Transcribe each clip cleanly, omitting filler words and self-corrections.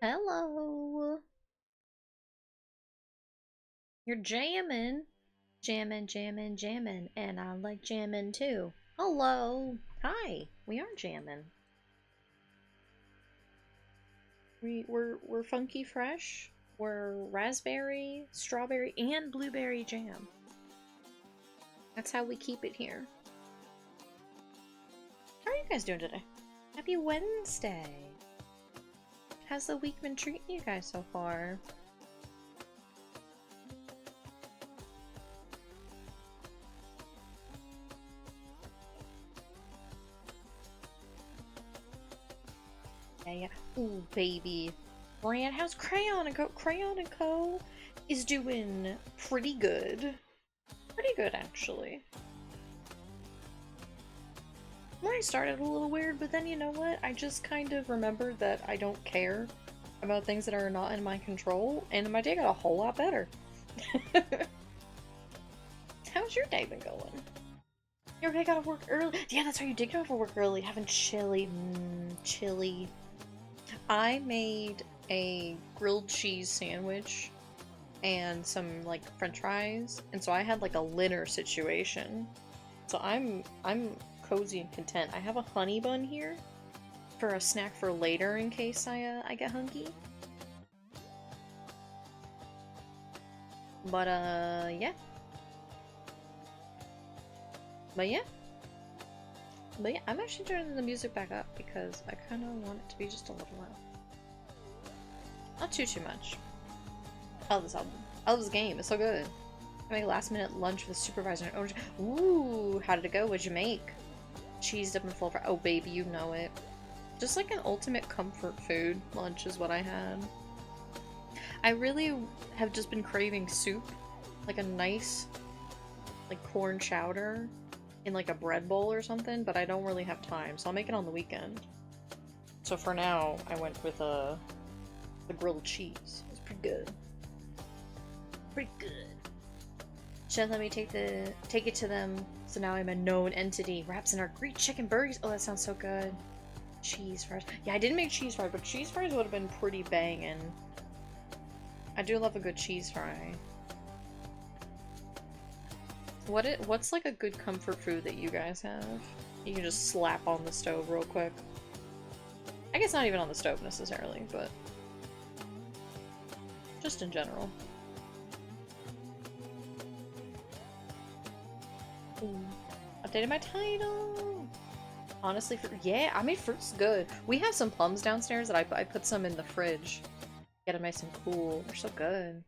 Hello. You're jamming. Jamming, jamming, jamming. And I like jamming too. Hello. Hi. We are jamming. We're funky fresh. We're raspberry, strawberry, and blueberry jam. That's how we keep it here. How are you guys doing today? Happy Wednesday. How's the week been treating you guys so far? Yeah. Ooh, baby. Brand, how's Crayon and Co? Crayon and Co is doing pretty good. Pretty good, actually. I started a little weird, but then you know what? I just kind of remembered that I don't care about things that are not in my control, and my day got a whole lot better. How's your day been going? Your day got off work early? Yeah, that's right, you did get off of work early. Having chili. Chili. I made a grilled cheese sandwich and some like french fries, and so I had like a dinner situation. So I'm cozy and content. I have a honey bun here for a snack for later in case I get hungry. But yeah. But yeah. But yeah, I'm actually turning the music back up because I kind of want it to be just a little loud. Not too much. I love this album. I love this game. It's so good. I made last minute lunch with the supervisor and orange. Ooh, how did it go? What'd you make? Cheesed up and full of oh baby, you know it. Just like an ultimate comfort food lunch is what I had. I really have just been craving soup. Like a nice like corn chowder in like a bread bowl or something, but I don't really have time, so I'll make it on the weekend. So for now, I went with the grilled cheese. It's pretty good. Pretty good. Should let me take it to them. So now I'm a known entity. Wraps in our Greek chicken burgers. Oh, that sounds so good. Cheese fries. Yeah, I didn't make cheese fries, but cheese fries would have been pretty banging. I do love a good cheese fry. What's like a good comfort food that you guys have? You can just slap on the stove real quick. I guess not even on the stove necessarily, but just in general. Ooh. Updated my title! Honestly, yeah, I made fruits good. We have some plums downstairs that I put some in the fridge. Get them nice and cool. They're so good.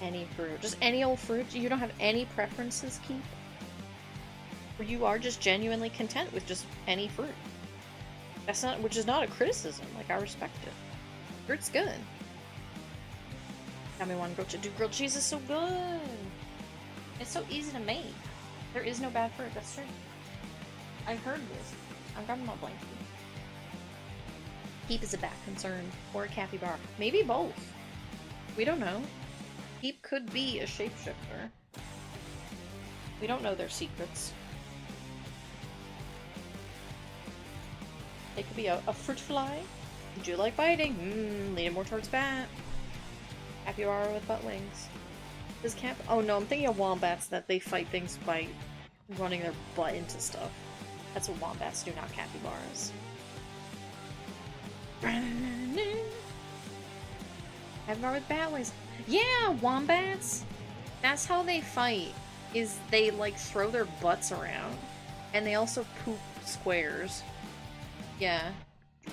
Any fruit. Just any old fruit? You don't have any preferences, Keep? Or you are just genuinely content with just any fruit? That's not- which is not a criticism. Like, I respect it. Fruit's good. Got me one grilled cheese. Dude, grilled cheese is so good! It's so easy to make. There is no bad fruit. That's true. I've heard this. I'm grabbing my blanket. Keep is a bat concern. Or a capybara. Maybe both. We don't know. Keep could be a shapeshifter. We don't know their secrets. They could be a fruit fly. Would you like biting? Leaning more towards bat. Capybara with butt wings. Does oh no, I'm thinking of wombats that they fight things by running their butt into stuff. That's what wombats do, not capybaras. Capybara with bat wings. Yeah, wombats! That's how they fight, is they like throw their butts around. And they also poop squares. Yeah.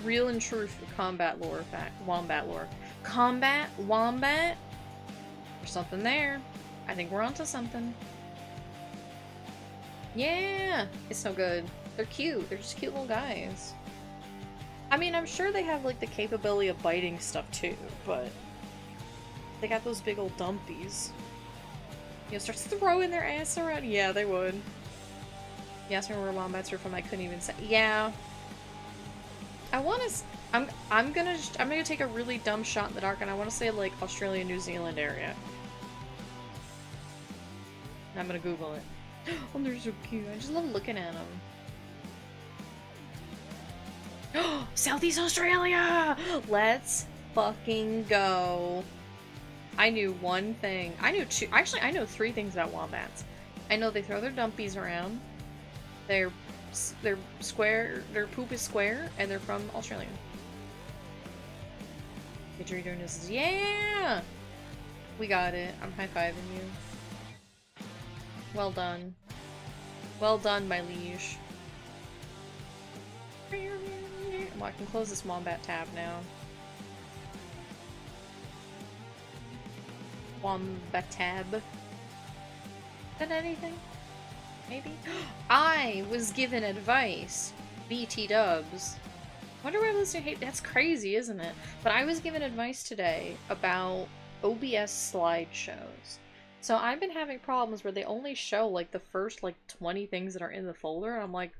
Real and true combat lore fact. Wombat lore. Combat? Wombat? There's something there. I think we're onto something. Yeah! It's so good. They're cute. They're just cute little guys. I mean, I'm sure they have like the capability of biting stuff too, but they got those big old dumpies. You know, start throwing their ass around. Yeah, they would. You asked me where wombats are from, I couldn't even say. Yeah. I want to. I'm gonna take a really dumb shot in the dark, and I want to say like Australia, New Zealand area. And I'm gonna Google it. Oh, they're so cute. I just love looking at them. Southeast Australia! Let's fucking go. I knew one thing. I knew two. Actually, I know three things about wombats. I know they throw their dumpies around. They're square. Their poop is square, and they're from Australia. What you're doing is yeah. We got it. I'm high-fiving you. Well done. Well done, my liege. Well, I can close this wombat tab now. Wombat tab. Is that anything? Maybe? I was given advice. BT dubs. Wonder why I'm listening to hate. That's crazy, isn't it? But I was given advice today about OBS slideshows. So I've been having problems where they only show like the first like 20 things that are in the folder, and I'm like,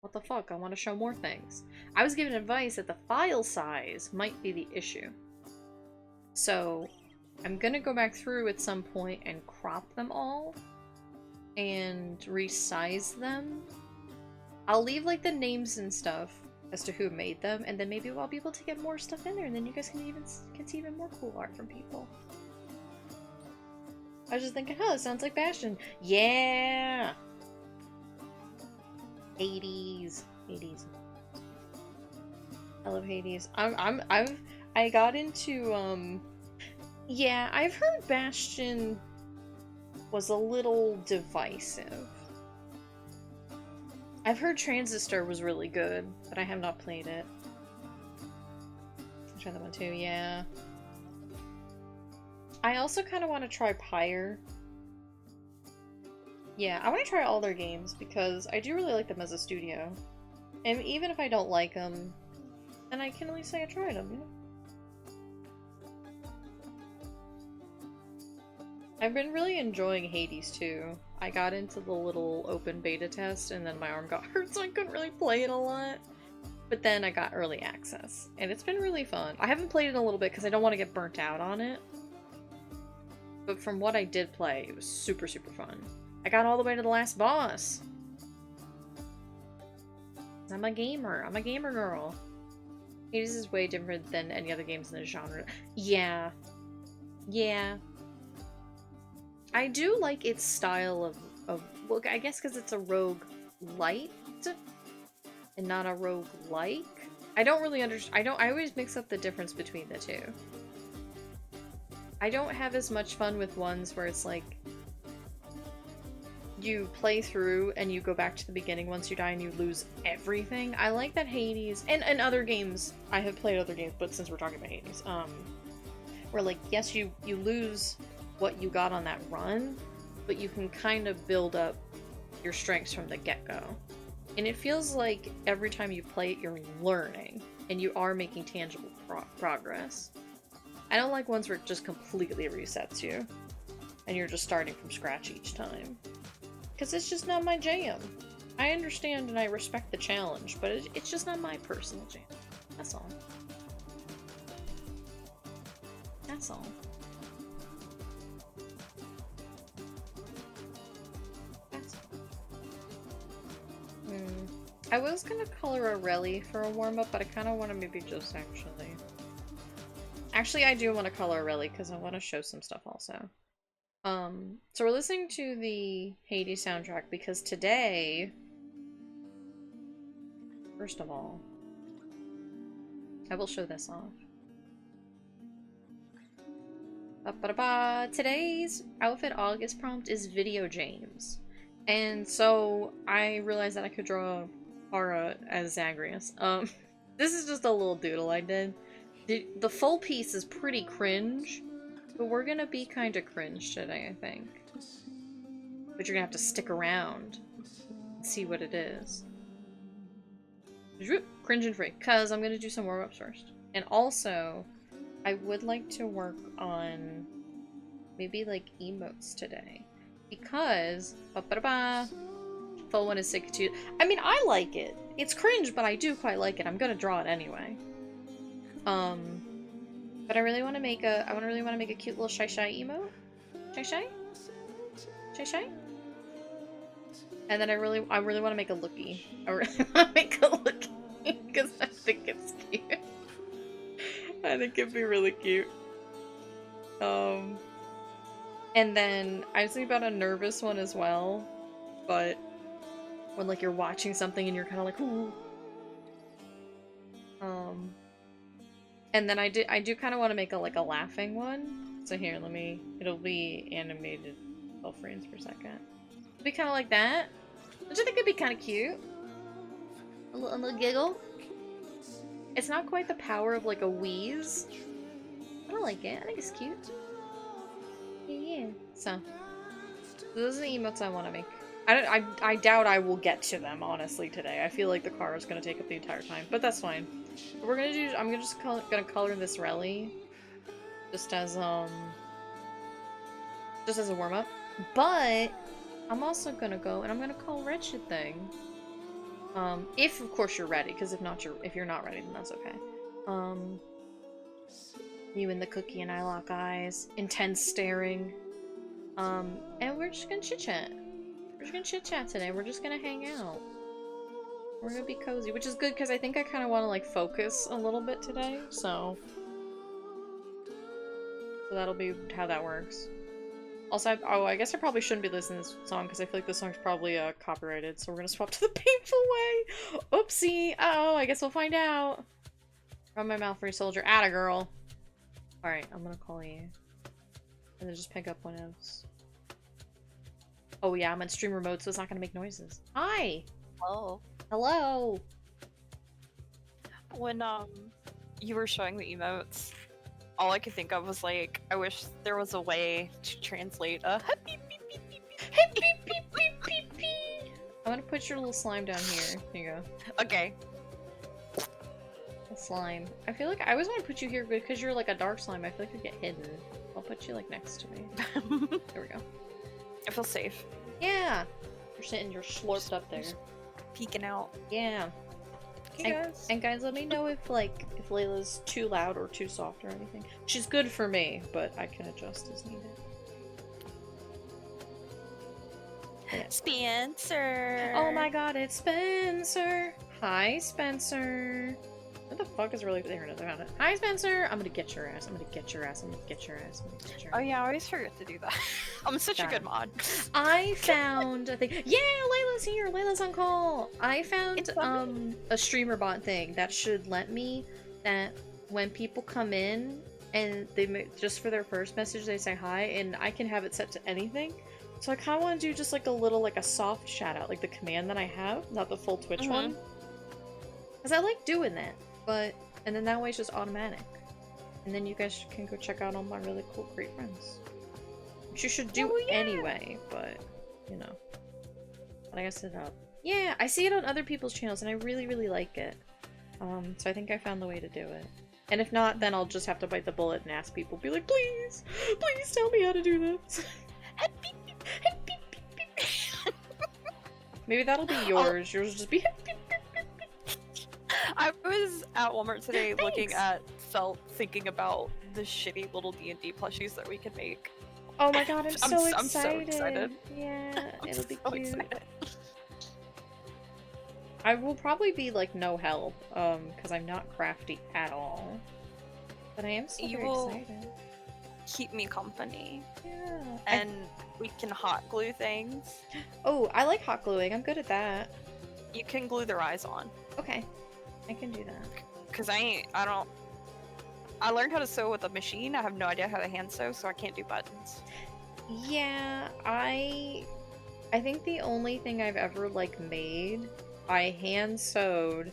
what the fuck? I want to show more things. I was given advice that the file size might be the issue. So I'm gonna go back through at some point and crop them all and resize them. I'll leave like the names and stuff as to who made them, and then maybe I'll be able to get more stuff in there, and then you guys can see even more cool art from people. I was just thinking, oh, it sounds like Bastion. Yeah! 80s. I love Hades. I got into, yeah, I've heard Bastion was a little divisive. I've heard Transistor was really good, but I have not played it. I'll try that one too, yeah. I also kind of want to try Pyre. Yeah, I want to try all their games because I do really like them as a studio. And even if I don't like them, then I can at least say I tried them, you know? I've been really enjoying Hades too. I got into the little open beta test and then my arm got hurt, so I couldn't really play it a lot. But then I got early access, and it's been really fun. I haven't played it a little bit because I don't want to get burnt out on it. But from what I did play, it was super, super fun. I got all the way to the last boss. I'm a gamer. I'm a gamer girl. Hades is way different than any other games in the genre. Yeah. Yeah. I do like its style of well, I guess because it's a rogue light and not a rogue like. I don't really understand. I always mix up the difference between the two. I don't have as much fun with ones where it's like you play through and you go back to the beginning once you die and you lose everything. I like that Hades and other games. I have played other games, but since we're talking about Hades, where like yes, you lose what you got on that run, but you can kind of build up your strengths from the get-go. And it feels like every time you play it, you're learning, and you are making tangible progress. I don't like ones where it just completely resets you, and you're just starting from scratch each time. Because it's just not my jam. I understand and I respect the challenge, but it's just not my personal jam. That's all. That's all. I was gonna color a Relly for a warm-up, but I kind of want to maybe just actually... Actually, I do want to color a Relly because I want to show some stuff also. So we're listening to the Hades soundtrack because today... First of all, I will show this off. Today's outfit August prompt is Video James. And so I realized that I could draw Aura as Zagreus. This is just a little doodle I did. The full piece is pretty cringe, but we're gonna be kind of cringe today, I think. But you're gonna have to stick around and see what it is. Cringe and free, because I'm gonna do some warm-ups first. And also, I would like to work on maybe like emotes today. Because, full one is 62. I mean, I like it. It's cringe, but I do quite like it. I'm gonna draw it anyway. But I really want to make a, really want to make a cute little shy emote. Shy? And then I really want to make a lookie. I really want to make a lookie because I think think it'd be really cute. And then I was thinking about a nervous one as well, but when like you're watching something and you're kind of like, ooh. And then I do kind of want to make a laughing one. So here, it'll be animated. I'll freeze for a second. It'll be kind of like that, which I think would be kind of cute. A little giggle. It's not quite the power of like a wheeze. I don't like it. I think it's cute. Yeah. So those are the emotes I want to make. I doubt I will get to them honestly today. I feel like the car is gonna take up the entire time, but that's fine. What we're gonna do. I'm just gonna color this rally, just as a warm up. But I'm also gonna go and I'm gonna call Wretched Thing. If of course you're ready, because if you're not ready, then that's okay. You and the cookie and I lock eyes, intense staring. And we're just gonna chit chat. We're just gonna chit chat today. We're just gonna hang out. We're gonna be cozy, which is good because I think I kind of want to like focus a little bit today. So that'll be how that works. Also, I guess I probably shouldn't be listening to this song because I feel like this song's probably copyrighted. So we're gonna swap to the painful way. Oopsie. Oh, I guess we'll find out. Run my mouth, free soldier. Atta girl. All right, I'm gonna call you, and then just pick up one else. Oh yeah, I'm in streamer mode, so it's not gonna make noises. Hi. Hello. Hello. When you were showing the emotes, all I could think of was like, I wish there was a way to translate a beep beep beep beep beep beep beep beep beep beep. I'm gonna put your little slime down here. Here you go. Okay. A slime. I feel like I always want to put you here because you're like a dark slime. I feel like you get hidden. I'll put you like next to me. There we go. I feel safe. Yeah. You're slurped up there. Peeking out. Yeah. Hey guys. And guys, let me know if Layla's too loud or too soft or anything. She's good for me, but I can adjust as needed. Yeah. Spencer. Oh my god, it's Spencer. Hi, Spencer. What the fuck is really there? I found it. Hi, Spencer. I'm gonna get your ass. I'm gonna get your ass. I'm gonna get your ass. I'm gonna get your ass. Oh yeah, I always forget to do that. I'm such a good mod. I found a thing. Yeah, Layla's here. Layla's on call. I found a streamer bot thing that should let me that when people come in and they just for their first message they say hi, and I can have it set to anything. So I kind of want to do just like a little a soft shout out, like the command that I have, not the full Twitch one, because I like doing that. And then that way it's just automatic. And then you guys can go check out all my really cool, great friends. Which you should do anyway, but, you know. But I gotta set it up. Yeah, I see it on other people's channels, and I really, really like it. So I think I found the way to do it. And if not, then I'll just have to bite the bullet and ask people, be like, please, please tell me how to do this. Maybe that'll be yours. Yours will just be I was at Walmart today looking at thinking about the shitty little D&D plushies that we can make. Oh my god, I'm so excited. I'm so excited. Yeah, it'll be so cute. Excited. I will probably be like no help, because I'm not crafty at all. But I am so very excited. Keep me company. Yeah. And we can hot glue things. Oh, I like hot gluing. I'm good at that. You can glue their eyes on. Okay. I can do that. Cause I learned how to sew with a machine. I have no idea how to hand sew, so I can't do buttons. Yeah, I think the only thing I've ever like made, I hand sewed,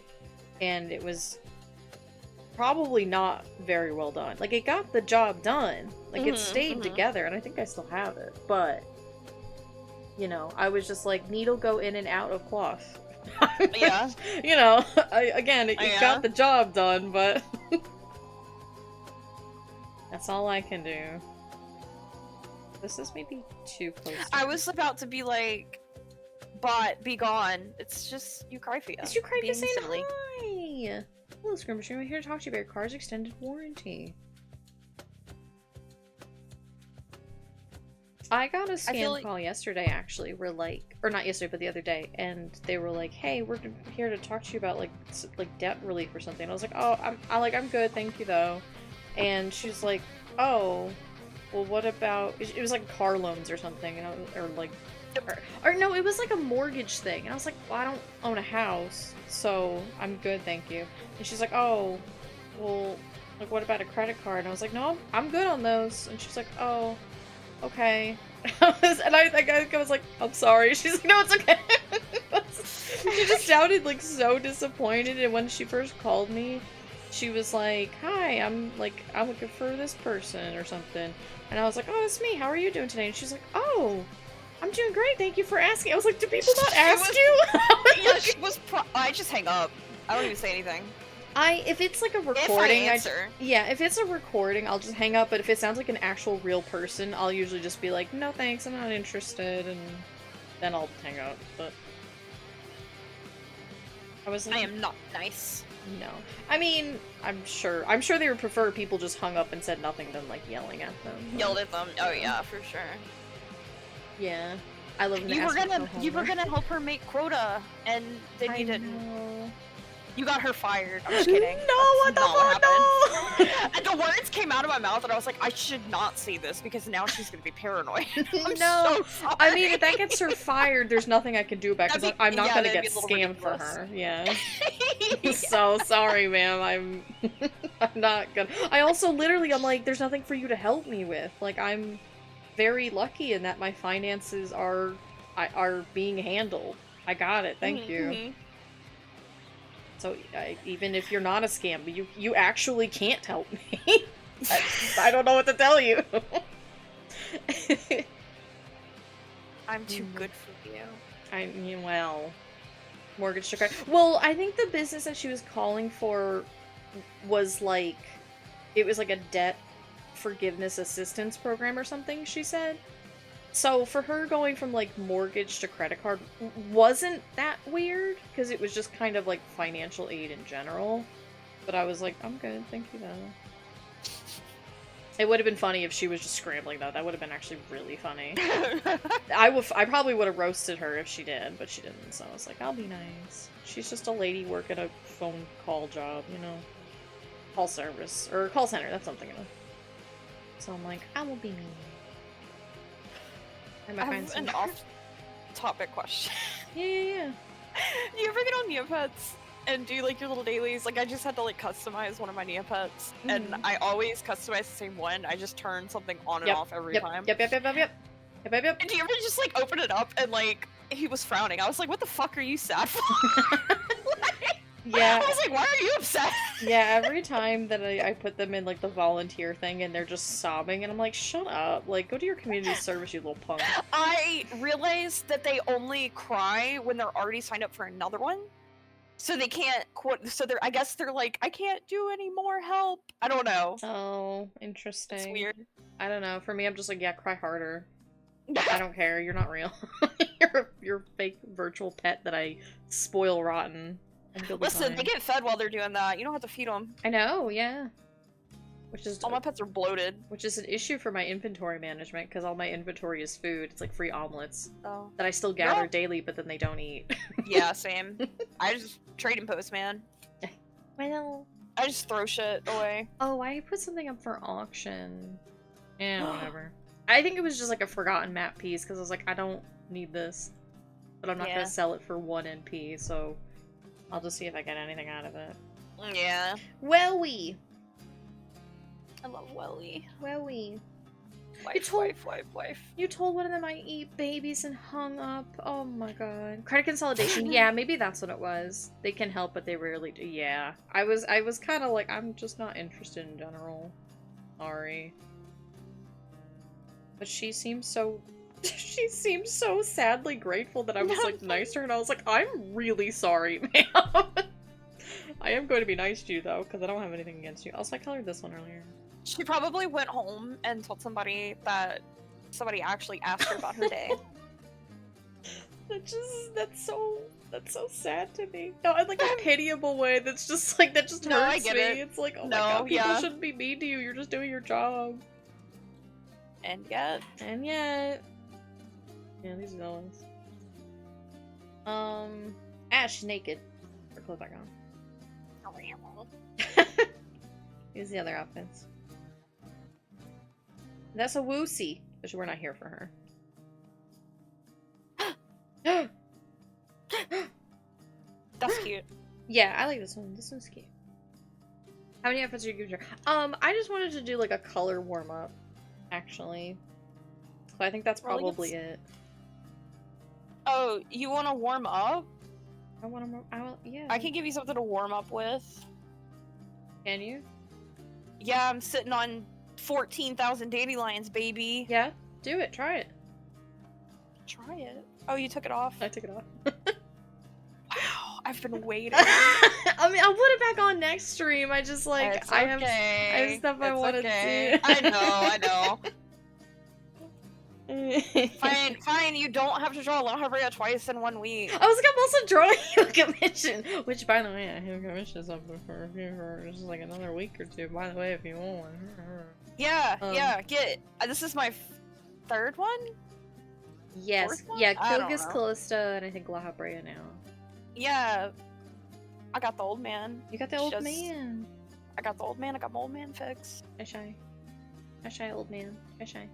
and it was probably not very well done. Like it got the job done. Like it stayed together, and I think I still have it. But you know, I was just like needle go in and out of cloth. Yeah. You know, it got the job done, but that's all I can do. This is maybe too close. I was about to be like, "Bot, be gone." It's just Eucryphia. It's Eucryphia saying hi. Hello, Skirmisher. I'm here to talk to you about your car's extended warranty. I got a scam call yesterday, actually, where like, or not yesterday, but the other day, and they were like, "Hey, we're here to talk to you about like debt relief or something." And I was like, "Oh, I'm good, thank you though." And she's like, oh, well, what about... It was like car loans or something, and or like... Or no, it was like a mortgage thing. And I was like, well, I don't own a house, so I'm good, thank you. And she's like, oh, well, like, what about a credit card? And I was like, no, I'm good on those. And she's like, oh, okay. And I was like, I'm sorry. She's like, no, it's okay. She just sounded like so disappointed. And when she first called me, she was like, hi, I'm looking for this person or something. And I was like, oh, it's me. How are you doing today? And she's like, oh, I'm doing great. Thank you for asking. I was like, do people not ask you? Yeah, she was. I just hang up. I don't even say anything. If it's like a recording, if I answer. If it's a recording, I'll just hang up. But if it sounds like an actual real person, I'll usually just be like, no thanks, I'm not interested, and then I'll hang up. But I was like, I am not nice. No. I mean, I'm sure they would prefer people just hung up and said nothing than like yelling at them. Yelled at them. Oh yeah, for sure. Yeah. I love you were gonna help her make quota, and then you didn't. Know. You got her fired. I'm just kidding. No, what the fuck? No! And the words came out of my mouth, and I was like, I should not say this because now she's gonna be paranoid. I'm no, so sorry. I mean, if that gets her fired, there's nothing I can do about it because I'm not gonna get scammed for her. Yeah. Yeah. So sorry, ma'am. I'm not gonna. I also literally, I'm like, there's nothing for you to help me with. Like, I'm very lucky in that my finances are being handled. I got it. Thank you. So even if you're not a scam, you actually can't help me. I don't know what to tell you. I'm too good for you. I mean, well, mortgage to credit. Well, I think the business that she was calling for was like, it was like a debt forgiveness assistance program or something, she said. So for her going from like mortgage to credit card wasn't that weird because it was just kind of like financial aid in general. But I was like, I'm good, thank you though. It would have been funny if she was just scrambling though. That would have been actually really funny. I probably would have roasted her if she did, but she didn't. So I was like, I'll be nice. She's just a lady working a phone call job, you know, call service or call center. That's something. So I'm like, I will be mean. I have an off-topic question. Yeah. Do you ever get on Neopets and do like your little dailies? Like I just had to like customize one of my Neopets, and I always customize the same one. I just turn something on and off every time. Yep. And do you ever just like open it up and like he was frowning? I was like, what the fuck are you sad for? Yeah. I was like, why are you upset? Yeah, every time that I put them in like the volunteer thing and they're just sobbing and I'm like, shut up. Like, go to your community service, you little punk. I realized that they only cry when they're already signed up for another one. So they can't quote, so I guess they're like, I can't do any more help. I don't know. Oh, interesting. It's weird. I don't know. For me, I'm just like, yeah, cry harder. I don't care. You're not real. You're a fake virtual pet that I spoil rotten. Listen, they get fed while they're doing that. You don't have to feed them. I know, yeah. Which is all my pets are bloated. Which is an issue for my inventory management because all my inventory is food. It's like free omelets that I still gather daily, but then they don't eat. Yeah, same. I just trade and post, man. Well, I just throw shit away. Oh, I put something up for auction. Yeah, whatever. I think it was just like a forgotten map piece because I was like, I don't need this, but I'm not gonna sell it for 1 NP, so. I'll just see if I get anything out of it. Yeah. Welly! I love Welly. Welly. Wife. You told one of them I eat babies and hung up. Oh my god. Credit consolidation. Yeah, maybe that's what it was. They can help, but they rarely do. Yeah. I was kind of like, I'm just not interested in general. Sorry. But she seems so... She seemed so sadly grateful that I was like nice to her, and I was like, I'm really sorry, ma'am. I am going to be nice to you though, because I don't have anything against you. Also, I colored this one earlier. She probably went home and told somebody that somebody actually asked her about her day. That's so sad to me. No, in like a pitiable way. That's just like that just hurts I get me. it. It's like, oh my god, people shouldn't be mean to you. You're just doing your job. And yet. Yeah, these are the ones. Ash naked. Her clothes back on. Here's the other outfits. That's a Woosie. But we're not here for her. That's cute. Yeah, I like this one. This one's cute. How many outfits are you giving her? I just wanted to do like a color warm up, actually. So I think that's probably it. Oh, you want to warm up? I want to. Yeah. I can give you something to warm up with. Can you? Yeah, I'm sitting on 14,000 dandelions, baby. Yeah, do it. Try it. Try it. Oh, you took it off? I took it off. Wow, I've been waiting. I mean, I'll put it back on next stream. I just like It's I okay. have stuff I want to do. I know. Fine, you don't have to draw Lahabrea twice in 1 week. I was also drawing you a commission, which, by the way, I have commissions up for just like another week or two. By the way, if you want one. Yeah, yeah, get. This is my 3rd one? Yes, One? yeah, Oogust, Callista, and I think Lahabrea now. Yeah, I got the old man. You got the old man. I got the old man, I got my old man fix. Shy, old man. Shy.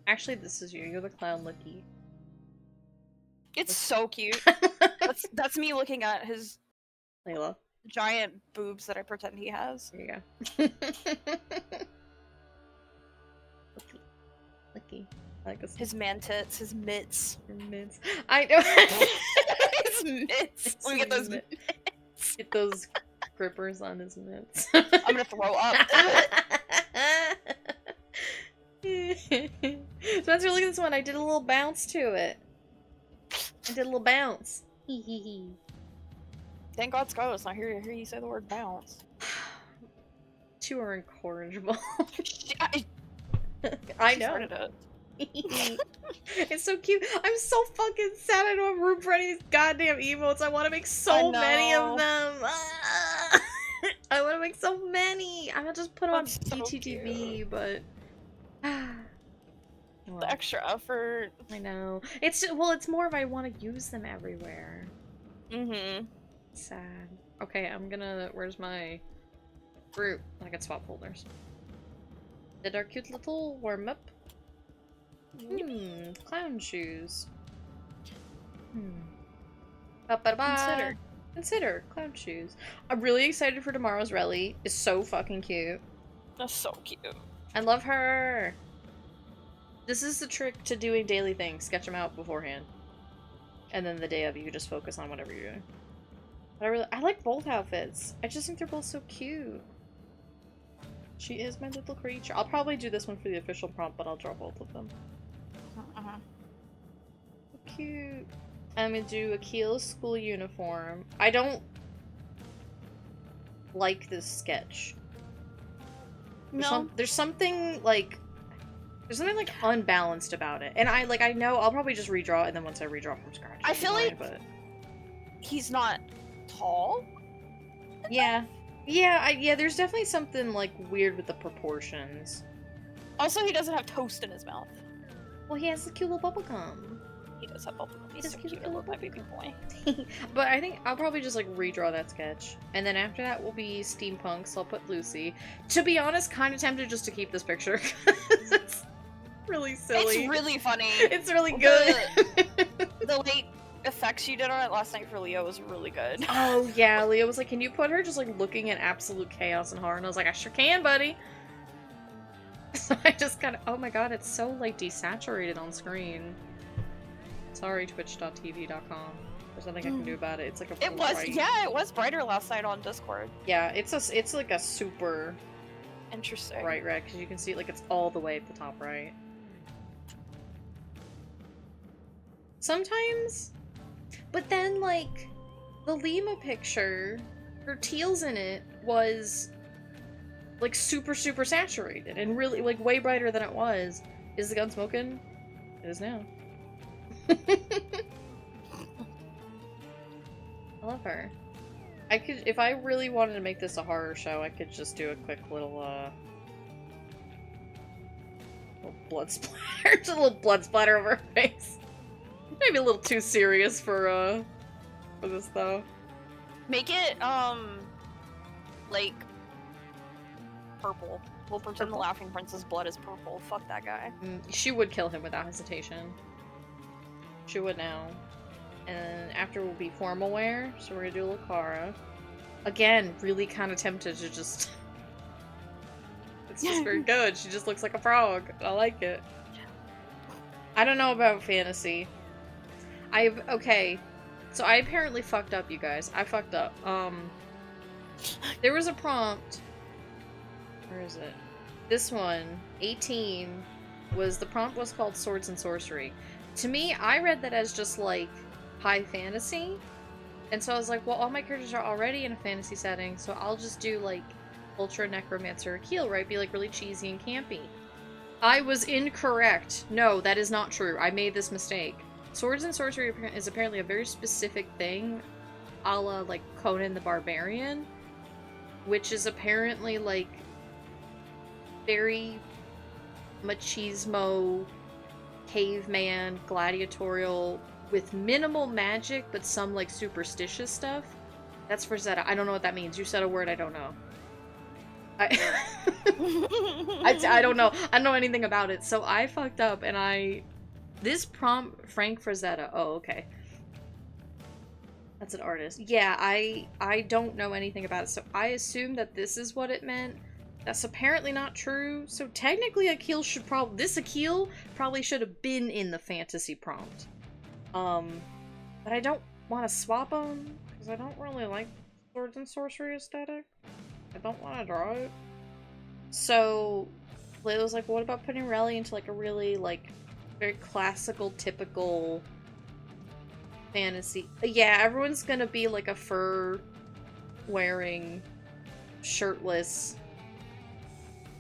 Actually, this is you. You're the clown looky. It's so cute. that's me looking at his Layla. Giant boobs that I pretend he has. There you go. Looky. I like this. His man tits, his mitts. Mitts. I know. His mitts. Let me get those mitts. Get those grippers on his mitts. I'm gonna throw up. Spencer, look at this one. I did a little bounce to it. I did a little bounce. Hee hee hee. Thank God Scarlett's not here to hear you say the word bounce. You are incorrigible. I know. Started it. It's so cute. I'm so fucking sad I don't have room for any of these goddamn emotes. I want to make so many of them. I want to make so many. I'm gonna just put them on BTTV, but well, the extra effort. I know. It's more of I want to use them everywhere. Sad. Okay, I'm gonna. Where's my group? I can swap folders. Did our cute little warm up? Clown shoes. Consider clown shoes. I'm really excited for tomorrow's rally. It's so fucking cute. That's so cute. I love her. This is the trick to doing daily things. Sketch them out beforehand, and then the day of you just focus on whatever you're doing. But I like both outfits. I just think they're both so cute. She is my little creature. I'll probably do this one for the official prompt, but I'll draw both of them. Cute. I'm gonna do Akil's school uniform. I don't like this sketch. No. There's something like unbalanced about it. And I know I'll probably just redraw it, and then once I redraw from scratch. I feel like he's not tall. Yeah. Yeah, there's definitely something like weird with the proportions. Also, he doesn't have toast in his mouth. Well, he has the cute little bubble gum. He does have bubblegum. He's so cute cute. I love my baby boy. But I think I'll probably just like redraw that sketch. And then after that will be steampunk, so I'll put Lucy. To be honest, kind of tempted just to keep this picture. It's really silly. It's really funny. It's really good. The late effects you did on it last night for Leo was really good. Oh yeah, Leo was like, can you put her just like looking at absolute chaos and horror? And I was like, I sure can, buddy. So I just kind of, oh my god, it's so like desaturated on screen. Sorry, twitch.tv.com. There's nothing I can do about it. It's like a It was brighter last night on Discord. Yeah, it's like a super interesting bright red, because you can see like it's all the way at the top right. Sometimes, but then like the Lima picture, her teals in it was like super saturated and really like way brighter than it was. Is the gun smoking? It is now. I love her. I could, if I really wanted to make this a horror show, I could just do a quick little blood splatter. Just a little blood splatter over her face. Maybe a little too serious for this though. Make it like purple. We'll pretend the Purple? Laughing Prince's blood is purple. Fuck that guy. She would kill him without hesitation. She would now. And after will be formal wear, so we're gonna do Lucara. Again, really kind of tempted to just... It's just very good. She just looks like a frog. I like it. I don't know about fantasy. Okay. So I apparently fucked up, you guys. I fucked up. There was a prompt. Where is it? This one, 18, the prompt was called Swords and Sorcery. To me, I read that as just, like, high fantasy. And so I was like, well, all my characters are already in a fantasy setting, so I'll just do, like, Ultra Necromancer Akil, right? Be, like, really cheesy and campy. I was incorrect. No, that is not true. I made this mistake. Swords and Sorcery is apparently a very specific thing, a la, like, Conan the Barbarian, which is apparently, like, very machismo, caveman, gladiatorial, with minimal magic, but some, like, superstitious stuff. That's for Zeta. I don't know what that means. You said a word I don't know. I don't know. I don't know anything about it. So I fucked up, and this prompt, Frank Frazetta. Oh, okay. That's an artist. Yeah, I don't know anything about it, so I assume that this is what it meant. That's apparently not true. So technically this Akil probably should have been in the fantasy prompt. But I don't want to swap them, because I don't really like Swords and Sorcery aesthetic. I don't want to draw it. So Layla was like, what about putting Relly into, like, a really, like, very classical, typical fantasy? Yeah, everyone's gonna be, like, a fur-wearing, shirtless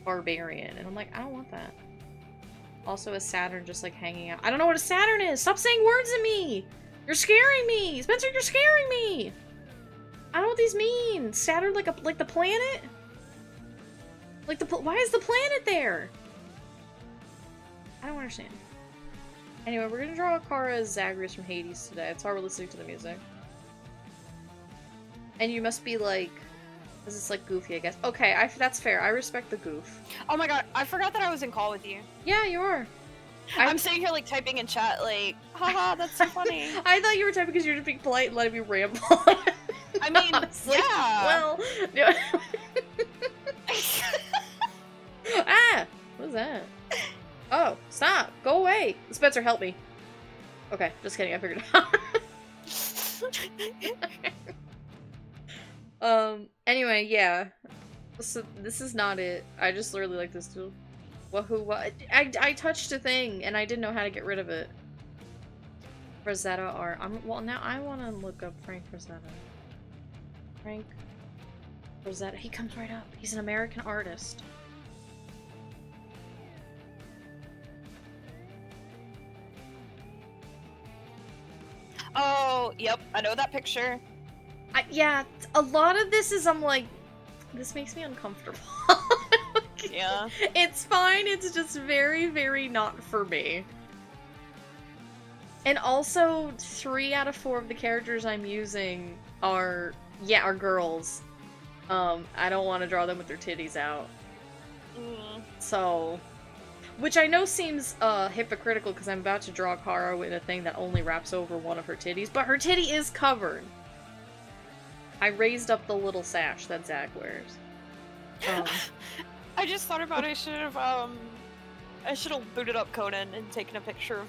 barbarian. And I'm like, I don't want that. Also a Saturn just, like, hanging out. I don't know what a Saturn is! Stop saying words at me! You're scaring me! Spencer, you're scaring me! I don't know what these mean! Saturn like the planet? Like why is the planet there? I don't understand. Anyway, we're gonna draw Kara as Zagreus from Hades today. That's why we're listening to the music. And you must be like... This is like goofy, I guess. Okay, that's fair. I respect the goof. Oh my god, I forgot that I was in call with you. Yeah, you are. I'm sitting here, like, typing in chat, like, haha, that's so funny. I thought you were typing because you were just being polite and letting me ramble. I mean, yeah. Well, no. Ah! What was that? Oh, stop! Go away! Spencer, help me. Okay, just kidding, I figured it out. Anyway, yeah. So, this is not it. I just really like this tool. What? I touched a thing, and I didn't know how to get rid of it. Rosetta art. Well, now I want to look up Frank Rosetta. Frank Rosetta. He comes right up. He's an American artist. Oh, yep, I know that picture. Yeah, a lot of this is, I'm like, this makes me uncomfortable. Yeah. It's fine, it's just very, very not for me. And also, 3 out of 4 of the characters I'm using are girls. I don't want to draw them with their titties out. So... Which I know seems hypocritical because I'm about to draw Kara in a thing that only wraps over one of her titties, but her titty is covered. I raised up the little sash that Zag wears. I just thought about it. I should have booted up Conan and taken a picture of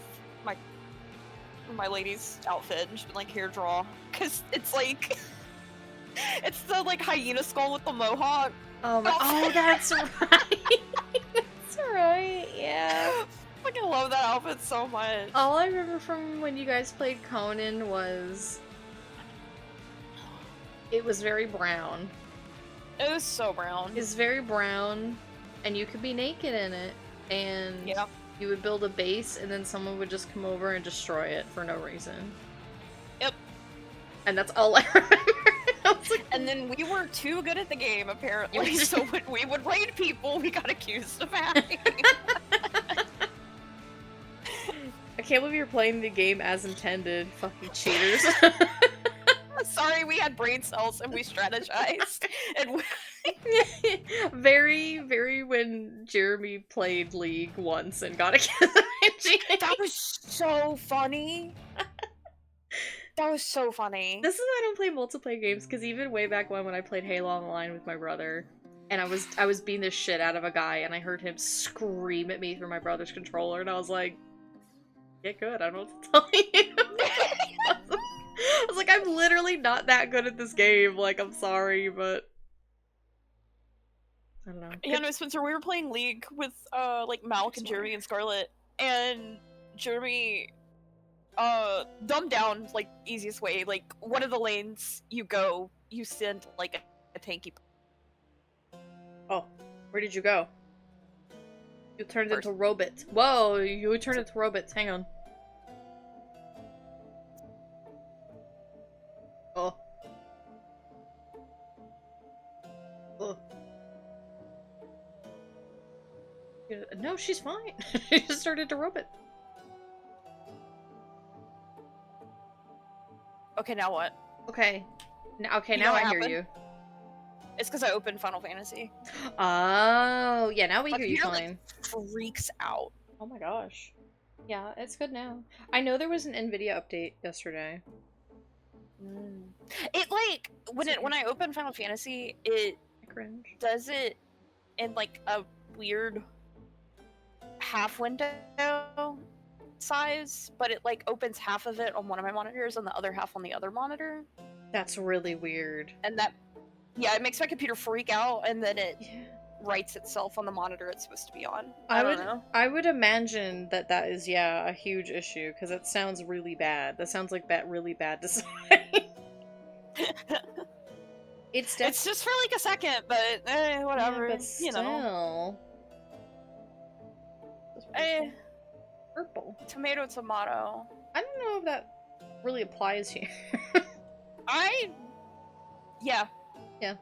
my lady's outfit and just been like, here, draw. Cause it's like, it's the like hyena skull with the mohawk. Oh, that's right. That's right, yeah. I fucking love that outfit so much. All I remember from when you guys played Conan was... It was very brown. It was so brown. It's very brown, and you could be naked in it, and you would build a base, and then someone would just come over and destroy it for no reason. Yep. And that's all I remember. And then we were too good at the game, apparently, so when we would raid people, we got accused of hacking. I can't believe you're playing the game as intended, fucking cheaters. Sorry, we had brain cells and we strategized. And Very, very when Jeremy played League once and got a that was so funny. That was so funny. This is why I don't play multiplayer games, because even way back when I played Halo Online with my brother, and I was beating the shit out of a guy, and I heard him scream at me through my brother's controller, and I was like, get good, I don't know what to tell you. I was like, I'm literally not that good at this game, like, I'm sorry, but... I don't know. Yeah, no, Spencer, we were playing League with, like, Malk and Jeremy and Scarlet, and Jeremy, dumbed down, like, easiest way, like, one of the lanes you go, you send, like, a tanky. Oh, where did you go? You turned into Robot. Whoa, you turned into robots, hang on. Oh. Oh. No, she's fine. She just turned into robot. Okay, now what? Okay. Okay, You now know what I hear happened? you. It's because I opened Final Fantasy. Oh, yeah, now we My hear you computer, fine. like, freaks out. Oh my gosh. Yeah, it's good now. I know there was an NVIDIA update yesterday. It, like, when I open Final Fantasy, it I cringe. does it in, like, a weird half window size, but it, like, opens half of it on one of my monitors and the other half on the other monitor. That's really weird. And that, yeah, it makes my computer freak out, and then it writes itself on the monitor it's supposed to be on. I don't know. I would imagine that that is, yeah, a huge issue, because it sounds really bad. That sounds like that really bad design. It's just for, like, a second, but, whatever, yeah, but still. you know. Purple. Tomato. I don't know if that really applies here. Yeah. Yeah.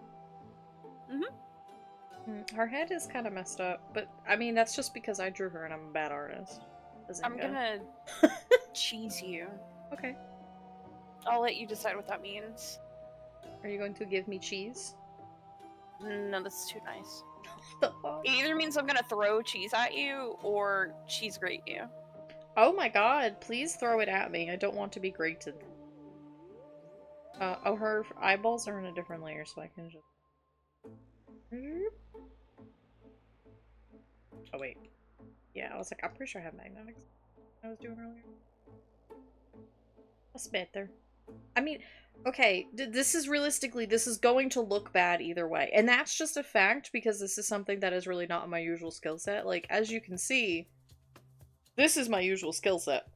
Her head is kind of messed up, but I mean, that's just because I drew her and I'm a bad artist. I'm gonna cheese you. Okay. I'll let you decide what that means. Are you going to give me cheese? No, that's too nice. The fuck? It either means I'm gonna throw cheese at you or cheese grate you. Oh my god, please throw it at me. I don't want to be grated. Oh, her eyeballs are in a different layer, so I can just... Oh, wait. Yeah, I was like, I'm pretty sure I have magnetics. I was doing earlier. That's better. I mean, okay, this is realistically, this is going to look bad either way. And that's just a fact, because this is something that is really not my usual skill set. Like, as you can see, this is my usual skill set.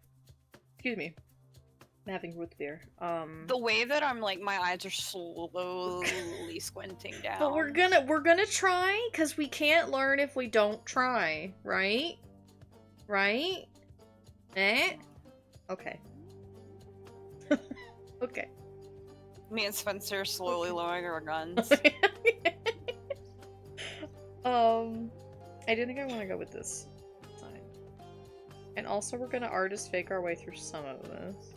Excuse me. I'm having root beer. The way that I'm, like, my eyes are slowly squinting down. But we're gonna try, because we can't learn if we don't try, right? Right? Eh? Okay. Okay. Me and Spencer slowly lowering our guns. I didn't think I want to go with this design. And also we're gonna artist fake our way through some of this.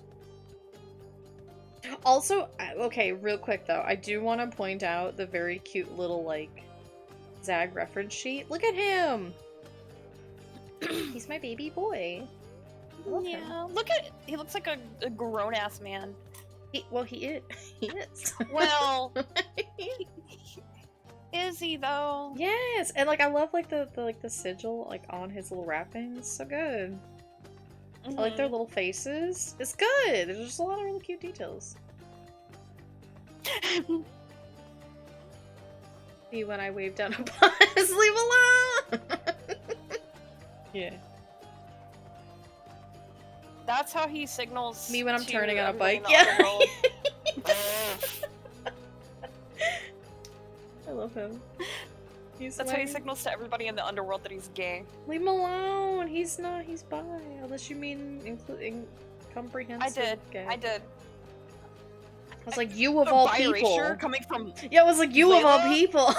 Also, okay, real quick though, I do want to point out the very cute little, like, Zag reference sheet. Look at him! He's my baby boy. Yeah, look at, he looks like a grown-ass man. Well, he is. He is. Well, is he though? Yes, and like I love like the sigil like on his little wrappings. So good. I like their little faces. It's good. There's just a lot of really cute details. See when I wave down a bus, leave alone. Yeah. That's how he signals. Me when I'm turning on a bike. in the Yeah. underworld. I love him. That's how he signals to everybody in the underworld that he's gay. Leave him alone. He's not. He's bi. Unless you mean including comprehensive. I did. I was like, you of all people. Coming from. Yeah, I was like, you Layla? of all people.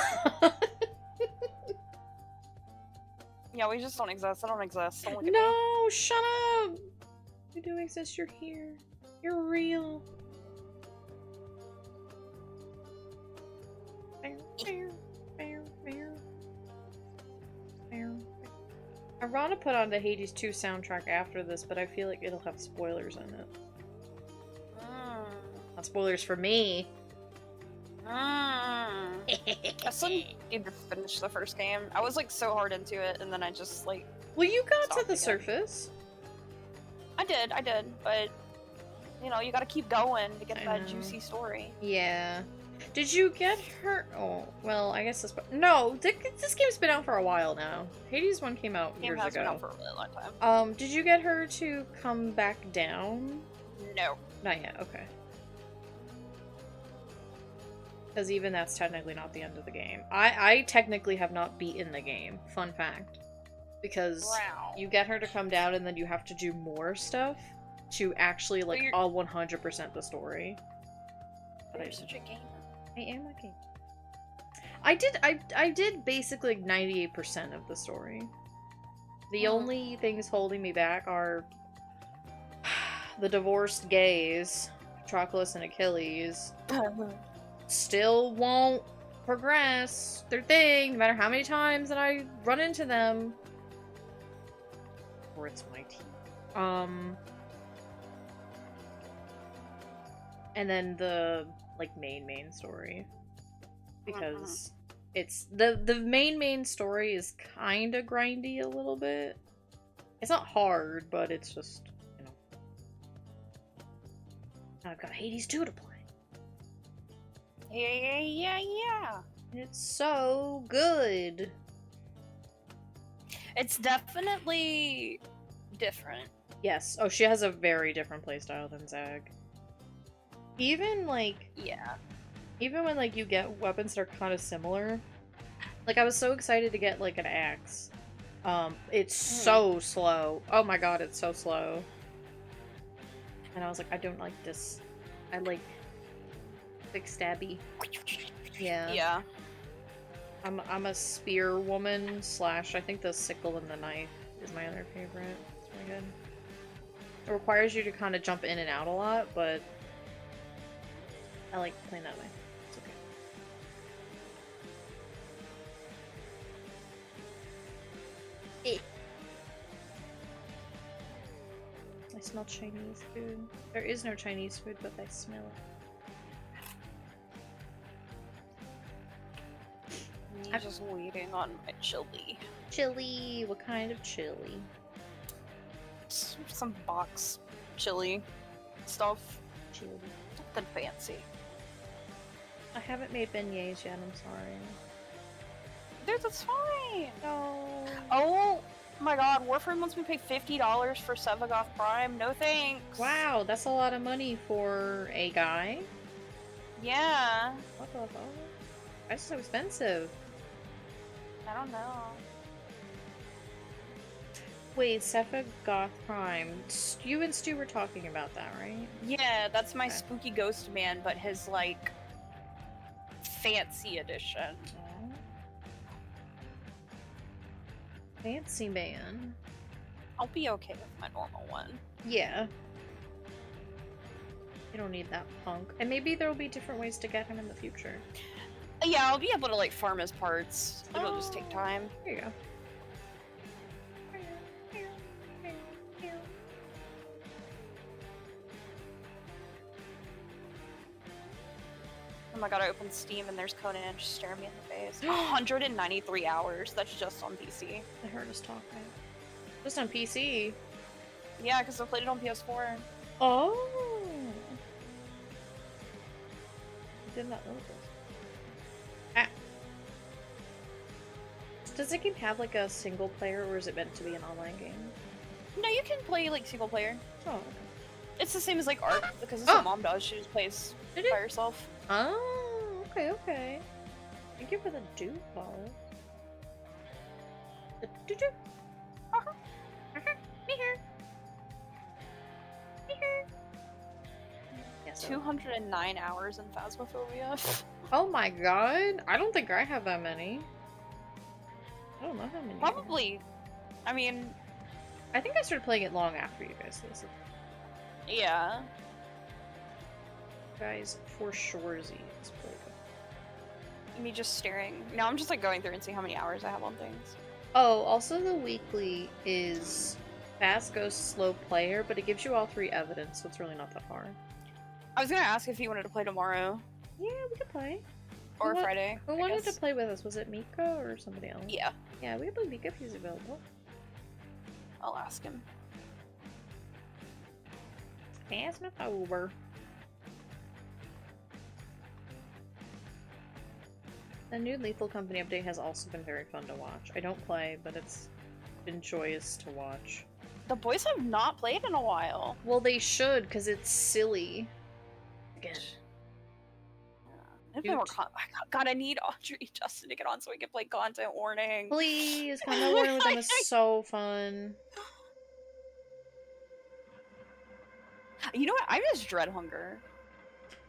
Yeah, we just don't exist. I don't exist. Don't look at No, shut up. You do exist. You're here. You're real. I want to put on the Hades 2 soundtrack after this, but I feel like it'll have spoilers in it. Not spoilers for me. I still need to finish the first game. I was like so hard into it, and then I just like. Well, you got to the again. surface. I did, but you know, you gotta keep going to get that juicy story. Yeah. Did you get her? Oh, well, I guess this. No, this game's been out for a while now. Hades 1 came out years ago. Been out for a really long time. Did you get her to come back down? No. Not yet. Okay. Because even that's technically not the end of the game. I technically have not beaten the game. Fun fact. Because you get her to come down and then you have to do more stuff to actually, like, all 100% the story. But You're such a gamer. I am a gamer. I did basically like 98% of the story. The only things holding me back are the divorced gays, Patroclus and Achilles. Still won't progress their thing, no matter how many times that I run into them. Or it's my team. And then the like main story, because it's the main story is kind of grindy a little bit. It's not hard, but it's just, you know. Now I've got Hades 2 to play. Yeah. It's so good. It's definitely different. Yes. Oh, she has a very different playstyle than Zag. Even, like... Yeah. Even when, like, you get weapons that are kind of similar. Like, I was so excited to get, like, an axe. It's so slow. Oh my god, it's so slow. And I was like, I don't like this. I like... quick stabby. Yeah. Yeah. I'm a spear woman slash I think the sickle and the knife is my other favorite. It's really good. It requires you to kind of jump in and out a lot, but I like playing that way. It's okay. I smell Chinese food. There is no Chinese food, but I smell it. I'm just waiting on my chili. Chili? What kind of chili? Some box chili stuff. Chili. Nothing fancy. I haven't made beignets yet, I'm sorry. Dude, that's fine! No. Oh my god, Warframe wants me to pay $50 for Sevagoth Prime. No thanks. Wow, that's a lot of money for a guy. Yeah. What the fuck? That's so expensive. I don't know. Wait, Sephiroth Prime. You and Stu were talking about that, right? Yeah, that's my spooky ghost man, but his, like, fancy edition. Oh. Fancy man. I'll be okay with my normal one. Yeah. You don't need that punk. And maybe there will be different ways to get him in the future. Yeah, I'll be able to, like, farm his parts. It'll just take time. There you go. Oh my god, I opened Steam and there's Conan just staring me in the face. 193 hours. That's just on PC. I heard us talking. Just on PC. Yeah, because I played it on PS4. Oh. I did not know this. Ah. Does the game have like a single player, or is it meant to be an online game? No, you can play like single player. Oh, okay. It's the same as like Ark, because that's what Mom does. She just plays by herself. Oh, okay. Thank you for the do follow. The do. Me here. Yes. 209 hours in Phasmophobia. Oh my god! I don't think I have that many. I don't know how many. Probably. I mean, I think I started playing it long after you guys did. So. Yeah. Guys, for sure, Z is playing. me just staring. Now I'm just like going through and see how many hours I have on things. Oh, also the weekly is fast, ghost, slow player, but it gives you all 3 evidence, so it's really not that hard. I was gonna ask if you wanted to play tomorrow. Yeah, we could play. Or Friday. Who wanted to play with us? Was it Miko or somebody else? Yeah. Yeah, we could play Miko if he's available. I'll ask him. Ask him over. The new Lethal Company update has also been very fun to watch. I don't play, but it's been joyous to watch. The boys have not played in a while. Well, they should, because it's silly. Again. God, I need Audrey and Justin to get on so we can play content warning. Please, content warning with them is so fun. You know what? I miss Dread Hunger.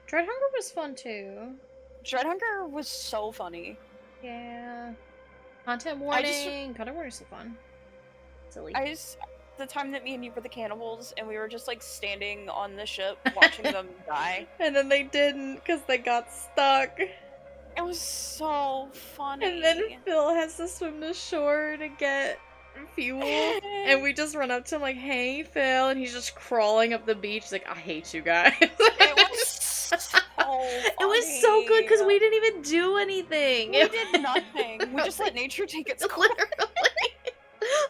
Dread Hunger was fun too. Dread Hunger was so funny. Yeah. Content warning. Content warning is so fun. Silly. The time that me and you were the cannibals and we were just like standing on the ship watching them die. And then they didn't because they got stuck. It was so funny. And then Phil has to swim to shore to get fuel. And we just run up to him like, hey Phil, and he's just crawling up the beach. He's like, I hate you guys. It was so funny. It was so good because we didn't even do anything. We did nothing. We just let nature take its course.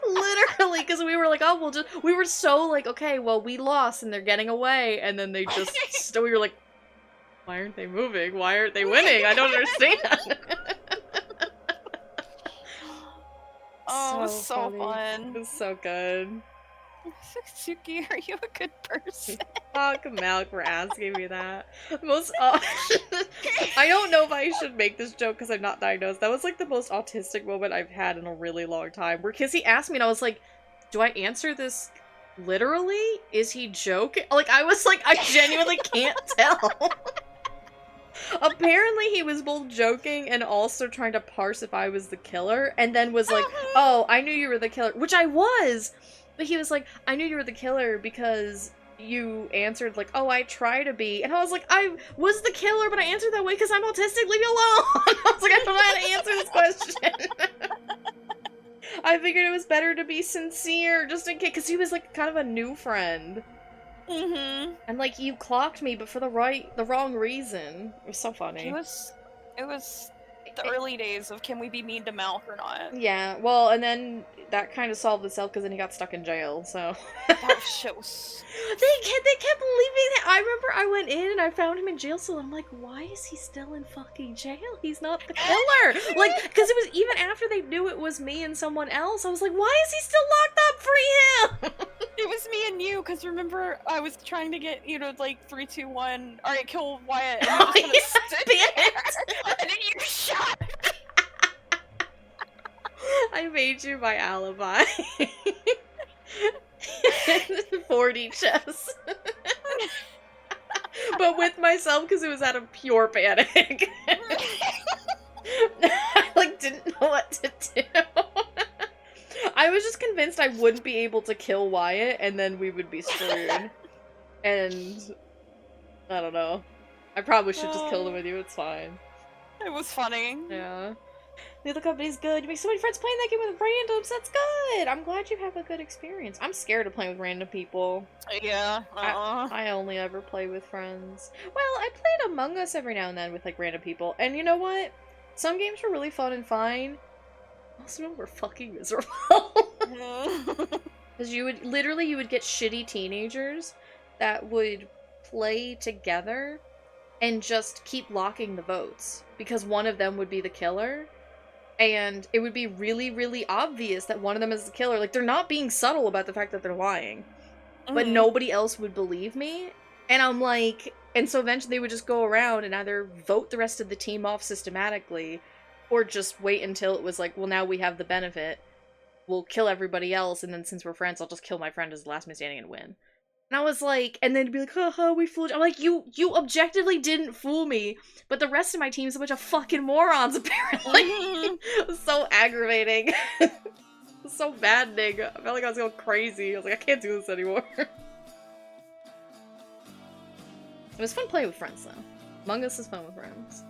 Literally, because we were like, oh, we were so like, okay, well, we lost and they're getting away, and then they just, we were like, why aren't they moving? Why aren't they winning? I don't understand. Oh, it was so fun. It was so good. Suki, are you a good person? Fuck Malk for asking me that. I don't know if I should make this joke because I'm not diagnosed. That was like the most autistic moment I've had in a really long time. Because he asked me and I was like, do I answer this literally? Is he joking? Like, I was like, I genuinely can't tell. Apparently he was both joking and also trying to parse if I was the killer, and then was like, oh, I knew you were the killer, which I was, but he was like, I knew you were the killer because you answered like, oh, I try to be, and I was like, I was the killer, but I answered that way because I'm autistic, leave me alone. I was like, I don't know how to answer this question. I figured it was better to be sincere, just in case, because he was like kind of a new friend. Mm-hmm. And like, you clocked me, but for the wrong reason. It was so funny. It was the early days of can we be mean to Malk or not? Yeah, well, and then that kind of solved itself because then he got stuck in jail, so. That shit was... They kept leaving it. I remember I went in and I found him in jail cell, and I'm like, why is he still in fucking jail? He's not the killer! Like, because it was even after they knew it was me and someone else, I was like, why is he still locked up? Free him! It was me and you, because remember, I was trying to get, you know, like, 3, 2, 1, alright, kill Wyatt, and you just stood there, and then you shot me. I made you my alibi. 40 chess. But with myself, because it was out of pure panic. I, like, didn't know what to do. I was just convinced I wouldn't be able to kill Wyatt, and then we would be screwed. And I don't know. I probably should just kill him with you, it's fine. It was funny. Yeah. The other company's good. You make so many friends playing that game with randoms. That's good. I'm glad you have a good experience. I'm scared of playing with random people. Yeah. I only ever play with friends. Well, I played Among Us every now and then with like random people. And you know what? Some games were really fun and fine. Most of them were fucking miserable. Because you would get shitty teenagers that would play together and just keep locking the votes. Because one of them would be the killer. And it would be really, really obvious that one of them is the killer. Like, they're not being subtle about the fact that they're lying. But nobody else would believe me. And I'm like... And so eventually they would just go around and either vote the rest of the team off systematically, or just wait until it was like, well, now we have the benefit. We'll kill everybody else, and then since we're friends, I'll just kill my friend as the last man standing and win. And I was like, and then be like, haha, we fooled you. I'm like, you objectively didn't fool me, but the rest of my team's a bunch of fucking morons, apparently. It was so aggravating. It was so maddening. I felt like I was going crazy. I was like, I can't do this anymore. It was fun playing with friends, though. Among Us is fun with friends.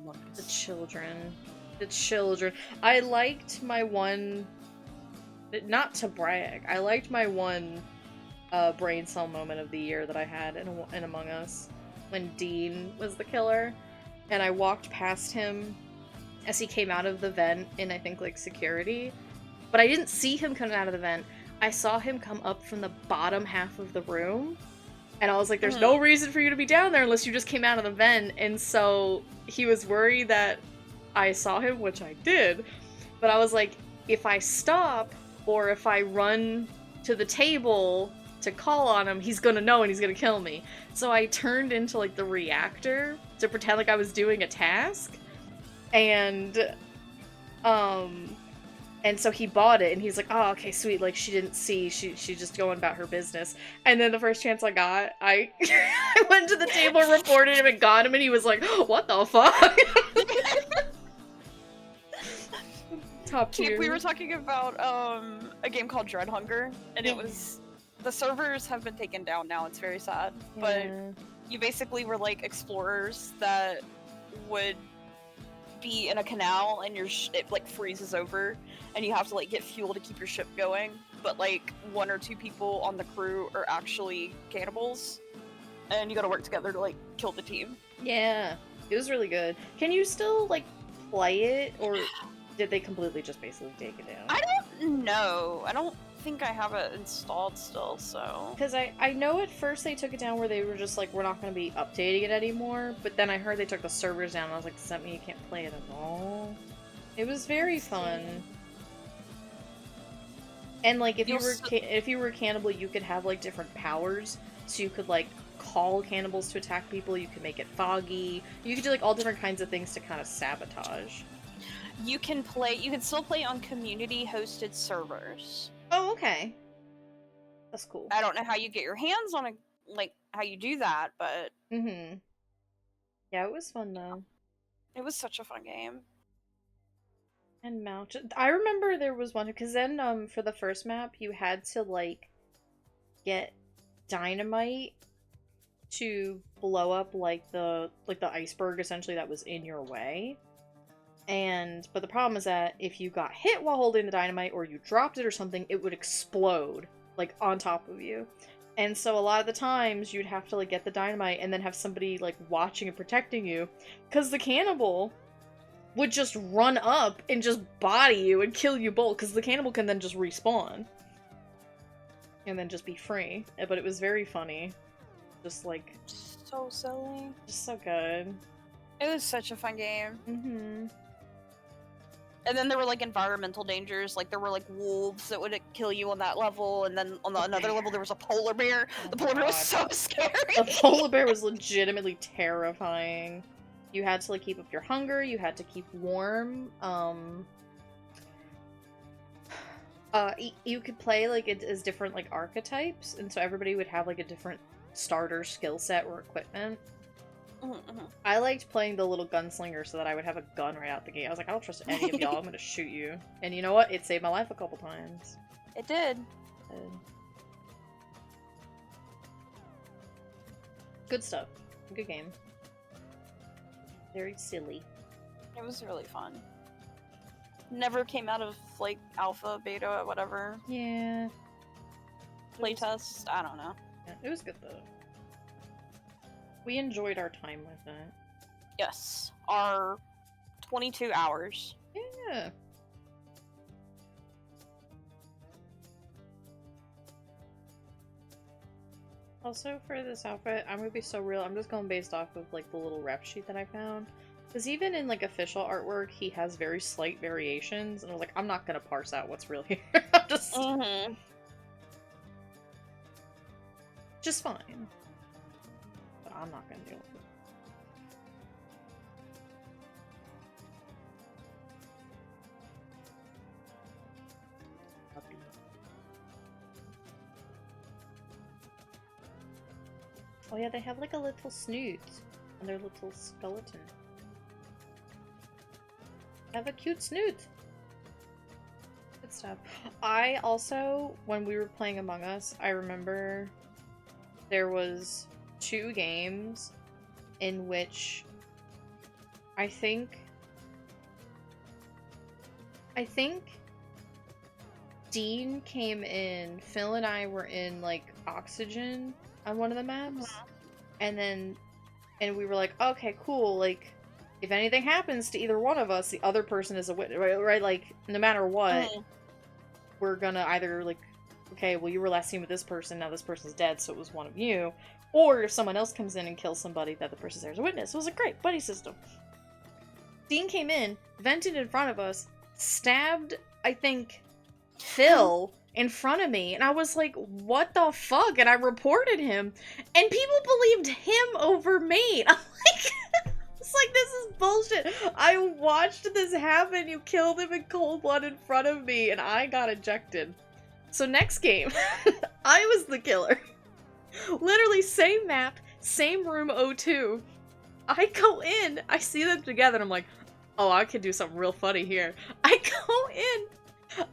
Among The Us. children. The children. I liked my one... Not to brag, I liked my one brain cell moment of the year that I had in Among Us. When Dean was the killer. And I walked past him as he came out of the vent in, I think, like, security. But I didn't see him coming out of the vent. I saw him come up from the bottom half of the room. And I was like, there's no reason for you to be down there unless you just came out of the vent. And so he was worried that I saw him, which I did. But I was like, if I stop or if I run to the table to call on him, he's gonna know and he's gonna kill me. So I turned into, like, the reactor to pretend like I was doing a task. And so he bought it, and he's like, oh, okay, sweet, like, she didn't see, she's just going about her business. And then the first chance I got, I went to the table, reported him, and got him, and he was like, what the fuck? Top tier. We were talking about a game called Dread Hunger, and it was... The servers have been taken down now, it's very sad. Yeah. But you basically were, like, explorers that would be in a canal, and your it, like, freezes over, and you have to, like, get fuel to keep your ship going. But, like, 1 or 2 people on the crew are actually cannibals, and you gotta work together to, like, kill the team. Yeah, it was really good. Can you still, like, play it, or did they completely just basically take it down? I don't know. I don't think I have it installed still, so... Because I know at first they took it down where they were just like, we're not going to be updating it anymore, but then I heard they took the servers down, and I was like, does that mean you can't play it at all? It was very fun. And, like, if you were a cannibal, you could have, like, different powers, so you could, like, call cannibals to attack people, you could make it foggy, you could do, like, all different kinds of things to kind of sabotage. You can still play on community-hosted servers. Oh, okay. That's cool. I don't know how you get your hands on how you do that, but... Mm-hmm. Yeah, it was fun, though. It was such a fun game. And mount. I remember there was one, because then, for the first map, you had to, like, get dynamite to blow up, like, the iceberg, essentially, that was in your way. But the problem is that if you got hit while holding the dynamite, or you dropped it or something, it would explode, like, on top of you. And so a lot of the times, you'd have to, like, get the dynamite and then have somebody, like, watching and protecting you. Because the cannibal would just run up and just body you and kill you both, because the cannibal can then just respawn. And then just be free. But it was very funny. Just, like... So silly. Just so good. It was such a fun game. Mm-hmm. And then there were, like, environmental dangers. Like, there were, like, wolves that would kill you on that level, and then on another level there was a polar bear. Oh the polar bear was so scary! The polar bear was legitimately terrifying. You had to, like, keep up your hunger, you had to keep warm, you could play, like, it as different, like, archetypes, and so everybody would have, like, a different starter skill set or equipment. Mm-hmm. I liked playing the little gunslinger so that I would have a gun right out the gate. I was like, I don't trust any of y'all, I'm gonna shoot you. And you know what? It saved my life a couple times. It did. Good stuff. Good game. Very silly. It was really fun. Never came out of, like, alpha, beta, whatever. Yeah. Playtest, I don't know. Yeah, it was good though. We enjoyed our time with it. Yes. Our 22 hours. Yeah. Also, for this outfit, I'm gonna be so real, I'm just going based off of, like, the little rep sheet that I found. Because even in, like, official artwork, he has very slight variations, and I was like, I'm not gonna parse out what's real here. I'm just... Mm-hmm. Just fine. But I'm not gonna deal with it. Oh yeah, they have like a little snoot on their little skeleton. They have a cute snoot. Good stuff. I also, when we were playing Among Us, I remember there was 2 games in which I think Dean came in, Phil and I were in, like, Oxygen on one of the maps, and we were like, okay, cool, like, if anything happens to either one of us, the other person is a witness, right? Like, no matter what, we're gonna either, like, okay, well, you were last seen with this person, now this person's dead, so it was one of you, or if someone else comes in and kills somebody, that the person's there as a witness. So it was a great buddy system. Dean came in, vented in front of us, stabbed, I think, Phil in front of me, and I was like, what the fuck? And I reported him, and people believed him over me. I'm like, it's like, this is bullshit. I watched this happen. You killed him in cold blood in front of me, and I got ejected. So next game, I was the killer. Literally same map, same room O2. I go in, I see them together, and I'm like, oh, I could do something real funny here. I go in,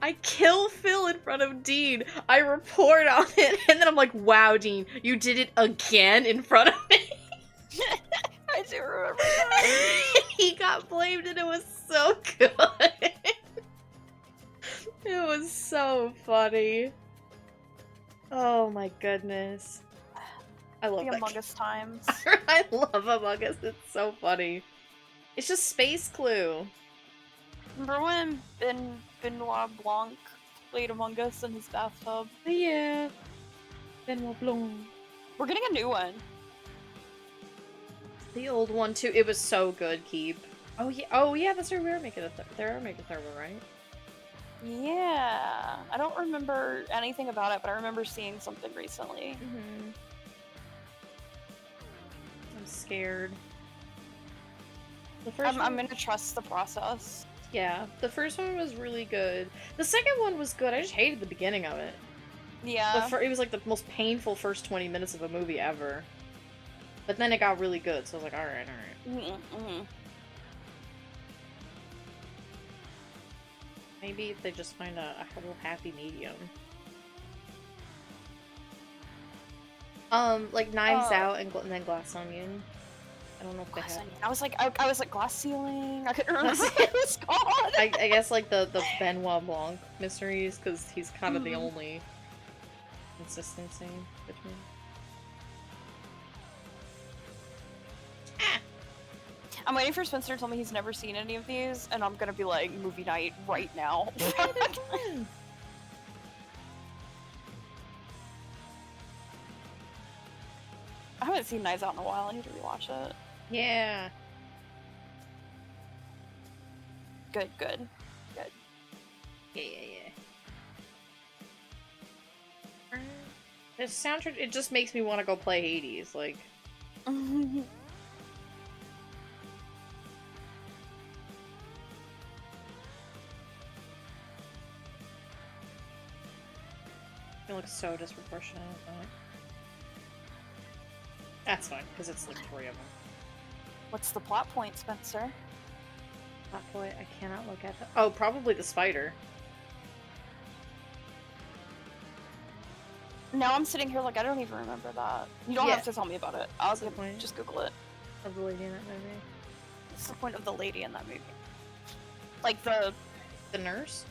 I kill Phil in front of Dean, I report on it, and then I'm like, wow, Dean, you did it again in front of me? I do remember that. He got blamed, and it was so good. It was so funny. Oh my goodness. I love The that Among Us times. I love Among Us. It's so funny. It's just Space Clue. Remember when Benoit Blanc played Among Us in his bathtub? Yeah. Benoit Blanc. We're getting a new one. The old one too. It was so good, Keep. Oh yeah. Oh yeah. That's right. We are making a they are making a third one, right? Yeah. I don't remember anything about it, but I remember seeing something recently. I'm scared. The first I'm gonna trust the process. Yeah, the first one was really good. The second one was good. I just hated the beginning of it. Yeah. It was like the most painful first 20 minutes of a movie ever. But then it got really good, so I was like, alright, alright. Maybe if they just find a little happy medium. Like Knives Out and then Glass Onion. I don't know if they have. I was like Glass Ceiling. I couldn't remember what it was called. I guess like the Benoit Blanc mysteries, because he's kind of the only consistency between. I'm waiting for Spencer to tell me he's never seen any of these, and I'm gonna be like, movie night right now. I haven't seen Knives Out in a while. I need to rewatch it. Yeah. Good. Yeah. The soundtrack, it just makes me want to go play Hades, like. It looks so disproportionate. That's fine, because it's like 3 of them. What's the plot point, Spencer? Plot point, I cannot look at that. Oh, probably the spider. Now I'm sitting here like I don't even remember that. You don't have to tell me about it. I'll just Google it. Of the lady in that movie. What's the point of the lady in that movie? Like the nurse?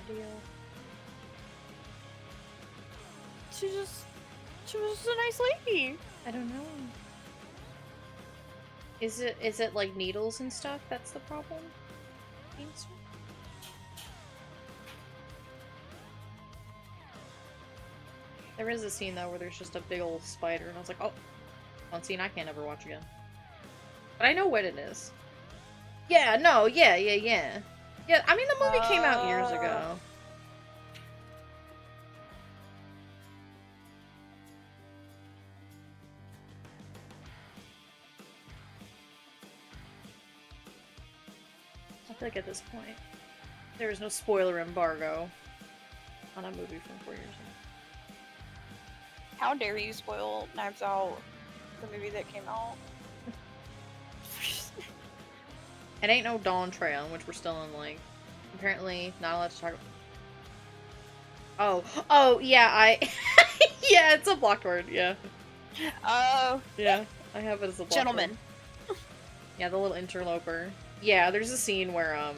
Deal. She was just a nice lady. I don't know. Is it like needles and stuff that's the problem? There is a scene though where there's just a big old spider and I was like, oh, one scene I can't ever watch again. But I know what it is. Yeah, no, yeah. Yeah, I mean, the movie came out years ago. I feel like at this point, there is no spoiler embargo on a movie from 4 years ago. How dare you spoil Knives Out, the movie that came out? It ain't no Dawn Trail, in which we're still in, like, apparently not allowed to talk about. Oh, yeah, yeah, it's a blocked word, yeah. Oh. Yeah, I have it as a blocked Gentleman. word. Yeah, the little interloper. Yeah, there's a scene where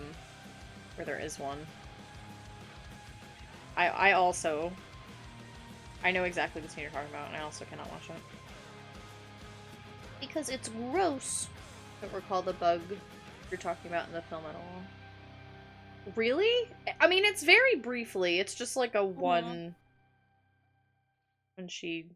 there is one. I also... I know exactly the scene you're talking about, and I also cannot watch it. Because it's gross. I don't recall the bug you're talking about in the film at all. Really? I mean, it's very briefly. It's just like a one... When she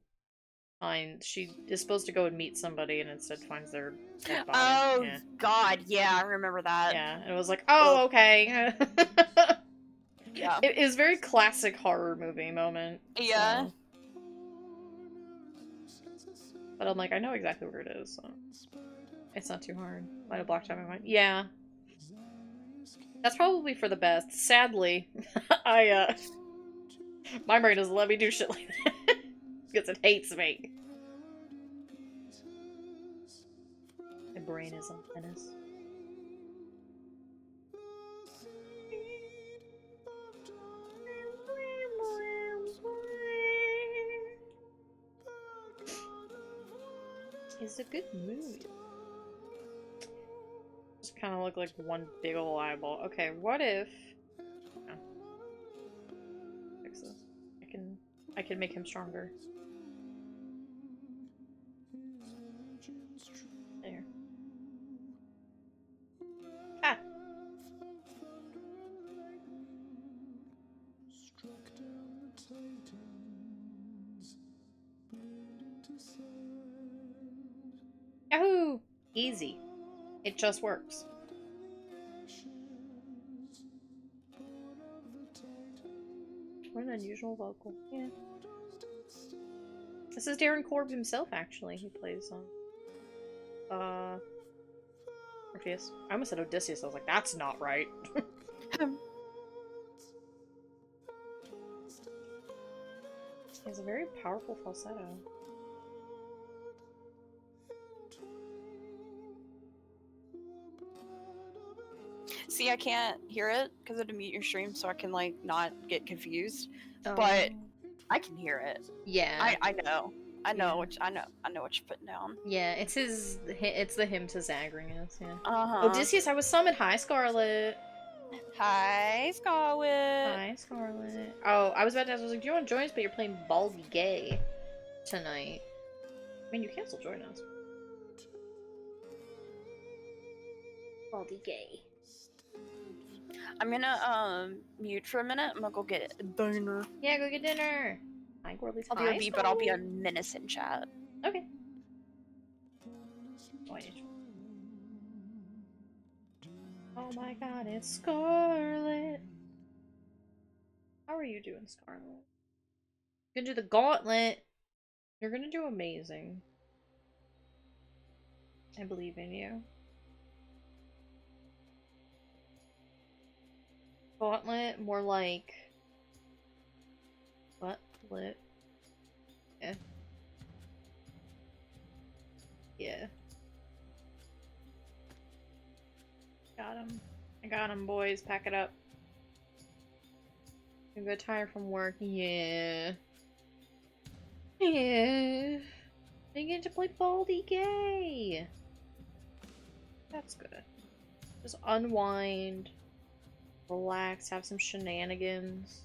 is supposed to go and meet somebody and instead finds their dead body. Oh, yeah. God, yeah, I remember that. Yeah, and it was like, oh, okay. Yeah. It is very classic horror movie moment. Yeah. So. But I'm like, I know exactly where it is, so it's not too hard. Might have blocked out my mind. Yeah. That's probably for the best. Sadly, my brain doesn't let me do shit like that. Because it hates me. My brain is a menace. It's a good movie. Just kind of look like one big ol' eyeball. Okay, what if... Oh. Fix this. I can make him stronger. There. Ah! Yahoo! Easy. It just works. What an unusual vocal. Yeah. This is Darren Korb himself, actually. He plays Orpheus. I almost said Odysseus. I was like, that's not right. He has a very powerful falsetto. See, I can't hear it because I had to mute your stream so I can, like, not get confused. Oh. But I can hear it. Yeah. I know. I know Yeah. what you're putting down. Yeah, it's the hymn to Zagreus, yeah. Uh-huh. Odysseus, I was summoned. Hi, Scarlet. Hi, Scarlet. Hi, Scarlet. Oh, I was about to ask, I was like, do you want to join us? But you're playing Baldy Gay tonight. I mean, you can still join us. Baldy Gay. I'm gonna, mute for a minute. I'm gonna go get dinner. Yeah, go get dinner. Hi, Gorley's. I'll be OB, but I'll be a menace in chat. Okay. Oh my god, it's Scarlet. How are you doing, Scarlet? You can do the gauntlet. You're gonna do amazing. I believe in you. Gauntlet, more like... What? Lit? Yeah. Yeah. Got him. I got him, boys. Pack it up. I'm gonna tired from work. Yeah. Yeah. I get to play Baldy Gay. That's good. Just unwind. Relax. Have some shenanigans.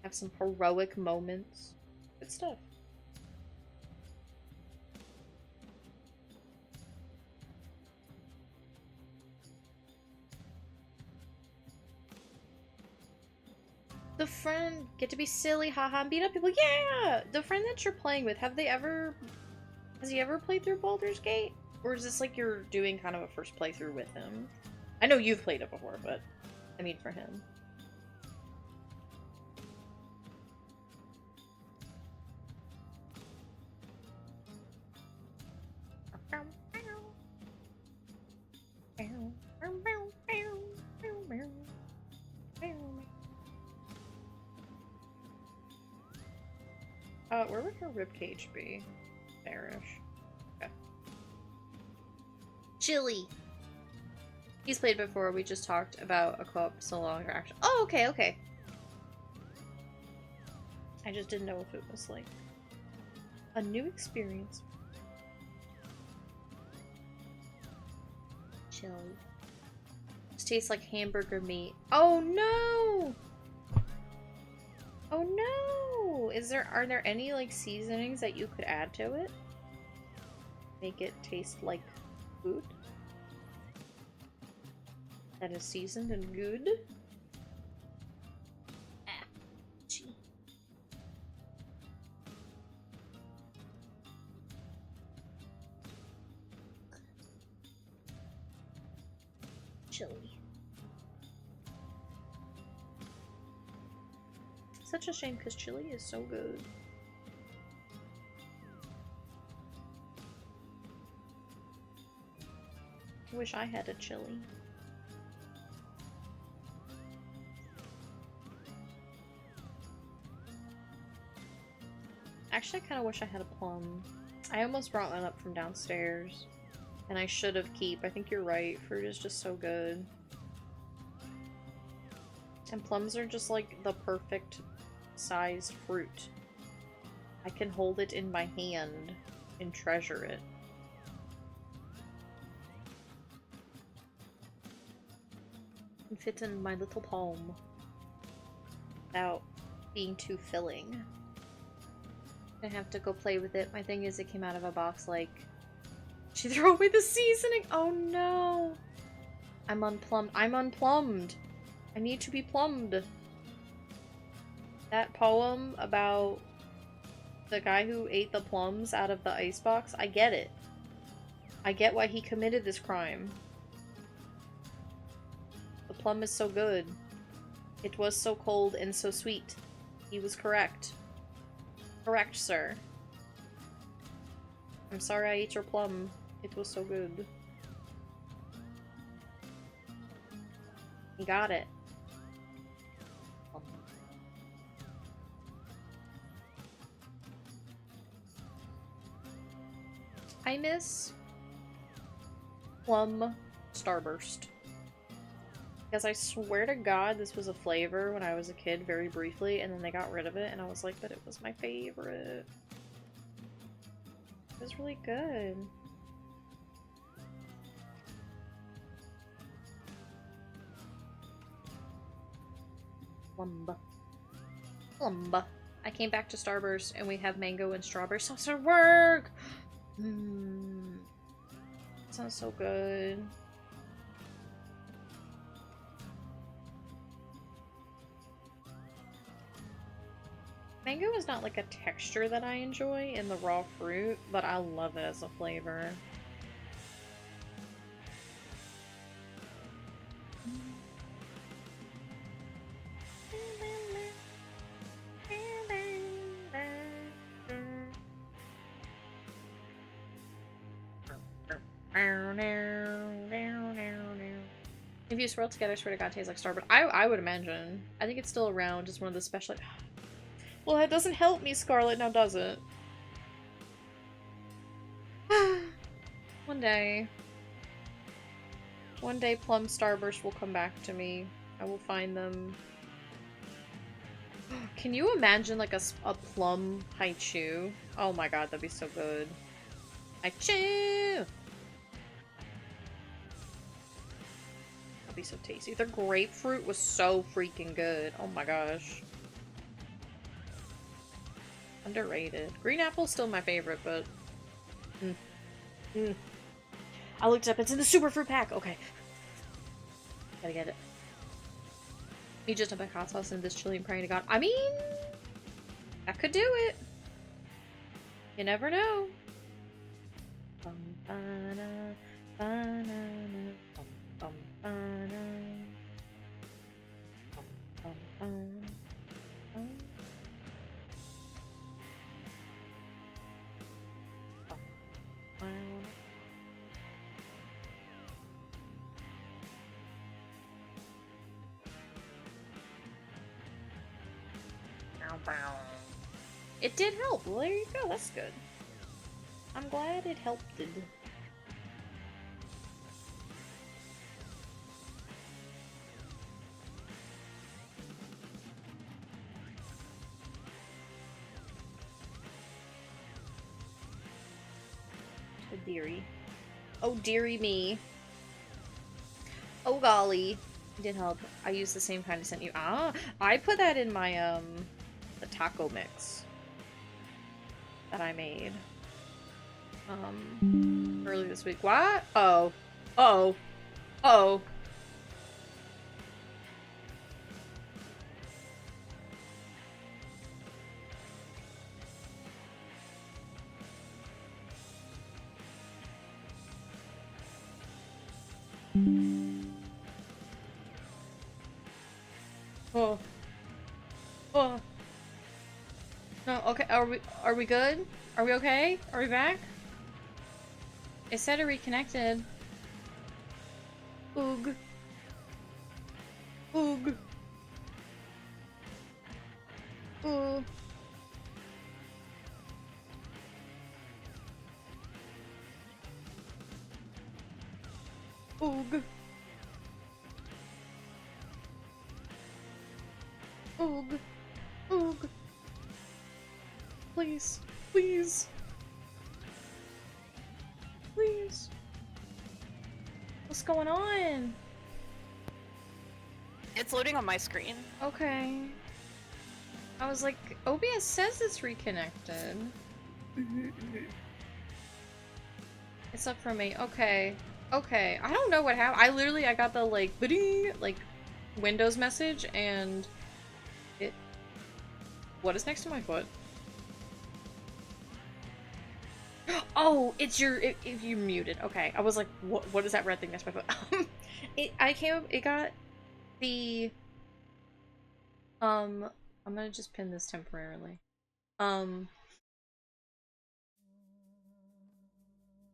Have some heroic moments. Good stuff. The friend, get to be silly, haha, and beat up people. Yeah! The friend that you're playing with, has he ever played through Baldur's Gate? Or is this like you're doing kind of a first playthrough with him? I know you've played it before, but I mean for him. Where would her ribcage be? There-ish. Okay. Chili. He's played before. We just talked about a co-op solo interaction. Oh, okay, okay. I just didn't know if it was like a new experience. Chili. This tastes like hamburger meat. Oh no! Oh no! Are there any like seasonings that you could add to it? Make it taste like food? That is seasoned and good? Ah, gee. Chili. Such a shame because chili is so good. I wish I had a chili. Actually, I kind of wish I had a plum. I almost brought one up from downstairs. And I should have keep. I think you're right. Fruit is just so good. And plums are just like the perfect sized fruit. I can hold it in my hand and treasure it. And fit in my little palm without being too filling. I have to go play with it. My thing is it came out of a box like... She threw away the seasoning! Oh no! I'm unplumbed. I'm unplumbed! I need to be plumbed. That poem about the guy who ate the plums out of the icebox, I get it. I get why he committed this crime. The plum is so good. It was so cold and so sweet. He was correct. Correct, sir. I'm sorry I ate your plum. It was so good. He got it. I miss plum Starburst. Because I swear to God this was a flavor when I was a kid very briefly, and then they got rid of it, and I was like, but it was my favorite. It was really good. Plum. Plum. I came back to Starburst and we have mango and strawberry sauce at work! Mmm. Sounds so good. Mango is not like a texture that I enjoy in the raw fruit, but I love it as a flavor. If you swirl together, I swear to God, it tastes like Starburst. I would imagine. I think it's still around, just one of the special... Well, that doesn't help me, Scarlet, now does it? One day. One day Plum Starburst will come back to me. I will find them. Can you imagine like a plum Haichu? Oh my god, that'd be so good. Haichu! That'd be so tasty. Their grapefruit was so freaking good. Oh my gosh. Underrated. Green apple's still my favorite, but... I looked it up. It's in the super fruit pack. Okay. Gotta get it. You just dump hot sauce in this chili and praying to God. I mean... that could do it. You never know. It did help. Well, there you go. That's good. I'm glad it helped. dearie. Oh dearie me. Oh golly. It did help. I used the same kind I sent you. Ah, I put that in my, the taco mix that I made. Early this week. What? Oh. Oh. Oh. Oh. Oh. No, okay, are we good? Are we okay? Are we back? It said it reconnected. Oog. Oog. Oog. Oog. Oog. Oog. Please. Please. Please. What's going on? It's loading on my screen. Okay. I was like, OBS says it's reconnected. It's up for me. Okay. Okay. I don't know what happened. I got the, like, ba-ding, like, Windows message, and it... What is next to my foot? Oh, it's your... If you're muted. Okay. I was like, what is that red thing next to my foot? It got the... I'm gonna just pin this temporarily. Oh,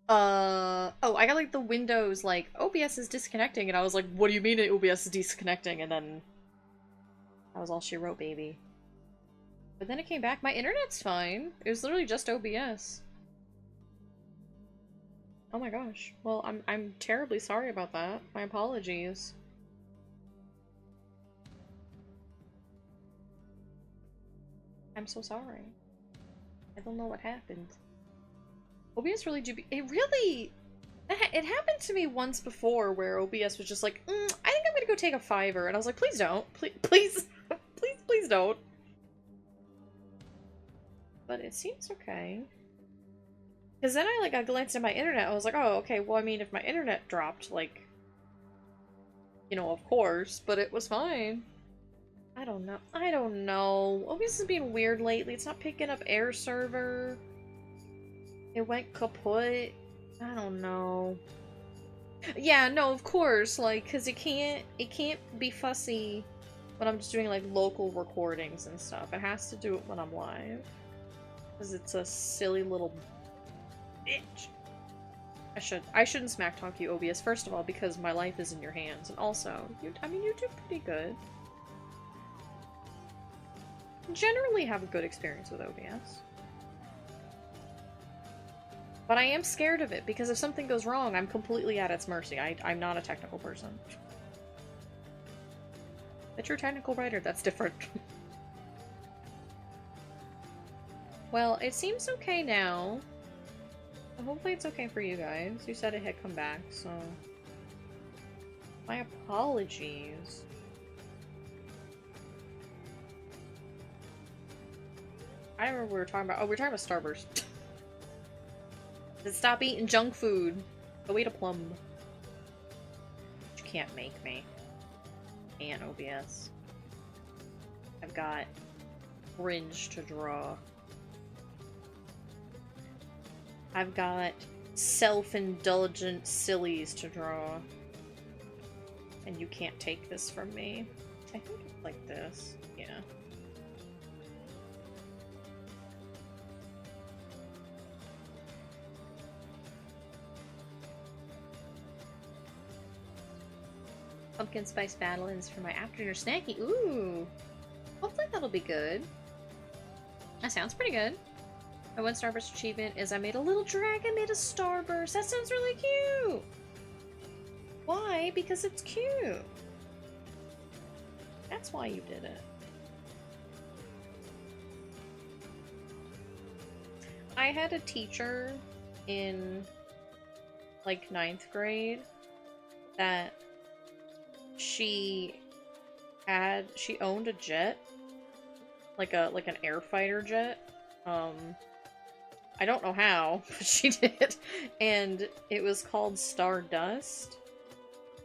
I got like the Windows, like, OBS is disconnecting, and I was like, what do you mean OBS is disconnecting? And then that was all she wrote, baby. But then it came back. My internet's fine. It was literally just OBS. Oh my gosh. Well, I'm terribly sorry about that. My apologies. I'm so sorry. I don't know what happened. OBS really do be- it really- it happened to me once before where OBS was just like, I think I'm gonna go take a $5, and I was like, please don't. Please, please, please don't. But it seems okay. Because then I glanced at my internet, I was like, oh, okay, well, I mean, if my internet dropped, like, you know, of course, but it was fine. I don't know. I don't know. OBS is being weird lately. It's not picking up air server. It went kaput. I don't know. Yeah, no, of course, like, because it can't be fussy when I'm just doing, like, local recordings and stuff. It has to do it when I'm live. Because it's a silly little bitch. I shouldn't smack talk you, OBS, first of all, because my life is in your hands, and also, I mean, you do pretty good. Generally have a good experience with OBS. But I am scared of it, because if something goes wrong, I'm completely at its mercy. I'm not a technical person. But you're a technical writer, that's different. Well, it seems okay now. Hopefully it's okay for you guys. You said it had come back, so... My apologies. I remember we were talking about- oh, we were talking about Starburst. Stop eating junk food. Go eat a plum. You can't make me. And OBS. I've got fringe to draw. I've got self-indulgent sillies to draw. And you can't take this from me. I think it's like this. Yeah. Pumpkin spice battle-ins for my afternoon snacky. Ooh! Hopefully that'll be good. That sounds pretty good. My one Starburst achievement is I made a little dragon made a Starburst. That sounds really cute! Why? Because it's cute. That's why you did it. I had a teacher in like, 9th grade, that she owned a jet, like an air fighter jet. I don't know how, but she did. And it was called Stardust.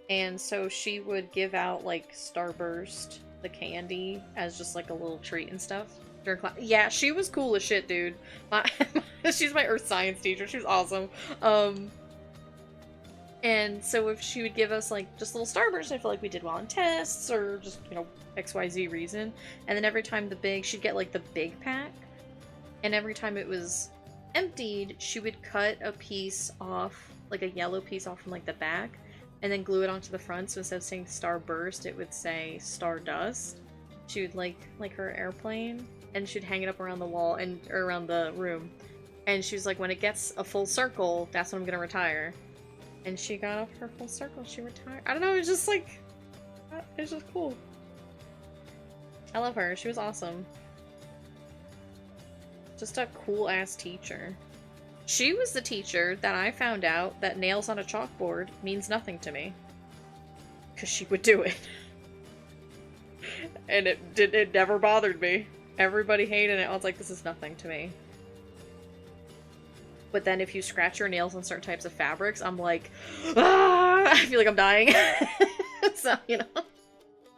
And so she would give out, like, Starburst, the candy, as just, like, a little treat and stuff during class. Yeah, she was cool as shit, dude. She's my earth science teacher. She was awesome. And so if she would give us, like, just little Starbursts, I feel like we did well on tests, or just, you know, XYZ reason. And then every time she'd get, like, the big pack. And every time it was emptied, she would cut a piece off, like a yellow piece off from, like, the back, and then glue it onto the front, so instead of saying Starburst, it would say Stardust. She would, like her airplane, and she'd hang it up around the wall, or around the room. And she was like, when it gets a full circle, that's when I'm gonna retire. And she got off her full circle, she retired. I don't know, it was just like, it was just cool. I love her, she was awesome. Just a cool-ass teacher. She was the teacher that I found out that nails on a chalkboard means nothing to me. Because she would do it. And it never bothered me. Everybody hated it. I was like, this is nothing to me. But then if you scratch your nails on certain types of fabrics, I'm like, ah! I feel like I'm dying. So, you know.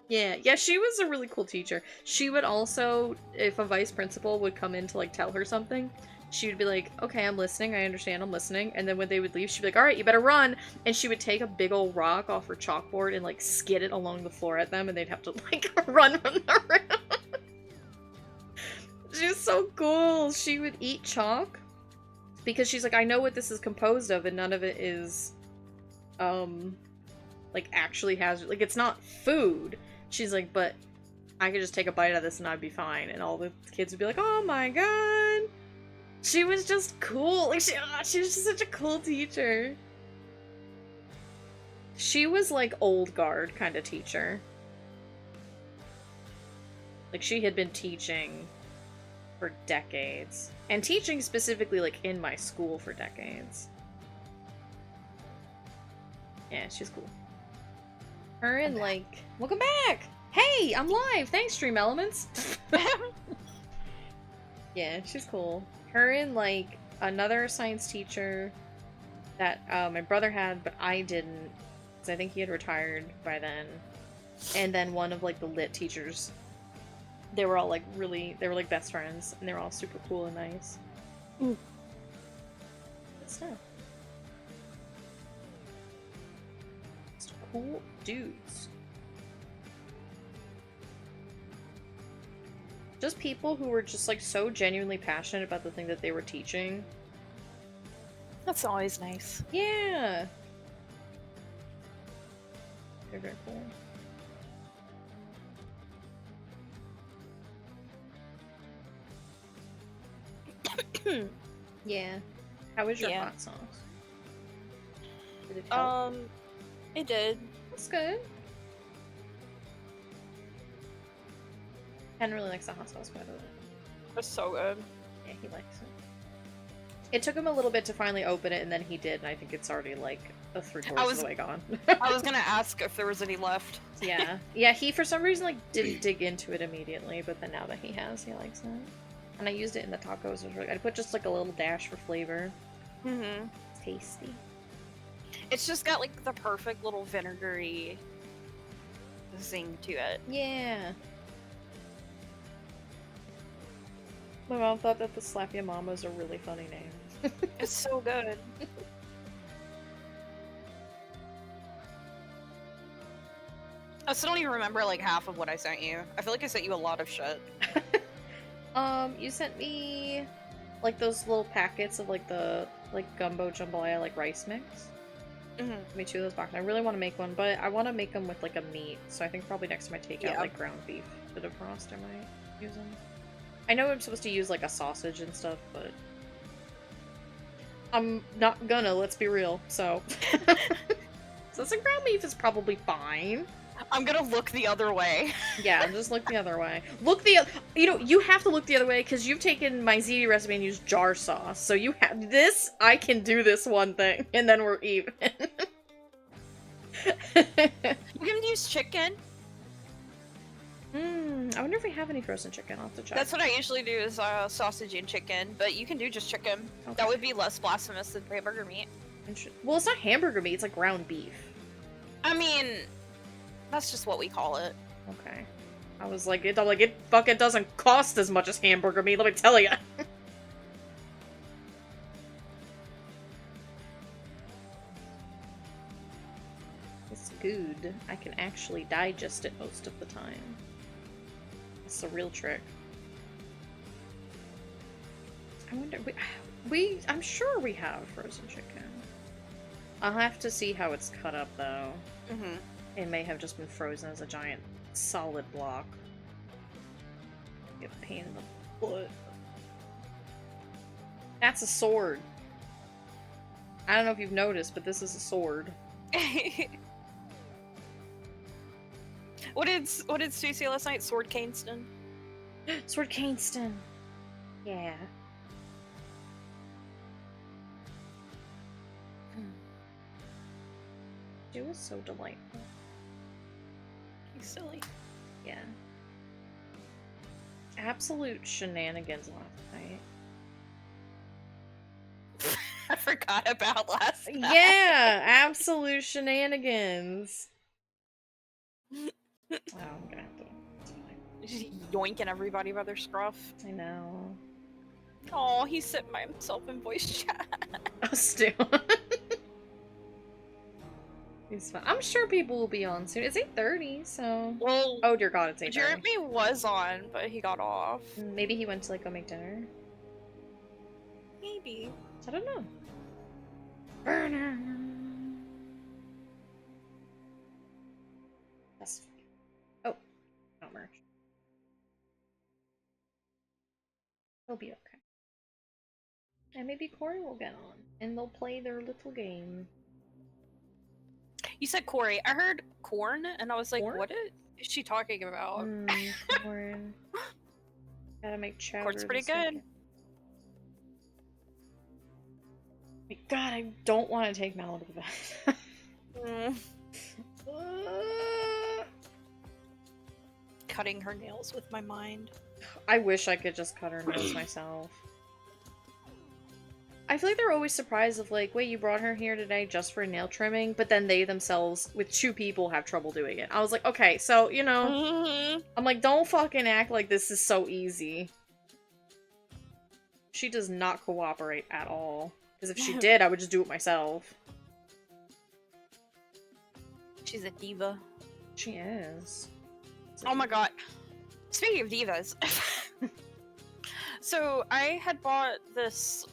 Yeah, she was a really cool teacher. She would also, if a vice principal would come in to, like, tell her something, she would be like, okay, I'm listening, I understand, I'm listening. And then when they would leave, she'd be like, alright, you better run! And she would take a big old rock off her chalkboard and, like, skid it along the floor at them, and they'd have to, like, run from the room. She was so cool! She would eat chalk, because she's like, I know what this is composed of, and none of it is, like, actually hazardous. Like, it's not food. She's like, but I could just take a bite of this and I'd be fine. And all the kids would be like, oh my god! She was just cool. Like, she was just such a cool teacher. She was like old guard kind of teacher. Like, she had been teaching for decades. And teaching specifically, like, in my school for decades. Yeah, she's cool. Her and, like, welcome back! Hey, I'm live! Thanks, Stream Elements! Yeah, she's cool. Her and, like, another science teacher that my brother had, but I didn't, because I think he had retired by then. And then one of, like, the lit teachers. They were all, like, they were, like, best friends, and they were all super cool and nice. Good stuff. Just cool dudes. Just people who were just, like, so genuinely passionate about the thing that they were teaching. That's always nice. Yeah. They're very cool. Yeah. How was your hot sauce? Did it help? It did. That's good. Ken really likes the hot sauce, by the way. It's so good. Yeah, he likes it. It took him a little bit to finally open it, and then he did, and I think it's already, like, a 3/4 of the way gone. I was gonna ask if there was any left. Yeah. Yeah, he, for some reason, like, didn't dig into it immediately, but then now that he has, he likes it. And I used it in the tacos. It was really, I put just, like, a little dash for flavor. Mm-hmm. It's tasty. It's just got, like, the perfect little vinegary zing to it. Yeah. My mom thought that the Slap Ya Mama was a really funny name. It's so good. I still don't even remember, like, half of what I sent you. I feel like I sent you a lot of shit. You sent me, like, those little packets of, like, the, like, gumbo jambalaya, like, rice mix. Mm-hmm. Me too, those boxes. I really want to make one, but I want to make them with, like, a meat, so I think probably next time I take out, like, ground beef to defrost, I might use them. I know I'm supposed to use, like, a sausage and stuff, but I'm not gonna, let's be real, so. So some ground beef is probably fine. I'm gonna look the other way. Yeah, just look the other way. You have to look the other way because you've taken my ziti recipe and used jar sauce. So you have this. I can do this one thing, and then we're even. You can use chicken. I wonder if we have any frozen chicken. I'll have to check. That's what I usually do is sausage and chicken, but you can do just chicken. Okay. That would be less blasphemous than hamburger meat. Well, it's not hamburger meat. It's like ground beef. I mean, that's just what we call it. Okay. I was like, it fucking doesn't cost as much as hamburger meat. Let me tell you. It's good. I can actually digest it most of the time. That's the real trick. I wonder, I'm sure we have frozen chicken. I'll have to see how it's cut up, though. Mm-hmm. It may have just been frozen as a giant solid block. Get a pain in the butt. That's a sword. I don't know if you've noticed, but this is a sword. What did Stu say last night? Sword Caneston? Sword Caneston. Yeah. It was so delightful. He's silly. Yeah. Absolute shenanigans last night. I forgot about last night. Yeah, absolute shenanigans. Oh, I'm gonna have to. Just yoinking everybody by their scruff. I know. Oh, he's sitting by himself in voice chat. Oh, Stu. He's fine. I'm sure people will be on soon. It's 8:30, so. Well, Oh dear God, it's 8:30. Jeremy was on, but he got off. Maybe he went to like go make dinner. Maybe. I don't know. Burner. That's. Oh, not merch. He'll be okay. And maybe Corey will get on, and they'll play their little game. You said Corey. I heard corn, and I was like, Corn? what is she talking about? Corn. Gotta make chowder. Corn's pretty this good. weekend. God, I don't want to take Mal to the bed. Cutting her nails with my mind. I wish I could just cut her nails myself. I feel like they're always surprised of like, wait, you brought her here today just for nail trimming, but then they themselves, with 2 people, have trouble doing it. I was like, okay, so, you know, I'm like, don't fucking act like this is so easy. She does not cooperate at all. Because if she did, I would just do it myself. She's a diva. She is. Oh my god. Speaking of divas. So, I had bought this,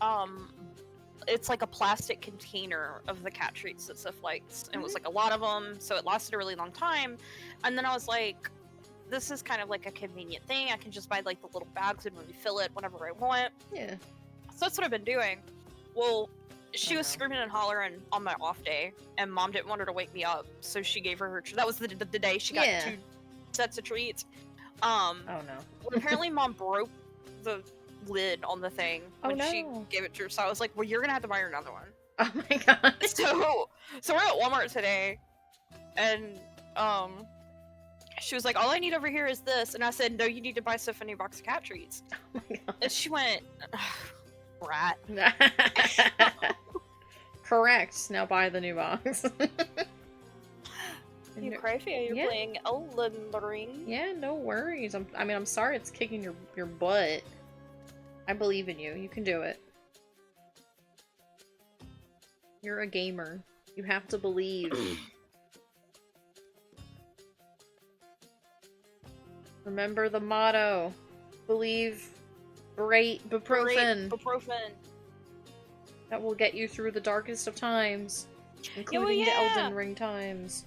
it's like a plastic container of the cat treats that Sif likes. And it was like a lot of them, so it lasted a really long time. And then I was like, this is kind of like a convenient thing. I can just buy like the little bags and refill it whenever I want. Yeah. So that's what I've been doing. Well, she was screaming and hollering on my off day, and Mom didn't want her to wake me up, so she gave her that was the day she got 2 sets of treats. Oh no. Well, apparently Mom broke the lid on the thing when she gave it to her, so I was like, well, you're gonna have to buy her another one. Oh my god. So we're at Walmart today, and she was like, all I need over here is this, and I said, no, you need to buy Sif a new box of cat treats. Oh my god. And she went, rat. Correct. Now buy the new box. You crazy? You're playing Elden Ring. Yeah, no worries. I'm sorry it's kicking your butt. I believe in you. You can do it. You're a gamer. You have to believe. Remember the motto. Believe, berate, ibuprofen. Ibuprofen. That will get you through the darkest of times. Including the Elden Ring times.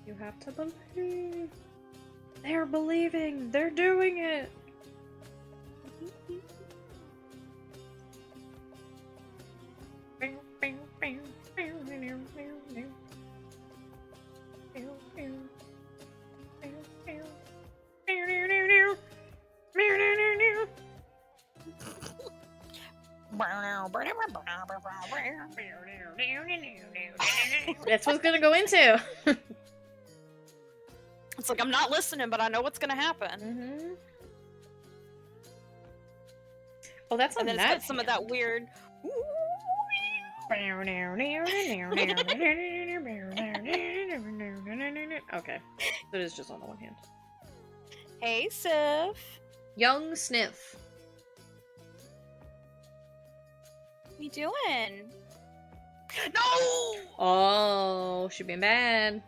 You have to believe. They're believing. They're doing it. That's what's gonna go into. It's like, I'm not listening, but I know what's gonna happen. Mm-hmm. Oh, that's And then it's got some of that weird... Okay, so it is just on the one hand. Hey, Sif. Young Sniff. What you doing? No! Oh, she been bad.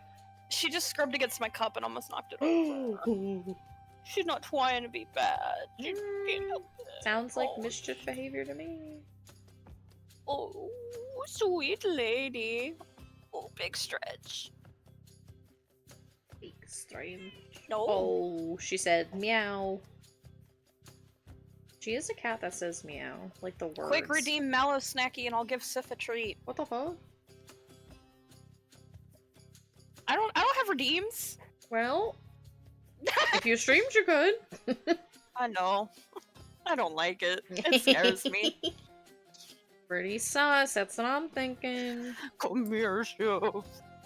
She just scrubbed against my cup and almost knocked it over. She's not trying to be bad. She can't help it. Sounds like mischief behavior to me. Oh, sweet lady. Oh, big stretch. Big stream. No. Oh, she said meow. She is a cat that says meow, like the words. Quick, redeem Mallow Snacky and I'll give Sif a treat. What the fuck? I don't have redeems. Well, if you streamed, you could. I know. I don't like it. It scares me. Pretty sus, that's what I'm thinking. Come here, Sif.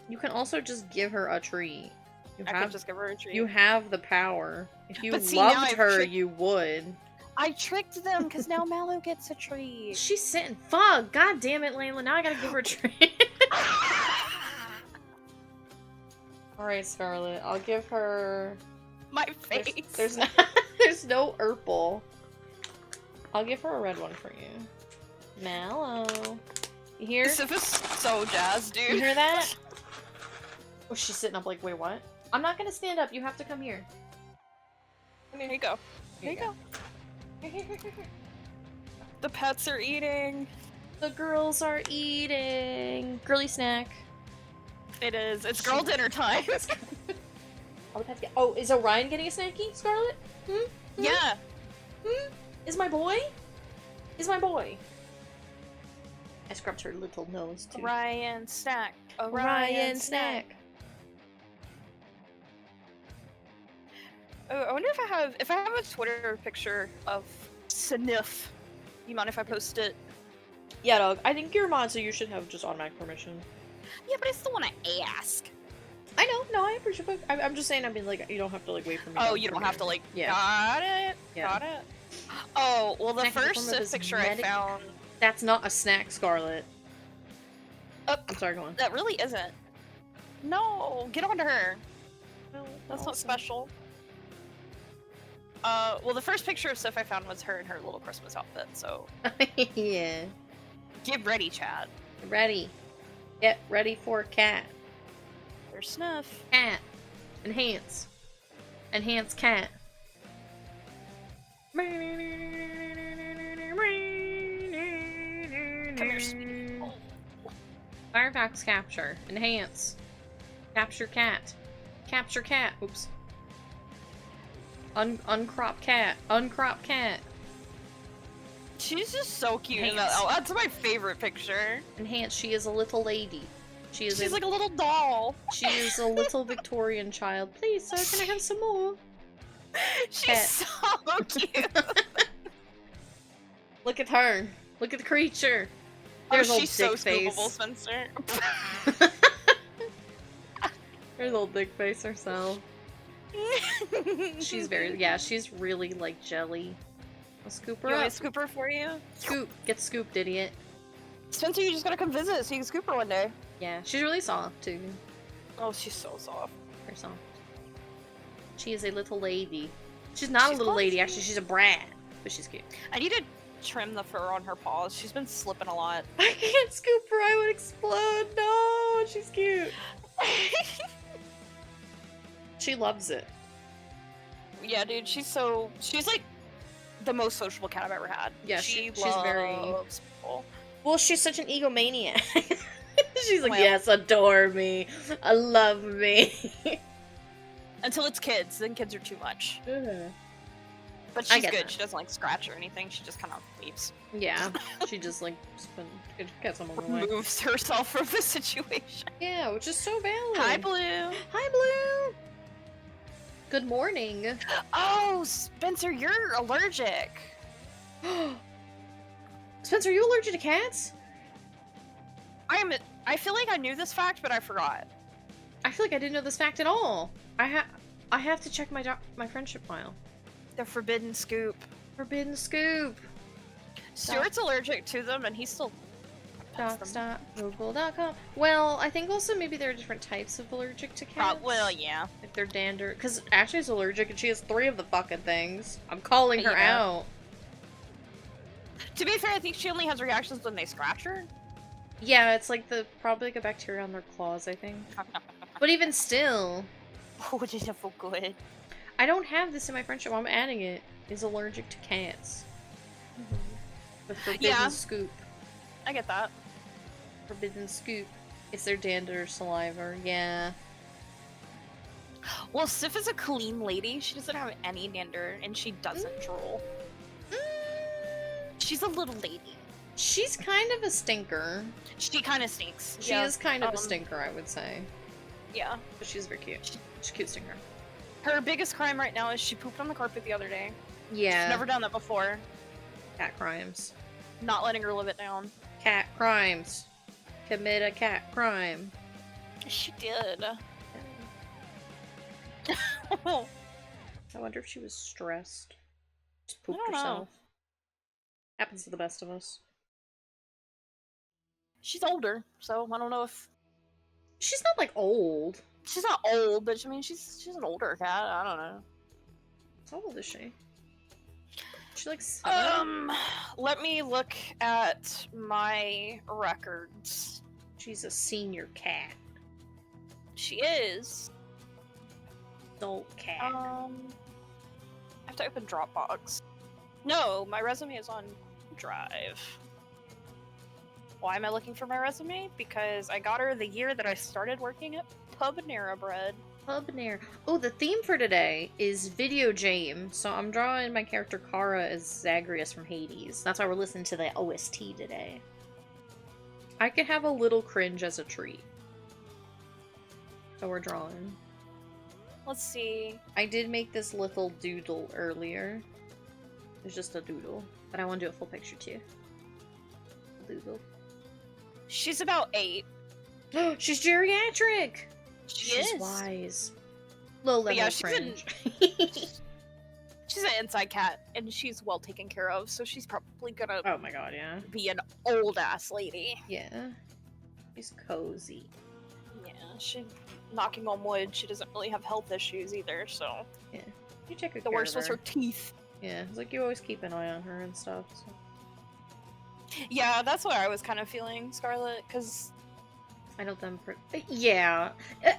You can also just give her a treat. I could just give her a treat. You have the power. If you But see, now loved I've her, tricked- you would. I tricked them because now Mallow gets a treat. She's sitting. Fuck! God damn it, Layla. Now I gotta give her a treat. Alright, Scarlet. I'll give her. My face. There's no Urple. I'll give her a red one for you. Mallow. You hear? Sif is so jazzed, dude. You hear that? Oh, she's sitting up like, wait, what? I'm not gonna stand up. You have to come here. Here you go. Here you go. The pets are eating. The girls are eating. Girly snack. It is. It's girl dinner time. All the pets get. Oh, is Orion getting a snacky, Scarlet? Hmm? Yeah. Is my boy? Is my boy? I scrubbed her little nose too. Orion snack. Orion snack. Oh, I wonder if I have a Twitter picture of Sniff. You mind if I post it? Yeah, dog. I think you're a mod, so you should have just automatic permission. Yeah, but I still want to ask. I know. No, I appreciate it. I'm just saying. I mean, like, you don't have to like wait for me. Oh, you don't have to like. Yeah. Got it. Yeah. Got it. Oh, well, the Snack in the first form of Sif picture I cosmetic- found. That's not a snack, Scarlet. Oh, I'm sorry. Go on. that really isn't. No, get onto her. No, That's not special. Well, the first picture of Sif I found was her in her little Christmas outfit, so Yeah. get ready, Chad. Ready. Get ready for cat. There's Sniff. Cat. Enhance. Enhance cat. Come here, sweetie. Oh. Firefox capture. Enhance. Capture cat. Capture cat. Oops. Uncrop cat. Uncrop cat. She's just so cute in that. Enhance. Oh, that's my favorite picture. Enhance. She is a little lady. She's like a little doll. She is a little Victorian child. Please, sir, can I have some more? She's Cat. so cute. Look at her. Look at the creature. There's oh, old she's so dick face. scoopable, Spencer. There's old dick face herself. She's very, yeah, she's really like jelly. I'll scoop her You want me up. to scoop her for you? Scoop. Get scooped, idiot. Spencer, you just gotta come visit so you can scoop her one day. Yeah, she's really soft too. Oh, she's so soft. Very soft. She is a little lady. She's not a little called lady, cute. actually. She's a brat. But she's cute. I need to trim the fur on her paws. She's been slipping a lot. I can't scoop her. I would explode. No, she's cute. She loves it. Yeah, dude, she's like the most sociable cat I've ever had. Yeah, she's very- people. Well, she's such an egomaniac. She's like, Well- yes, adore me. Love me. Until it's kids, then kids are too much. But I she's get good. that. She doesn't like scratch or anything. She just kind of leaves. Yeah, she just like gets them on the way. Removes herself from the situation. Yeah, which is so valid. Hi, Blue. Hi, Blue. Good morning. Oh, Spencer, you're allergic. Spencer, are you allergic to cats? I am I feel like I knew this fact, but I forgot. I feel like I didn't know this fact at all. I have to check my friendship file. The forbidden scoop. Forbidden scoop. Stuart's allergic to them, and he still pets them. Docs.google.com. Well, I think also maybe there are different types of allergic to cats. Well, yeah. If they're dander, because Ashley's allergic and she has 3 of the fucking things. I'm calling her out. To be fair, I think she only has reactions when they scratch her. Yeah, it's like probably like a bacteria on their claws, I think. But even still. Oh, it is so good. I don't have this in my friendship. I'm adding it. Is allergic to cats. The forbidden scoop. I get that. Forbidden scoop. It's their dander saliva. Yeah. Well, Sif is a clean lady. She doesn't have any dander, and she doesn't drool. She's a little lady. She's kind of a stinker. She kind of stinks. She is kind of a stinker, I would say. Yeah. But she's very cute. She's a cute stinker. Her biggest crime right now is she pooped on the carpet the other day. Yeah. She's never done that before. Cat crimes. Not letting her live it down. Cat crimes. Commit a cat crime. She did. I wonder if she was stressed. Just pooped herself. Know. Happens to the best of us. She's older, so I don't know if... She's not, like, old. She's not old, but I mean, she's an older cat. I don't know. How old is she? She like 7? Let me look at my records. She's a senior cat. She is. Adult cat. I have to open Dropbox. No, my resume is on Drive. Why am I looking for my resume? Because I got her the year that I started working at Pubnera Bread. Pubnera. Oh, the theme for today is video game. So I'm drawing my character Kara as Zagreus from Hades. That's why we're listening to the OST today. I could have a little cringe as a treat. So we're drawing. Let's see. I did make this little doodle earlier. It's just a doodle. But I want to do a full picture too. Doodle. She's about 8. She's geriatric! She's wise. Low level cringe. She's an inside cat, and she's well taken care of, so she's probably gonna oh my god, yeah. be an old ass lady. Yeah. She's cozy. Yeah, she knocking on wood, she doesn't really have health issues either, so yeah. You check her the worst was her teeth. Yeah, it's like you always keep an eye on her and stuff. So. Yeah, that's what I was kind of feeling, Scarlet, because I know them. Yeah,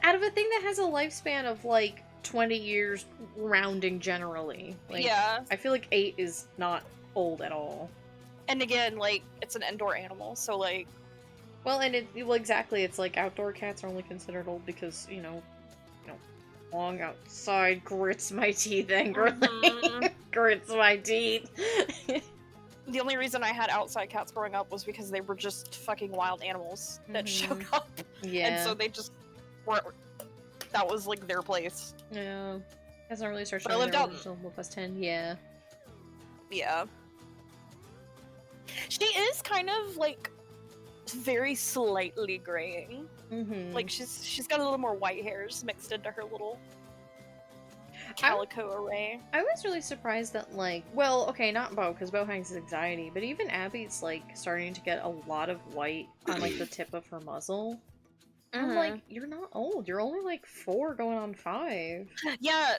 out of a thing that has a lifespan of like 20 years, rounding generally. Like, yeah, I feel like 8 is not old at all. And again, like it's an indoor animal, so like. Well, and well, exactly. It's like outdoor cats are only considered old because you know, long outside grits my teeth angrily. Grits my teeth. The only reason I had outside cats growing up was because they were just fucking wild animals that showed up. Yeah. And so they just were. That was like their place. Yeah. Hasn't really started showing their original +10. Yeah. Yeah. She is kind of like very slightly graying. Like she's got a little more white hairs mixed into her little calico array. I was really surprised that, like, well, okay, not Bo, because Bo has anxiety, but even Abby's, like, starting to get a lot of white on, like, the tip of her muzzle. I'm like, you're not old. You're only, like, 4 going on 5. Yeah,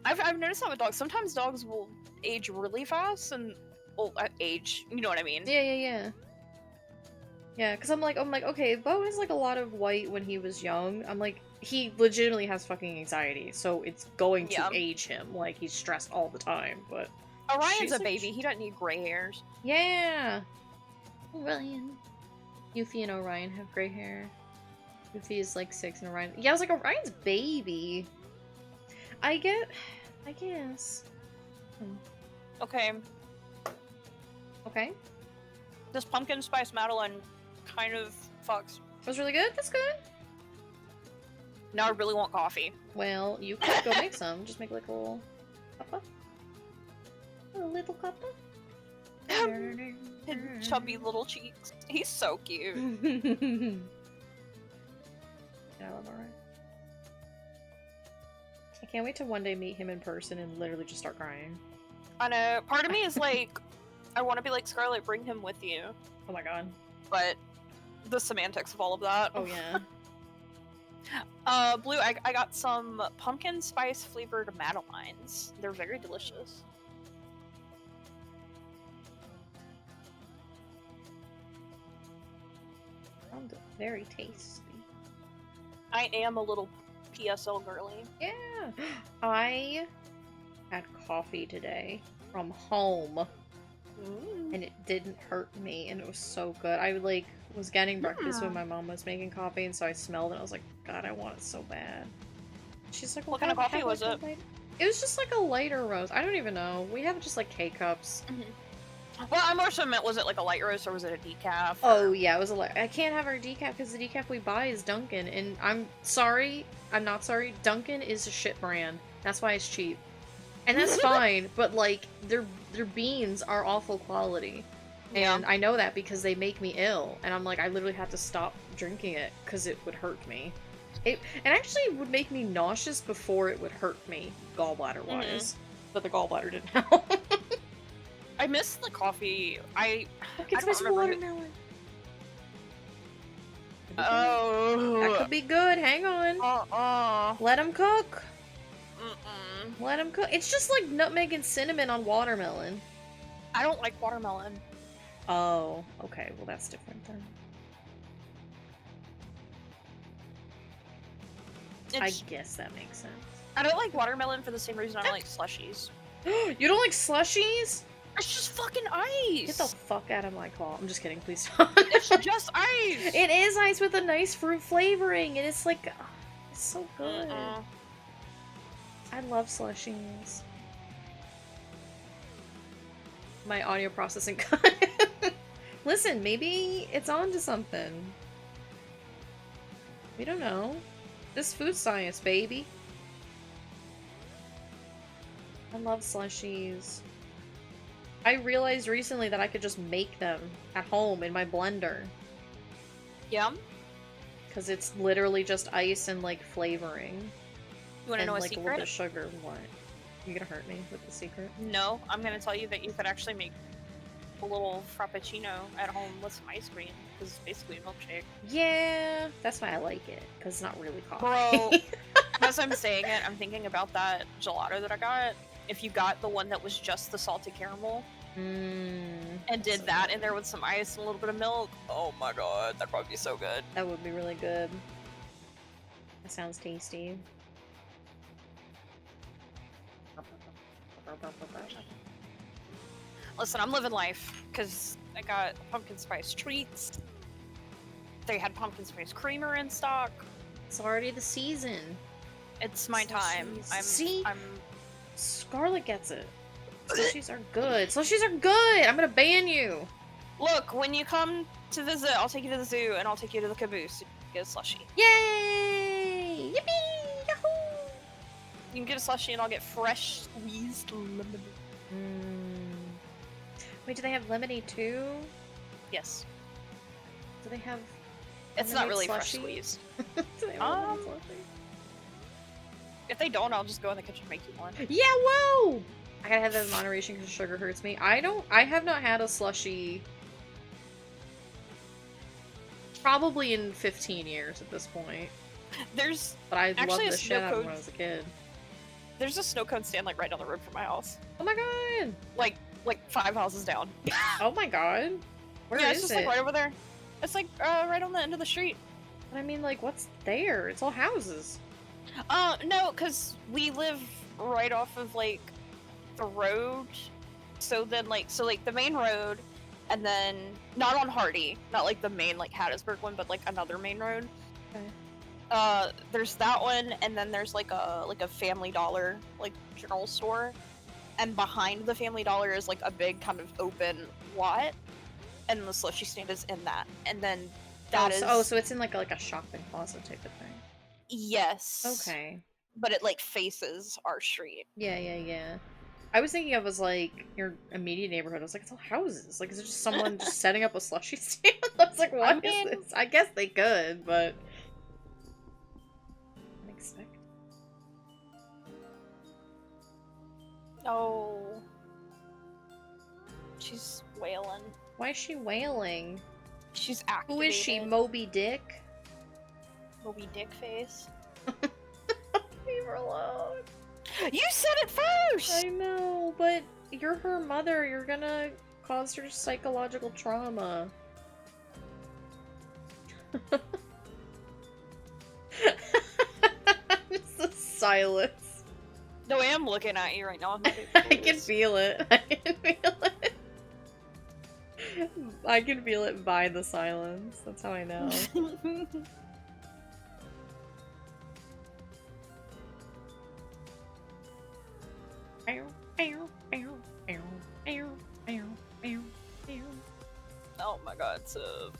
I've noticed that with dogs. Sometimes dogs will age really fast and, well, age, you know what I mean? Yeah. Yeah, because I'm like, okay, Bo has, like, a lot of white when he was young. I'm like, he legitimately has fucking anxiety, so it's going to age him. Like, he's stressed all the time, but... Orion's a baby. He doesn't need gray hairs. Yeah! Orion. Yuffie and Orion have gray hair. Yuffie is, like, 6 and Orion... Yeah, I was like, Orion's baby. I guess. Okay. Okay. This pumpkin spice Madeline kind of fucks. It was really good? That's good. Now I really want coffee. Well, you could go make some. Just make like a little cuppa. A little cuppa. His chubby little cheeks. He's so cute. Yeah, I love Alright. I can't wait to one day meet him in person and literally just start crying. I know. Part of me is like, I want to be like, Scarlett, bring him with you. Oh my god. But the semantics of all of that. Oh yeah. Blue, I got some pumpkin spice flavored Madeleines. They're very delicious. Sounds very tasty. I am a little PSL girly. Yeah. I had coffee today from home. And it didn't hurt me, and it was so good. I like was getting breakfast when my mom was making coffee, and so I smelled it. And I was like, God, I want it so bad. She's like, well, what kind of coffee was it? It was just like a lighter roast. I don't even know. We have just like K-cups. Well, I more so meant, was it like a light roast or was it a decaf? Oh yeah, it was a light. I can't have our decaf because the decaf we buy is Dunkin', and I'm sorry, I'm not sorry. Dunkin' is a shit brand. That's why it's cheap. And that's fine, but like their beans are awful quality. And I know that because they make me ill, and I'm like, I literally have to stop drinking it because it would hurt me. It actually would make me nauseous before it would hurt me, gallbladder wise. But the gallbladder didn't help. I miss the coffee. Look, it's my watermelon. Oh, that could be good. Hang on. Let them cook. Let them cook. It's just like nutmeg and cinnamon on watermelon. I don't like watermelon. Oh, okay. Well, that's different then. I guess that makes sense. I don't like watermelon for the same reason I don't like slushies. You don't like slushies? It's just fucking ice! Get the fuck out of my call. I'm just kidding, please stop. It's just ice! It is ice with a nice fruit flavoring, and it's like, oh, it's so good. I love slushies. My audio processing cut. Listen, maybe it's on to something. We don't know. This food science, baby. I love slushies. I realized recently that I could just make them at home in my blender. Yum. Because it's literally just ice and, like, flavoring. You want to know a like, secret? a little bit of sugar. What? You gonna hurt me with the secret? No, I'm gonna tell you that you could actually make a little frappuccino at home with some ice cream, because it's basically a milkshake. Yeah, that's why I like it, because it's not really coffee. Bro, as I'm saying it, I'm thinking about that gelato that I got. If you got the one that was just the salted caramel, and did so that in there with some ice and a little bit of milk, oh my god, that'd probably be so good. That would be really good. That sounds tasty. Listen, I'm living life, because I got pumpkin spice treats. They had pumpkin spice creamer in stock. It's already the season. It's my time. I'm Scarlet gets it. Slushies are good. Slushies are good! I'm gonna ban you! Look, when you come to visit, I'll take you to the zoo and I'll take you to the caboose to get a slushie. Yay! Yippee! Yahoo! You can get a slushie and I'll get fresh squeezed lemon. Wait, do they have lemonade too? Yes. Do they have It's not really slushy? fresh squeezed. Do they have lemonade slushy? If they don't, I'll just go in the kitchen and make you one. Yeah, whoa! I gotta have that in moderation because sugar hurts me. I have not had a slushie probably in 15 years at this point. But I loved the shit out of when I was a kid. There's a snow cone stand like right down the road from my house. Oh my god! Like 5 houses down. Oh my god. Where is it's just like right over there. It's like right on the end of the street. But I mean, like, what's there? It's all houses. No, because we live right off of like the road. So then like the main road, and then not on Hardy, not like the main like Hattiesburg one, but like another main road. Okay. There's that one, and then there's like a Family Dollar like general store, and behind the Family Dollar is like a big kind of open lot, and the slushy stand is in that, and then that is so it's in like a shopping closet type of thing. Yes. Okay. But it like faces our street. Yeah. I was thinking of as like your immediate neighborhood. I was like, it's all houses. Like, is it just someone just setting up a slushy stand? I was like, what is this? I guess they could, but unexpected. Oh. She's wailing. Why is she wailing? She's activated. Who is she, Moby Dick? Moby Dick face. Leave her alone. You said it first! I know, but you're her mother. You're gonna cause her psychological trauma. Just the silence. No, I am looking at you right now. I can feel it. I can feel it. I can feel it by the silence. That's how I know. Oh my god, so...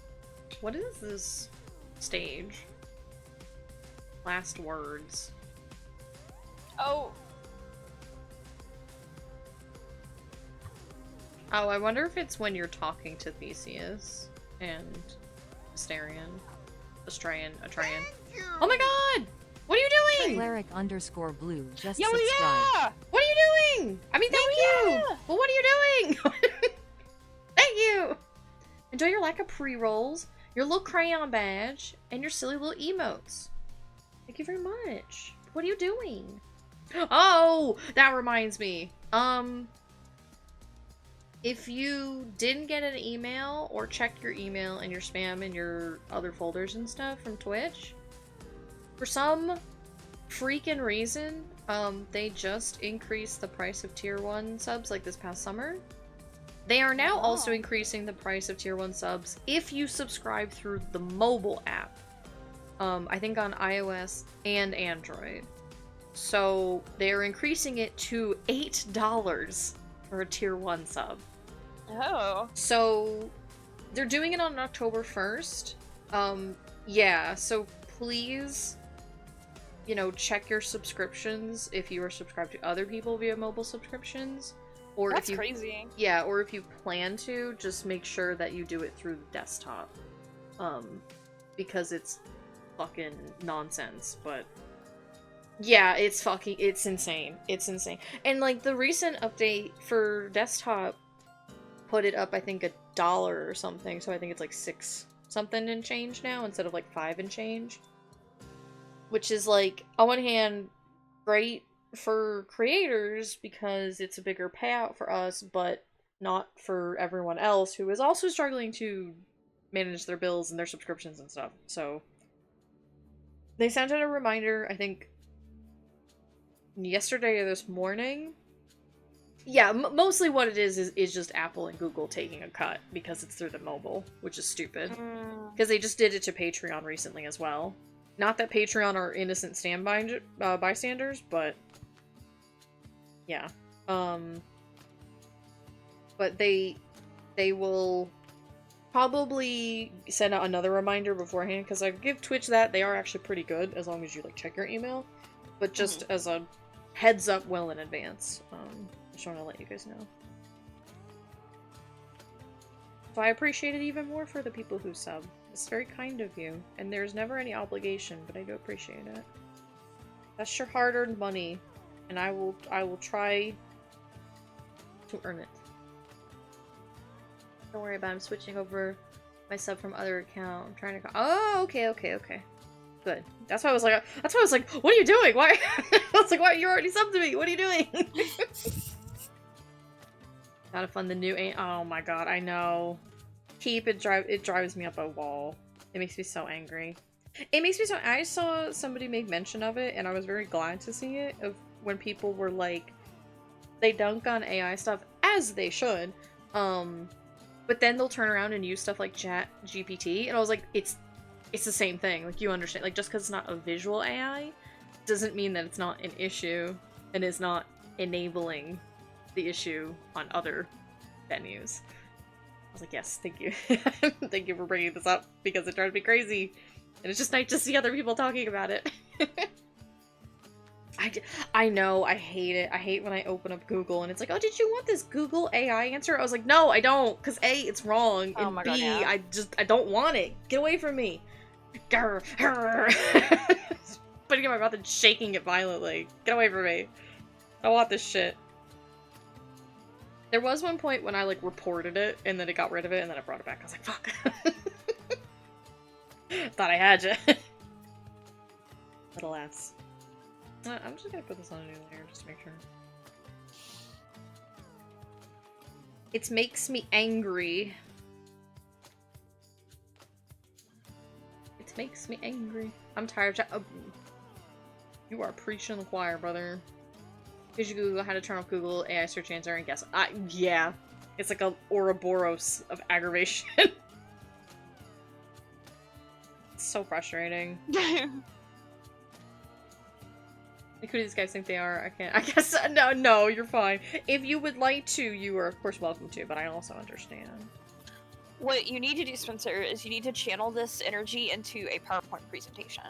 What is this stage? Last words. Oh. Oh, I wonder if it's when you're talking to Theseus and Astrian. Oh my god! What are you doing? Cleric_blue just Yo, What subscribed. are you doing? I mean, thank you! yeah! Well, what are you doing? Thank you! Enjoy your lack of pre-rolls, your little crayon badge, and your silly little emotes. Thank you very much. What are you doing? Oh! That reminds me. If you didn't get an email or check your email and your spam and your other folders and stuff from Twitch, for some freaking reason, they just increased the price of tier 1 subs like this past summer. They are now also increasing the price of tier 1 subs if you subscribe through the mobile app. I think on iOS and Android. So they're increasing it to $8 for a tier 1 sub. Oh. So they're doing it on October 1st. Yeah, so please, you know, check your subscriptions if you are subscribed to other people via mobile subscriptions. Or That's if you, crazy. Yeah, or if you plan to, just make sure that you do it through the desktop. Because it's fucking nonsense, but yeah, it's insane. It's insane. And like the recent update for desktop put it up, I think, $1 or something, so I think it's like 6 something and change now instead of like 5 and change. Which is like, on one hand, great for creators because it's a bigger payout for us, but not for everyone else who is also struggling to manage their bills and their subscriptions and stuff. So they sent out a reminder, I think yesterday or this morning. Yeah, mostly what it is just Apple and Google taking a cut because it's through the mobile, which is stupid. Because they just did it to Patreon recently as well. Not that Patreon are innocent bystanders, but yeah. But they will probably send out another reminder beforehand, because I give Twitch that they are actually pretty good as long as you like check your email. But just as a heads up well in advance. Just want to let you guys know. So I appreciate it even more for the people who sub. It's very kind of you, and there's never any obligation, but I do appreciate it. That's your hard-earned money, and I will try to earn it. Don't worry about it. I'm switching over my sub from other account. I'm trying to. Oh, okay. Good. That's why I was like. What are you doing? Why? I was like, why? You already subbed to me. What are you doing? Gotta fund the new. Oh my god, I know. It drives me up a wall. It makes me so angry. I saw somebody make mention of it, and I was very glad to see it. Of when people were like, they dunk on AI stuff as they should, but then they'll turn around and use stuff like Chat GPT, and I was like, it's the same thing. Like, you understand? Like, just because it's not a visual AI doesn't mean that it's not an issue and is not enabling the issue on other venues. I was like, yes, thank you. Thank you for bringing this up, because it drives me crazy. And it's just nice to see other people talking about it. I know, I hate it. I hate when I open up Google and it's like, oh, did you want this Google AI answer? I was like, no, I don't, because A, it's wrong, Oh and my B, God, yeah. I don't want it. Get away from me. Grr, grr. Putting it in my mouth and shaking it violently. Get away from me. I don't want this shit. There was one point when I, like, reported it, and then it got rid of it, and then I brought it back. I was like, fuck. Thought I had you. But alas. I'm just gonna put this on a new layer just to make sure. It makes me angry. It makes me angry. I'm tired. You are preaching the choir, brother. Did you Google how to turn off Google AI search answer and guess? Yeah. It's like a Ouroboros of aggravation. It's so frustrating. Like, who do these guys think they are? I can't. I guess no, you're fine. If you would like to, you are of course welcome to, but I also understand. What you need to do, Spencer, is you need to channel this energy into a PowerPoint presentation.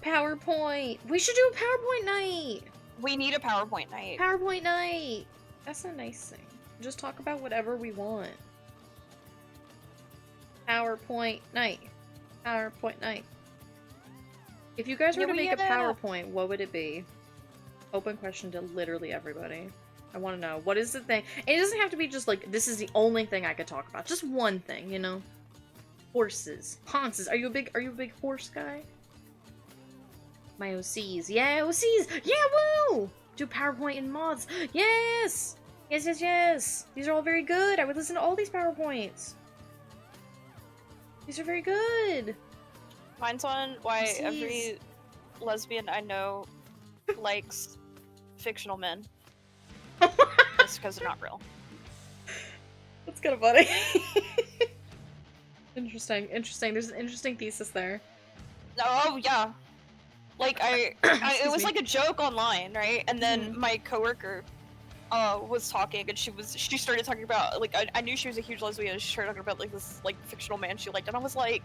PowerPoint! We should do a PowerPoint night! We need a PowerPoint night. PowerPoint night! That's a nice thing. Just talk about whatever we want. PowerPoint night. PowerPoint night. If you guys were to make a PowerPoint, what would it be? Open question to literally everybody. I want to know, what is the thing? And it doesn't have to be just like, this is the only thing I could talk about. Just one thing, you know? Horses. Ponces. Are you a big horse guy? My OCs. Yeah, OCs! Yeah, woo! Do PowerPoint and mods. Yes! Yes, yes, yes! These are all very good. I would listen to all these PowerPoints. These are very good. Mine's on why OCs. every lesbian I know likes fictional men. Just because they're not real. That's kind of funny. Interesting. There's an interesting thesis there. Oh yeah, like it was like a joke online, right? And then my coworker was talking, and she started talking about, like, I knew she was a huge lesbian, and she started talking about like this like fictional man she liked, and I was like,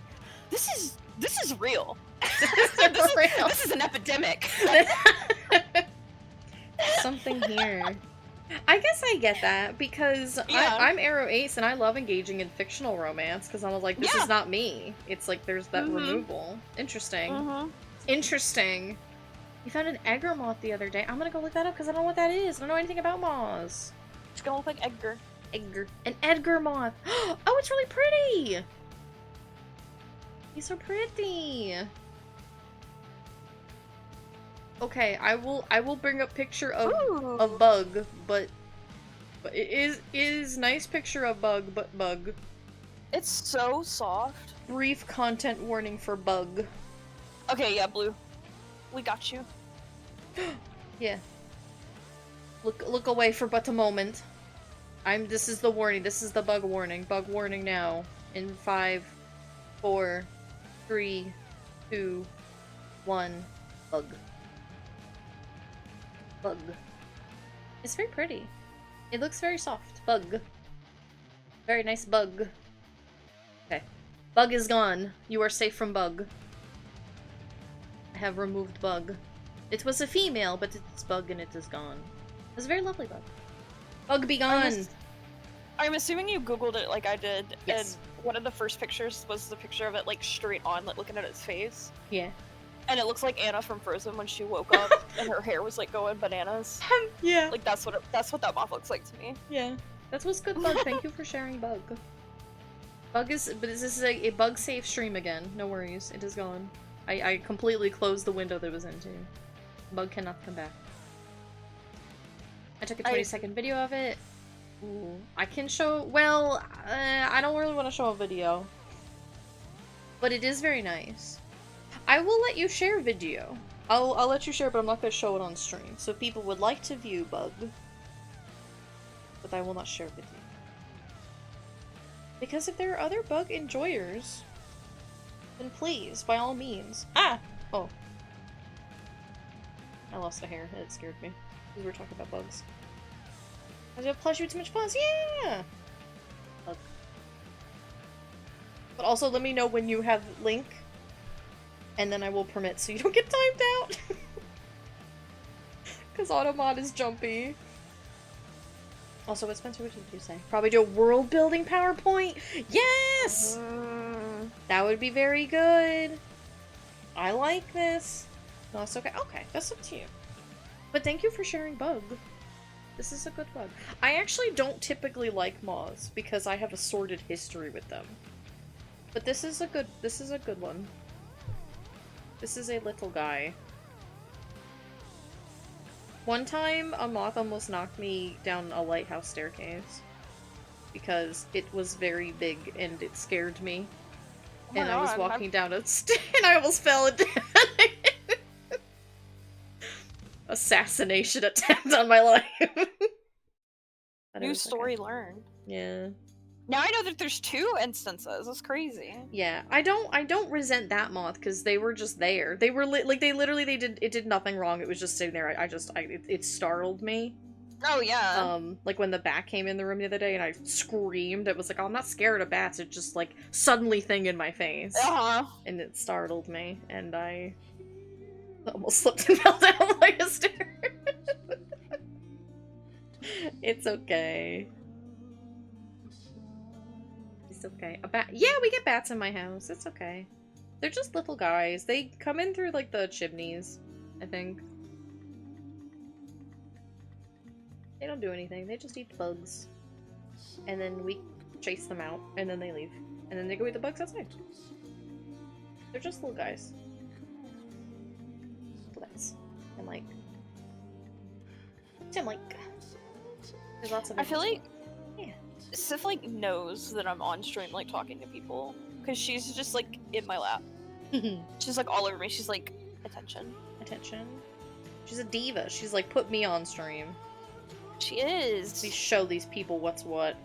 this is real. This is an epidemic. Something here. I guess I get that, because Yeah. I'm Arrow Ace, and I love engaging in fictional romance, because I'm like, this is not me. It's like, there's that removal. Interesting. Interesting. You found an Edgar moth the other day. I'm gonna go look that up, because I don't know what that is. I don't know anything about moths. It's gonna look like Edgar. An Edgar moth. Oh, it's really pretty! He's so pretty! Okay, I will bring up picture of a bug, but it is nice picture of bug, but bug. It's so soft. Brief content warning for bug. Okay, yeah, Blue. We got you. Yeah. Look away for but a moment. This is the warning. This is the bug warning. Bug warning now. In 5, 4, 3, 2, 1. Bug. Bug. It's very pretty. It looks very soft. Bug. Very nice bug. Okay. Bug is gone. You are safe from bug. I have removed bug. It was a female, but it's bug and it is gone. It's a very lovely bug. Bug be gone! I'm assuming you googled it like I did, Yes. and one of the first pictures was the picture of it like straight on, like looking at its face. Yeah. And it looks like Anna from Frozen when she woke up and her hair was like going bananas. Yeah. Like that's what that moth looks like to me. Yeah. That's what's good, Bug. Thank you for sharing Bug. But this is a bug-safe stream again. No worries. It is gone. I completely closed the window that it was into. Bug cannot come back. I took a 20-second video of it. Ooh. I can show... Well, I don't really want to show a video. But it is very nice. I will let you share video. I'll let you share, but I'm not going to show it on stream. So if people would like to view Bug, but I will not share with you. Because if there are other Bug enjoyers, then please, by all means. Ah! Oh. I lost a hair. It scared me. Because we were talking about bugs. I have plush you too much fun. Yeah! Bug. But also let me know when you have Link, and then I will permit so you don't get timed out. Because Automod is jumpy. Also, what Spencer, what did you say? Probably do a world building PowerPoint? Yes! That would be very good. I like this. No, it's okay. Okay, that's up to you. But thank you for sharing bug. This is a good bug. I actually don't typically like moths because I have a sordid history with them. But this is a good one. This is a little guy. One time, a moth almost knocked me down a lighthouse staircase because it was very big and it scared me. Oh and I was God, walking down a stair and I almost fell and assassination attempt on my life. But it New was story okay. learned. Yeah. Now I know that there's 2 instances. That's crazy. Yeah, I don't resent that moth because they were just there. They were like it did nothing wrong. It was just sitting there. It startled me. Oh yeah. Like when the bat came in the room the other day and I screamed. It was like, oh, I'm not scared of bats. It just like suddenly thing in my face, and it startled me, and I almost slipped and fell down like a stair. It's okay. It's okay. A bat? Yeah, we get bats in my house. It's okay. They're just little guys. They come in through, like, the chimneys, I think. They don't do anything. They just eat bugs. And then we chase them out, and then they leave. And then they go eat the bugs outside. They're just little guys. Let's. And, like... There's lots of... I feel like... Yeah. Sif, like, knows that I'm on stream, like, talking to people. Because she's just, like, in my lap. She's, like, all over me. She's like, attention. Attention. She's a diva. She's like, put me on stream. She is. Please show these people what's what.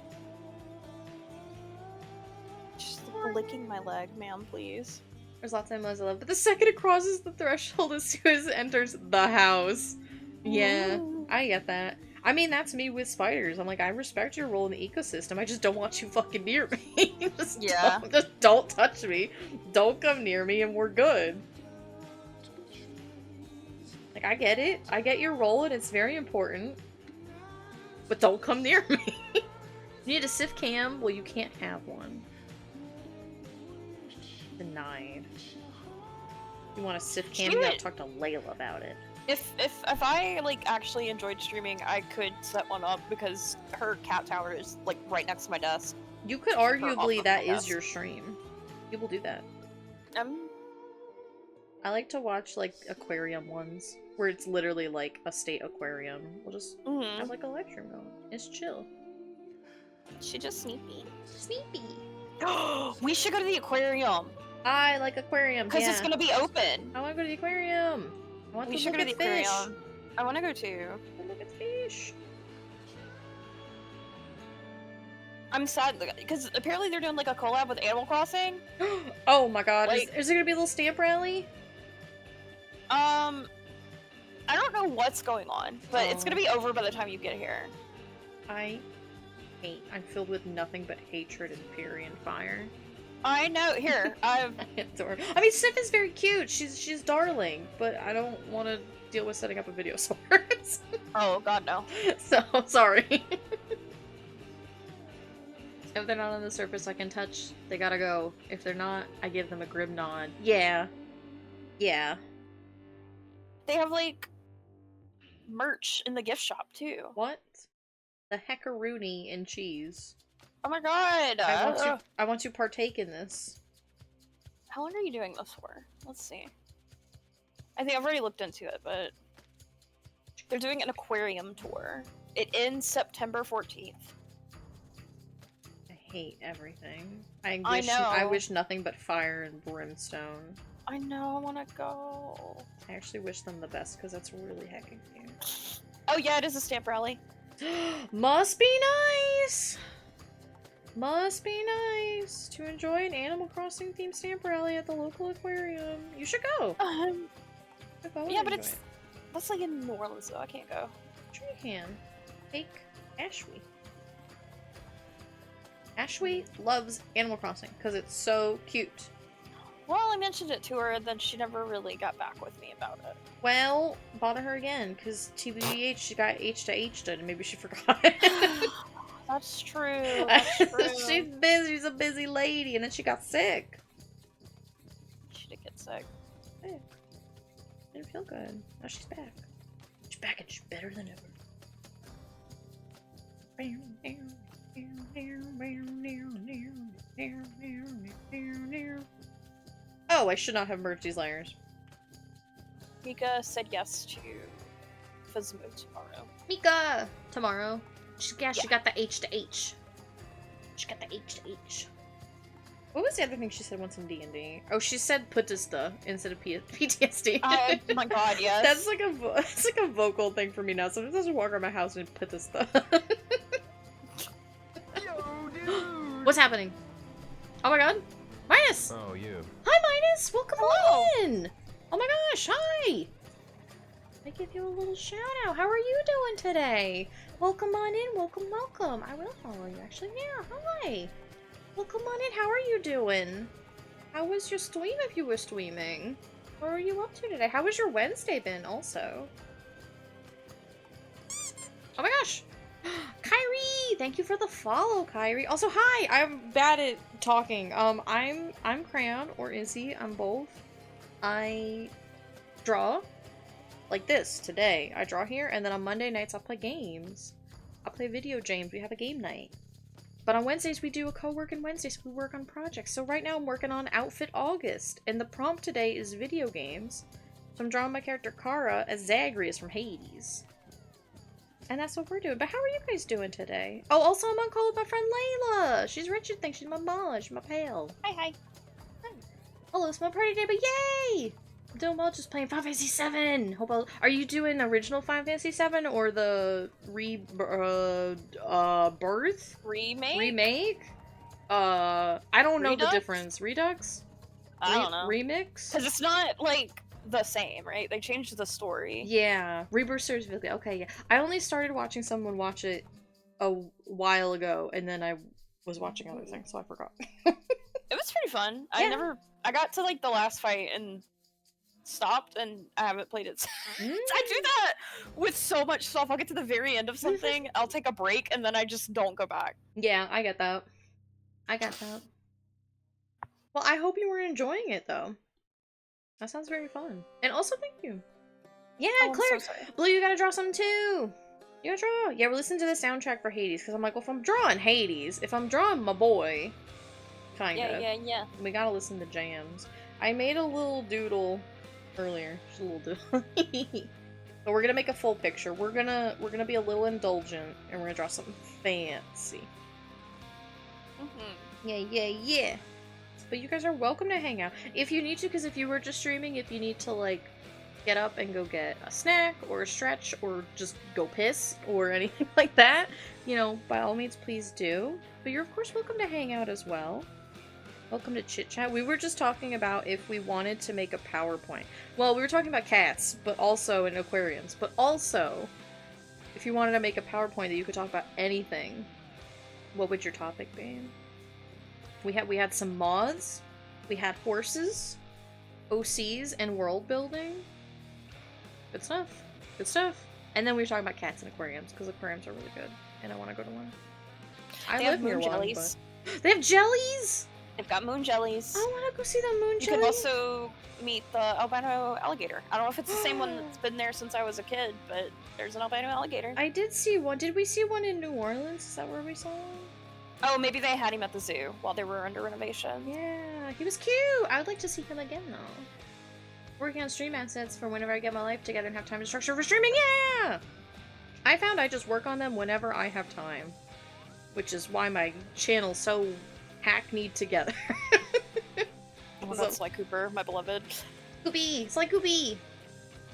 She's like, licking my leg, ma'am, please. There's lots of animals I love, but the second it crosses the threshold as soon as it enters the house. Yeah, I get that. I mean, that's me with spiders. I'm like, I respect your role in the ecosystem. I just don't want you fucking near me. just don't touch me. Don't come near me and we're good. Like, I get it. I get your role and it's very important. But don't come near me. You need a Sif cam? Well, you can't have one. Denied. You want a Sif cam? You gotta talk to Layla about it. If I like actually enjoyed streaming, I could set one up because her cat tower is like right next to my desk. You could arguably that is your stream. People do that. I like to watch like aquarium ones where it's literally like a state aquarium. We'll just have like a live stream going. It's chill. She just sneaky. Sneaky. We should go to the aquarium. I like aquariums. Because it's gonna be open. I want to go to the aquarium. I want to look at fish. I want to go too. Look at fish. I'm sad because apparently they're doing like a collab with Animal Crossing. Oh my god! Like, is there gonna be a little stamp rally? I don't know what's going on, but it's gonna be over by the time you get here. I'm filled with nothing but hatred and fury and fire. I know. Here, I adore her. I mean, Sif is very cute. She's darling, but I don't want to deal with setting up a video source. Oh god, no. So sorry. If they're not on the surface I can touch, they gotta go. If they're not, I give them a grim nod. Yeah. Yeah. They have like merch in the gift shop too. What? The heckaroony and cheese. Oh my god! I want to partake in this. How long are you doing this for? Let's see. I think I've already looked into it, but they're doing an aquarium tour. It ends September 14th. I hate everything. I know. I wish nothing but fire and brimstone. I know, I want to go. I actually wish them the best because that's really heckin' cute. Oh yeah, it is a stamp rally. Must be nice! Must be nice to enjoy an Animal Crossing themed stamp rally at the local aquarium. You should go. Yeah, but that's like in New Orleans, though. I can't go. Sure you can. Take Ashwee. Ashwee loves Animal Crossing because it's so cute. Well, I mentioned it to her, and then she never really got back with me about it. Well, bother her again, because TBH, she got H to H done, and maybe she forgot. That's true. That's true. She's busy. She's a busy lady, and then she got sick. She did get sick. Yeah. Didn't feel good. Now she's back. She's back, and she's better than ever. Oh, I should not have merged these layers. Mika said yes to Fizmo tomorrow. Mika! Tomorrow. She got the H to H. She got the H to H. What was the other thing she said once in D&D? Oh, she said putista instead of PTSD. Oh my god, yes. That's like a vocal thing for me now. Sometimes I just walk around my house and putista. Yo, dude! What's happening? Oh my god. Minus! Oh, you. Hi, Minus! Welcome Hello. in! Oh my gosh, hi! I give you a little shout out. How are you doing today? Welcome on in, welcome. I will follow you, actually. Yeah, hi! Welcome on in, how are you doing? How was your stream if you were streaming? What were you up to today? How was your Wednesday been, also? Oh my gosh! Kyrie! Thank you for the follow, Kyrie. Also, hi! I'm bad at talking. I'm Crayon, or Izzy. I'm both. I draw like this today. I draw here, and then on Monday nights I'll play games. I'll play video games. We have a game night. But on Wednesdays we do a co-working Wednesdays. We work on projects. So right now I'm working on Outfit August, and the prompt today is video games. So I'm drawing my character Kara as Zagreus from Hades. And that's what we're doing. But how are you guys doing today? Oh, also I'm on call with my friend Layla. She's Richard thinks she's my mom. She's my pal. Hi. Hello, it's my party day, but yay! I'm doing well, just playing Final Fantasy 7. Are you doing original Final Fantasy 7 or the birth? Remake? I don't know the Redux? difference. Redux? I don't know. Remix? Because it's not, like, the same, right? They changed the story. Yeah. Rebirth specifically. Okay, yeah. I only started watching someone watch it a while ago, and then I was watching other things, so I forgot. It was pretty fun. Yeah. I got to, like, the last fight and stopped, and I haven't played it since. Mm. I do that with so much stuff. I'll get to the very end of something, I'll take a break, and then I just don't go back. Yeah, I get that. Well, I hope you were enjoying it, though. That sounds very fun. And also, thank you. Yeah, Oh, I'm Claire! so sorry. Blue, you gotta draw something, too! You gotta draw! Yeah, we're listening to the soundtrack for Hades, because I'm like, well, if I'm drawing Hades, if I'm drawing my boy, kind of, Yeah. we gotta listen to jams. I made a little doodle earlier. Just a little doodle. But we're gonna make a full picture. We're gonna be a little indulgent, and we're gonna draw something fancy. Yeah. But you guys are welcome to hang out. If you need to, because if you were just streaming, if you need to, like, get up and go get a snack, or a stretch, or just go piss, or anything like that, you know, by all means, please do. But you're, of course, welcome to hang out as well. Welcome to Chit Chat. We were just talking about if we wanted to make a PowerPoint. Well, we were talking about cats, but also in aquariums. But also, if you wanted to make a PowerPoint that you could talk about anything, what would your topic be? We had some moths, we had horses, OCs, and world building. Good stuff. And then we were talking about cats and aquariums, because aquariums are really good, and I want to go to one. They live have near moon one, jellies. but... They have jellies? They've got moon jellies. I want to go see the moon You jelly. can also meet the albino alligator. I don't know if it's the same one that's been there since I was a kid, but there's an albino alligator. I did see one. Did we see one in New Orleans? Is that where we saw one? Oh, maybe they had him at the zoo while they were under renovation. Yeah, he was cute. I would like to see him again, though. Working on stream assets for whenever I get my life together and have time to structure for streaming. Yeah! I found I just work on them whenever I have time. Which is why my channel's so hackneyed together. Oh, that's like Cooper, my beloved. Goopy! It's like Goopy!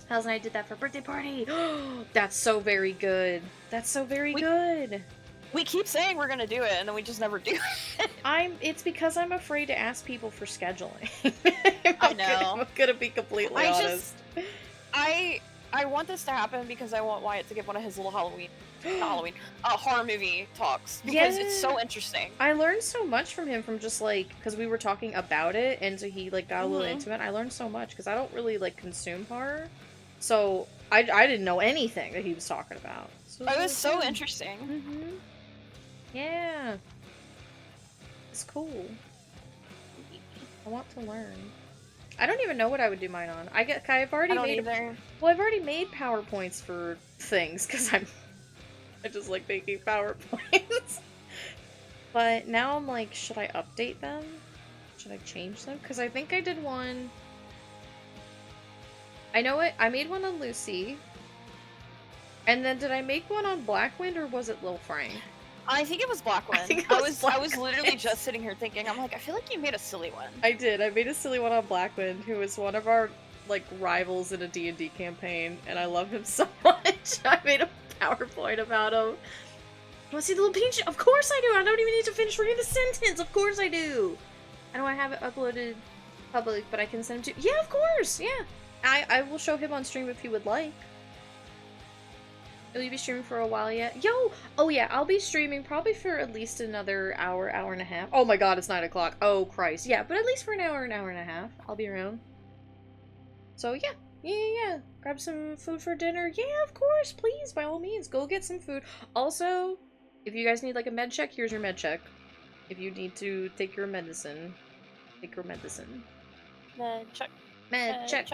Hells and I did that for a birthday party! That's so very good. That's so very good. We keep saying we're gonna do it, and then we just never do it. It's because I'm afraid to ask people for scheduling. I know. I'm gonna be completely honest. I I want this to happen because I want Wyatt to give one of his little horror movie talks because it's so interesting. I learned so much from him from just like because we were talking about it and so he like got a little into it. I learned so much because I don't really like consume horror, so I didn't know anything that he was talking about. So it was so interesting. Mm-hmm. Yeah, it's cool. I want to learn. I don't even know what I would do mine on. I've already made. Well, I've already made PowerPoints for things because I just like making PowerPoints. But now I'm like, should I update them? Should I change them? Because I think I did one. I know it. I made one on Lucy. And then did I make one on Blackwind or was it Lil Frank? I think it was Blackwind. I was literally just sitting here thinking, I'm like, I feel like you made a silly one. I did. I made a silly one on Blackwind, who was one of our like rivals in a D&D campaign, and I love him so much. I made a PowerPoint about him. Want to see the little peach? Of course I do! I don't even need to finish reading the sentence! Of course I do! I know I have it uploaded public, but I can send him to- Yeah, of course! Yeah! I will show him on stream if he would like. Will you be streaming for a while yet? Yo! Oh yeah, I'll be streaming probably for at least another hour, hour and a half. Oh my god, it's 9 o'clock. Oh Christ. Yeah, but at least for an hour and a half. I'll be around. So yeah. Yeah. Grab some food for dinner. Yeah, of course, please, by all means, go get some food. Also, if you guys need like a med check, here's your med check. If you need to take your medicine, take your medicine. Med check. Med check.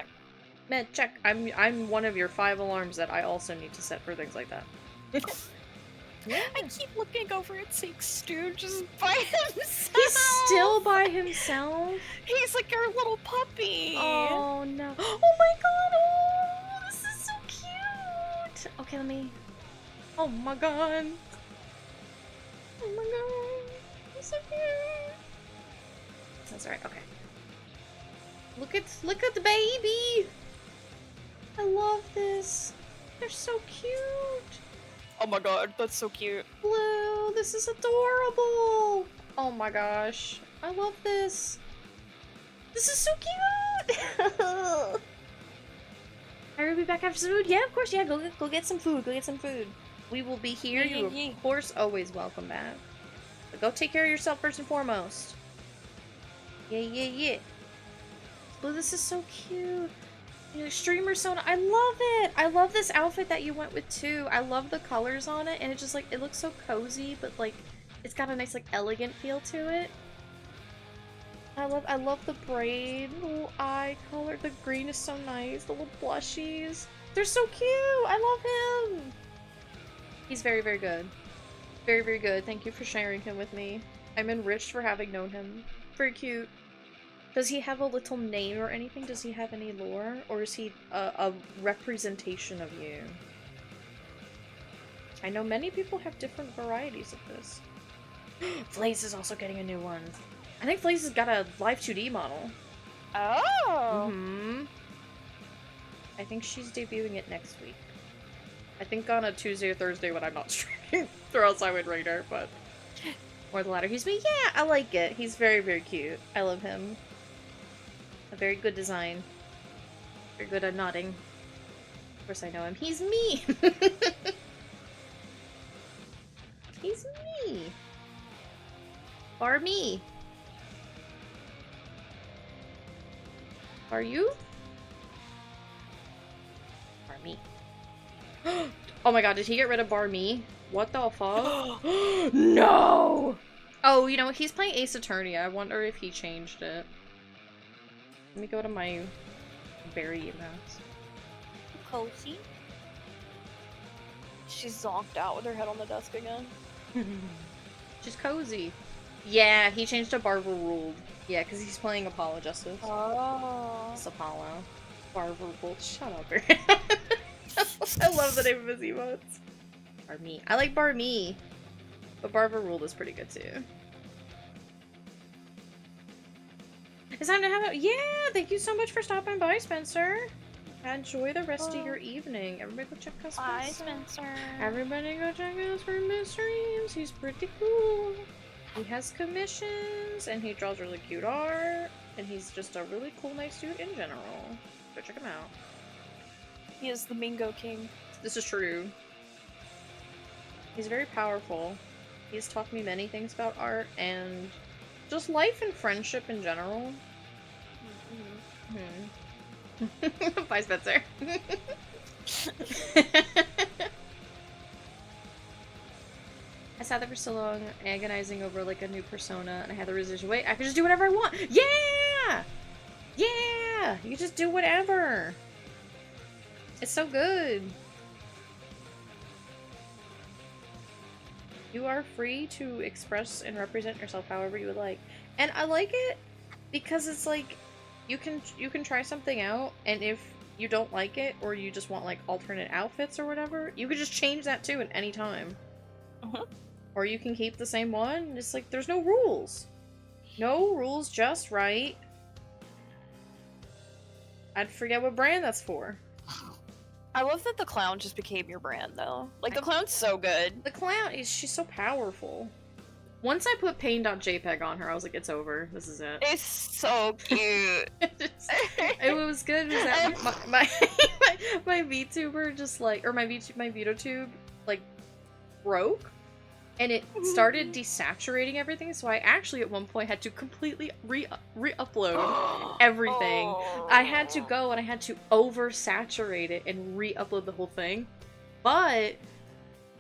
Med check. I'm one of your 5 alarms that I also need to set for things like that. I keep looking over at Sake Stu just by himself. He's still by himself? He's like our little puppy. Oh no. Oh my god, oh, this is so cute. Okay, let me... Oh my god. Oh my god. That's so cute. That's alright, okay. Look at the baby. I love this. They're so cute. Oh my god, that's so cute. Blue, this is adorable. Oh my gosh. I love this. This is so cute. I will be back after some food. Yeah, of course. Yeah, go get some food. Go get some food. We will be here. You are, of course, always welcome back. But go take care of yourself first and foremost. Yeah. Blue, this is so cute. You know, streamer Sona, I love it! I love this outfit that you went with too. I love the colors on it, and it just like, it looks so cozy, but like, it's got a nice like elegant feel to it. I love the braid, the little eye color, the green is so nice, the little blushies. They're so cute! I love him! He's very, very good. Very, very good. Thank you for sharing him with me. I'm enriched for having known him. Very cute. Does he have a little name or anything? Does he have any lore? Or is he a representation of you? I know many people have different varieties of this. Flaze is also getting a new one. I think Flaze has got a live 2D model. Oh! Mm-hmm. I think she's debuting it next week. I think on a Tuesday or Thursday when I'm not streaming, or else I would rate her, but... Or the latter. Yeah, I like it. He's very, very cute. I love him. A very good design. Very good at nodding. Of course I know him. He's me! He's me! Bar me! Are you? Bar me. Oh my god, did he get rid of Bar me? What the fuck? No! Oh, you know, he's playing Ace Attorney. I wonder if he changed it. Let me go to my berry emails. Cozy. She's zonked out with her head on the desk again. She's cozy. Yeah, he changed to Barber Ruled. Yeah, because he's playing Apollo Justice. Oh. It's Apollo. Barber Ruled. Shut up, Aaron. I love the name of his emotes. Bar me. I like Bar me. But Barber Ruled is pretty good too. It's time to have a- Yeah! Thank you so much for stopping by, Spencer. Enjoy the rest of your evening. Everybody go check out Spencer. Bye, Spencer. Everybody go check out Spencer's streams. He's pretty cool. He has commissions, and he draws really cute art. And he's just a really cool, nice dude in general. Go check him out. He is the Mingo King. This is true. He's very powerful. He's taught me many things about art and just life and friendship in general. Bye, Spencer. I sat there for so long, agonizing over like a new persona, and I had the realization, wait, I can just do whatever I want. Yeah! Yeah! You just do whatever. It's so good. You are free to express and represent yourself however you would like. And I like it because it's like you can try something out, and if you don't like it or you just want like alternate outfits or whatever, you could just change that too at any time. Or you can keep the same one. It's like there's no rules. No rules, just right. I'd forget what brand that's for. I love that the clown just became your brand, though. Like, the clown's so good. The clown she's so powerful. Once I put pain.jpg on her, I was like, it's over. This is it. It's so cute. It was good because that my VTuber just like, or my VideoTube like broke, and it started desaturating everything. So I actually at one point had to completely re-upload everything. Oh. I had to go and I had to oversaturate it and re-upload the whole thing. But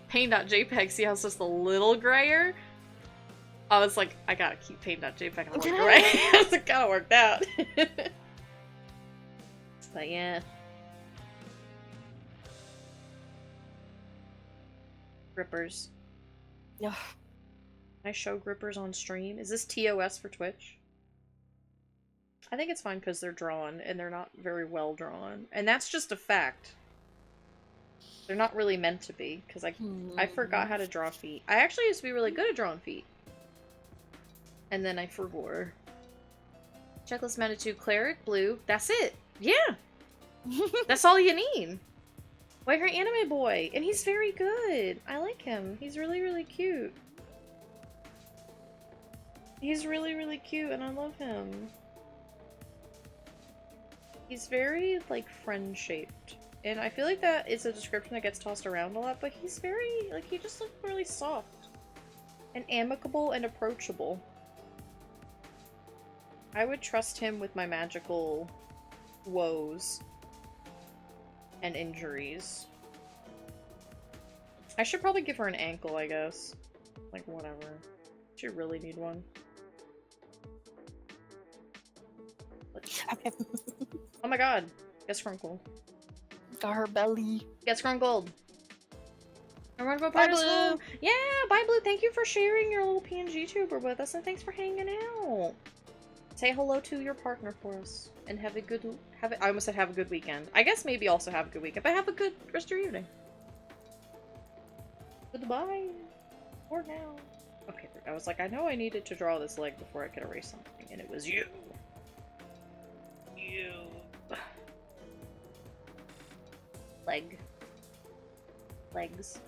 pain.jpg, see how it's just a little grayer? I was like, I gotta keep pain.jpg on the gray. It kind of worked out. But yeah. Grippers. Ugh. Can I show grippers on stream? Is this TOS for Twitch? I think it's fine because they're drawn, and they're not very well drawn. And that's just a fact. They're not really meant to be, because I forgot how to draw feet. I actually used to be really good at drawing feet. And then I forgot. Checklist Manitou, Cleric, Blue. That's it! Yeah! That's all you need! White Hair Anime Boy! And he's very good! I like him. He's really, really cute. He's really, really cute, and I love him. He's very, like, friend-shaped. And I feel like that is a description that gets tossed around a lot, but he's very, like, he just looks really soft. And amicable and approachable. I would trust him with my magical woes and injuries. I should probably give her an ankle, I guess. Like, whatever. She really need one. Oh my god. Get Scrunkle. Got her belly. Get Scrunkled. I want to go part of school. Yeah, bye Blue. Thank you for sharing your little PNG tuber with us, and thanks for hanging out. Say hello to your partner for us, and have a good I almost said have a good weekend. I guess maybe also have a good weekend, but have a good rest of your evening. Goodbye. For now. Okay, I was like, I know I needed to draw this leg before I could erase something, and it was you. You. Leg. Legs.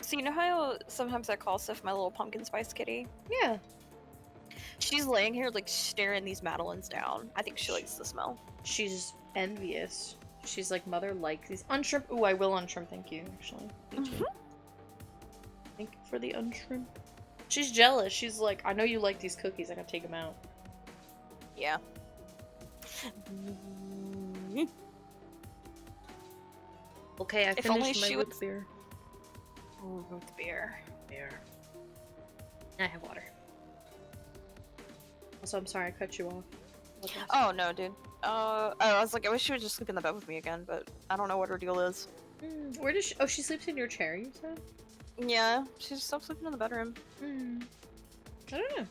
So you know how sometimes I call Sif my little pumpkin spice kitty? Yeah. She's laying here like staring these madeleines down. I think she likes the smell. She's envious. She's like, mother, like these untrimmed. Ooh, I will untrim, thank you, actually. Me too. Thank you for the untrim. She's jealous. She's like, I know you like these cookies, I gotta take them out. Yeah. Okay, I If only finished my she root was- beer. Ooh, root beer. Beer. I have water. Also, I'm sorry I cut you off. Okay. Oh no, dude. I was like, I wish she would just sleep in the bed with me again, but I don't know what her deal is. Where does she? Oh, she sleeps in your chair, you said? Yeah, she's still sleeping in the bedroom. I don't know.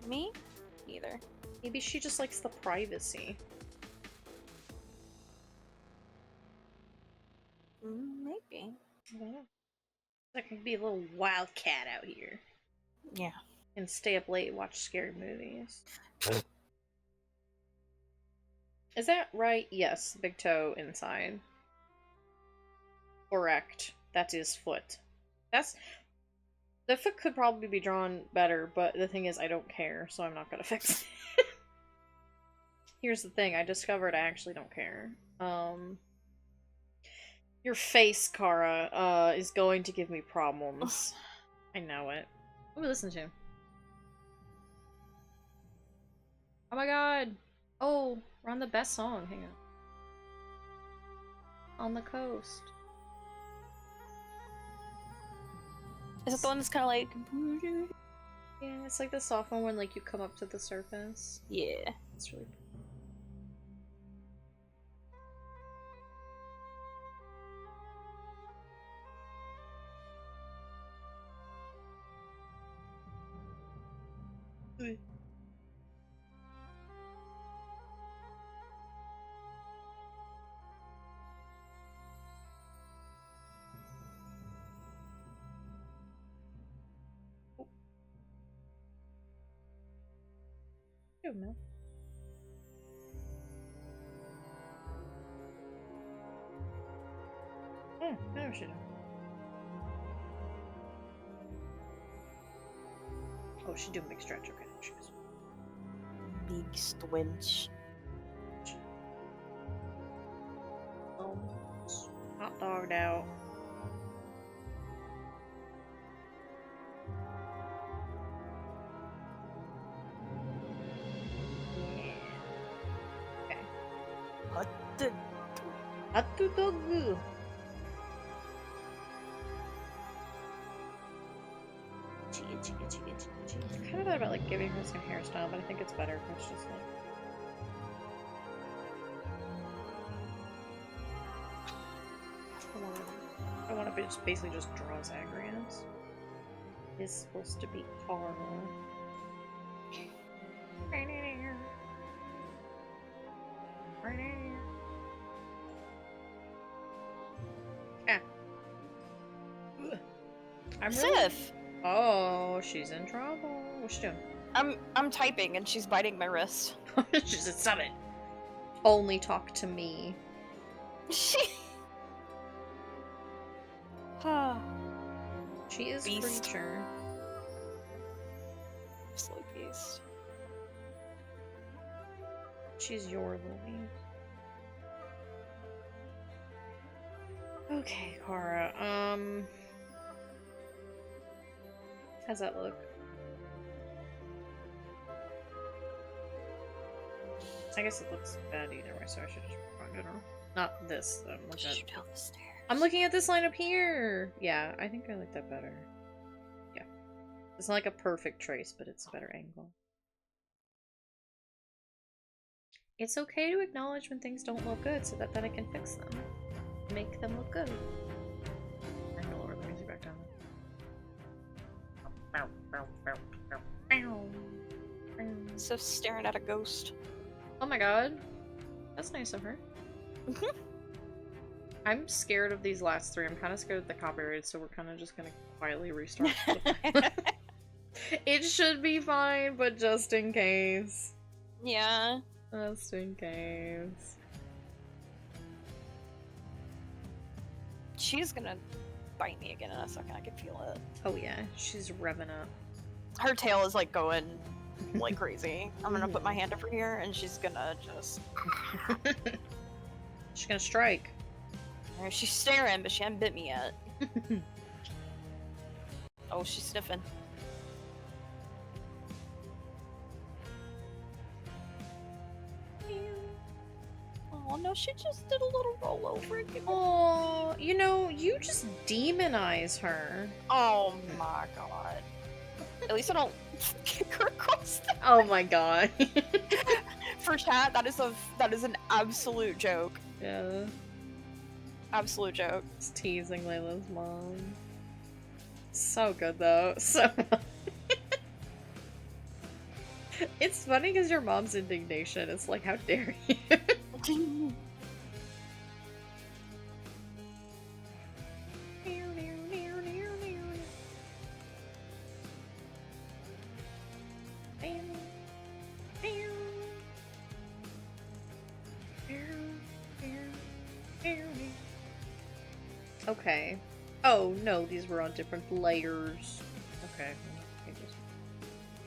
Me? Neither. Maybe she just likes the privacy. Maybe. I don't know. I can be a little wildcat out here. Yeah. And stay up late and watch scary movies. Is that right? Yes, big toe inside. Correct. That is foot. That's... The foot could probably be drawn better, but the thing is I don't care, so I'm not gonna fix it. Here's the thing, I discovered I actually don't care. Your face, Kara, is going to give me problems. I know it. What are we listening to? Oh my god! Oh, we're on the best song. Hang on. On the coast. Is it the one that's kind of like... Yeah, it's like the soft one when like you come up to the surface. Yeah. It's really pretty. Good man. Oh, no, she don't. Oh, she doing big stretch. Okay, there she goes. Big squinch. Oh, hot dogged out. Yeah. Okay. Hatu dogu. Chigga, chigga, chigga, chigga, chigga. I kind of thought about like giving her some hairstyle, but I think it's better if it's just like. I want to just basically just draw Zagreus. It's supposed to be Carl. Ah. I'm really... Sif! Oh, she's in trouble. What's she doing? I'm typing and she's biting my wrist. She said, "Stop it. Only talk to me." She... She is Beast. creature. Slow beast. She's your Louise. Okay, Kara. How's that look? I guess it looks bad either way, so I should just run it on. Not this. I'm looking at. Down the stairs. I'm looking at this line up here. Yeah, I think I like that better. Yeah, it's not like a perfect trace, but it's a better angle. It's okay to acknowledge when things don't look good, so that then I can fix them, make them look good. I'm gonna lower the music back down. So staring at a ghost. Oh my god, that's nice of her. I'm scared of these last three. I'm kind of scared of the copyright, so we're kind of just gonna quietly restart. It should be fine, but just in case. Yeah. Just in case. She's gonna bite me again in a second. I can feel it. Oh yeah, she's revving up. Her tail is like going like crazy. I'm gonna put my hand over here and she's gonna just... She's gonna strike. She's staring, but she hasn't bit me yet. Oh, she's sniffing. Oh no, she just did a little roll over again. Oh, you know, you just demonize her. Oh my god. At least I don't kick her across the... Oh my god. For chat, that is an absolute joke. Yeah. Absolute joke. It's teasing Layla's mom. So good though. So it's funny because your mom's indignation is like, how dare you? Okay. Oh no, these were on different layers. Okay.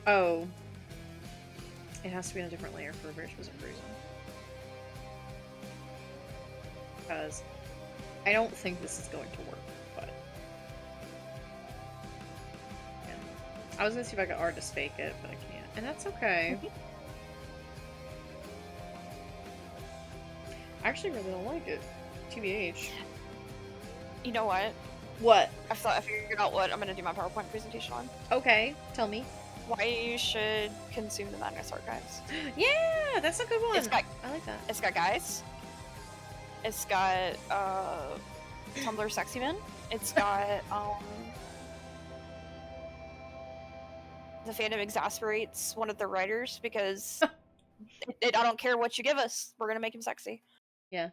Oh. It has to be on a different layer for virtuous and reason. Because I don't think this is going to work, but... Yeah. I was gonna see if I could artist fake it, but I can't. And that's okay. I actually really don't like it. TBH. You know what? What? I figured out what I'm gonna do my PowerPoint presentation on. Okay, tell me. Why you should consume the Magnus Archives. Yeah, that's a good one. It's got, I like that. it's got guys. It's got Tumblr sexy men. It's got the fandom exasperates one of the writers because I don't care what you give us, we're gonna make him sexy. Yeah.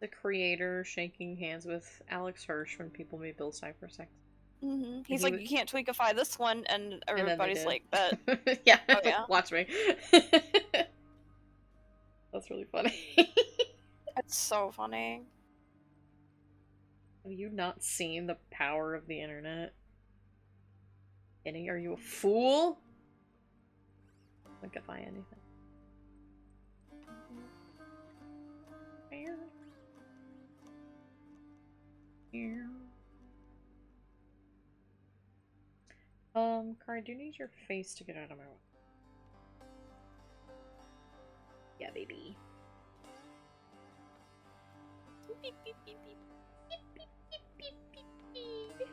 The creator shaking hands with Alex Hirsch when people made Bill Cipher sex. He's like, you can't tweakify this one, and everybody's like, that. but yeah. oh yeah, Watch me. That's really funny. it's so funny. Have you not seen the power of the internet? Kenny, are you a fool? Tweakify anything. Car, I do need your face to get out of my way. Yeah, baby. Beep, beep, beep, beep. Beep, beep, beep, beep, beep, beep.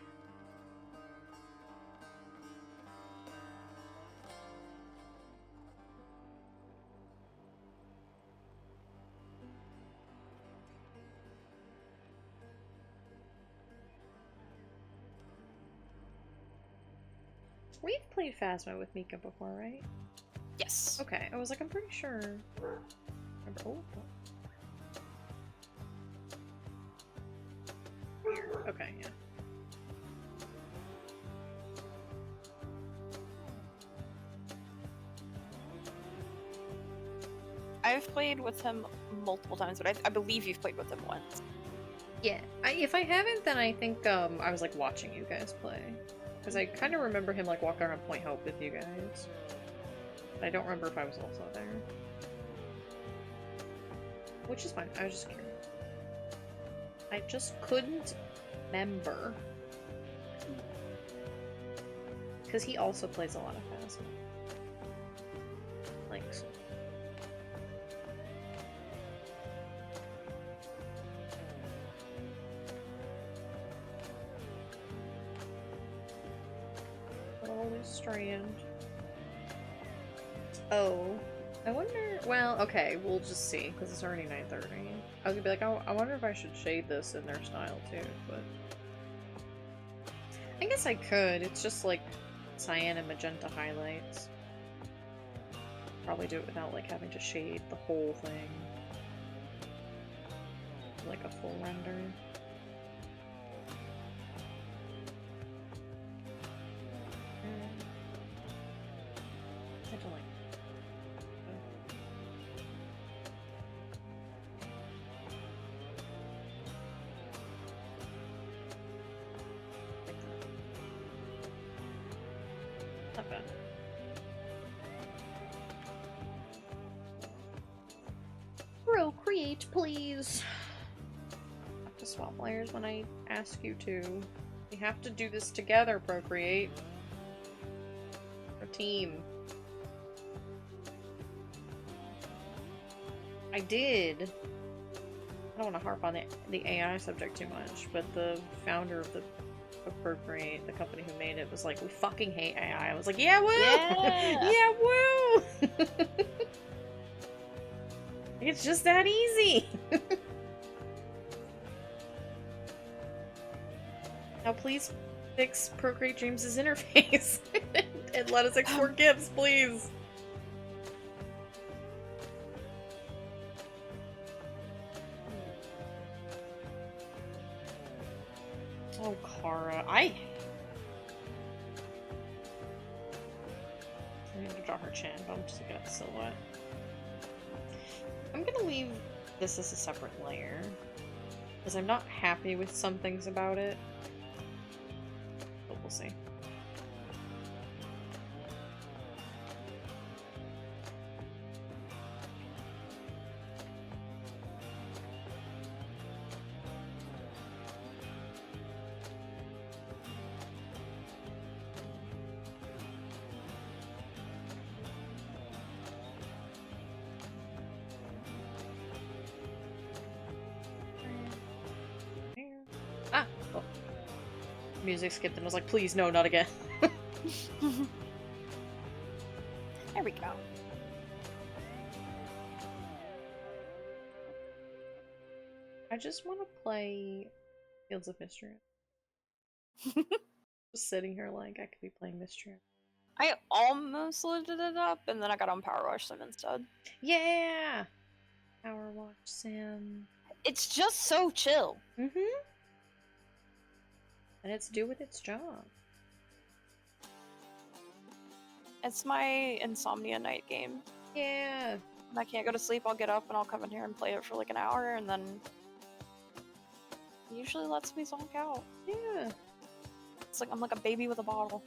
We've played Phasma with Mika before, right? Yes. Okay, I was like, I'm pretty sure. Remember, oh. Okay, yeah. I've played with him multiple times, but I believe you've played with him once. Yeah, if I haven't, then I think I was like watching you guys play. Because I kind of remember him like walking around Point Hope with you guys. But I don't remember if I was also there. Which is fine, I was just curious. I just couldn't remember. Because he also plays a lot of Phasma. Like, so. Always Strand. Oh. I wonder... Well, okay, we'll just see, because it's already 9:30. I was gonna be like, I wonder if I should shade this in their style, too, but... I guess I could. It's just, like, cyan and magenta highlights. Probably do it without, like, having to shade the whole thing. Like a full render. I don't like not bad. Procreate, please. Have to swap layers when I ask you to. We have to do this together, Procreate. Our team. I did. I don't want to harp on the AI subject too much, but the founder of Procreate, the company who made it, was like, we fucking hate AI. I was like, yeah, woo! Yeah! Yeah, woo! It's just that easy! Now please fix Procreate James's interface and let us export GIFs, please! Oh, Kara, I need to draw her chin, but I'm just looking at the silhouette. I'm gonna leave this as a separate layer, because I'm not happy with some things about it. But we'll see. music skipped and I was like, please, no, not again. There we go. I just want to play Fields of Mystery. Just sitting here like I could be playing Mystery. I almost loaded it up, and then I got on Power Wash Sim instead. Yeah! Power Watch Sim. It's just so chill. Mm-hmm. And it's do with its job. It's my insomnia night game. Yeah. When I can't go to sleep, I'll get up and I'll come in here and play it for like an hour, and then it usually lets me zonk out. Yeah. It's like I'm like a baby with a bottle.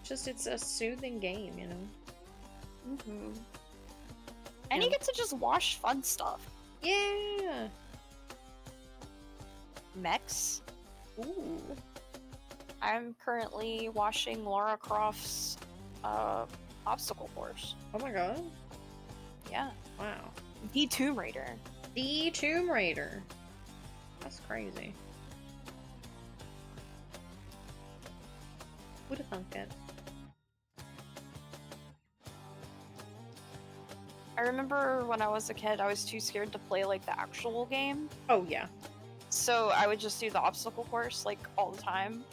Just, it's a soothing game, you know? Mm-hmm. And you Yeah. get to just watch fun stuff. Yeah! Mechs. Ooh. I'm currently watching Lara Croft's obstacle course. Oh my god. Yeah. Wow. The Tomb Raider. The Tomb Raider. That's crazy. Who'd have thunk it? I remember when I was a kid, I was too scared to play like the actual game. Oh yeah. So I would just do the obstacle course like all the time.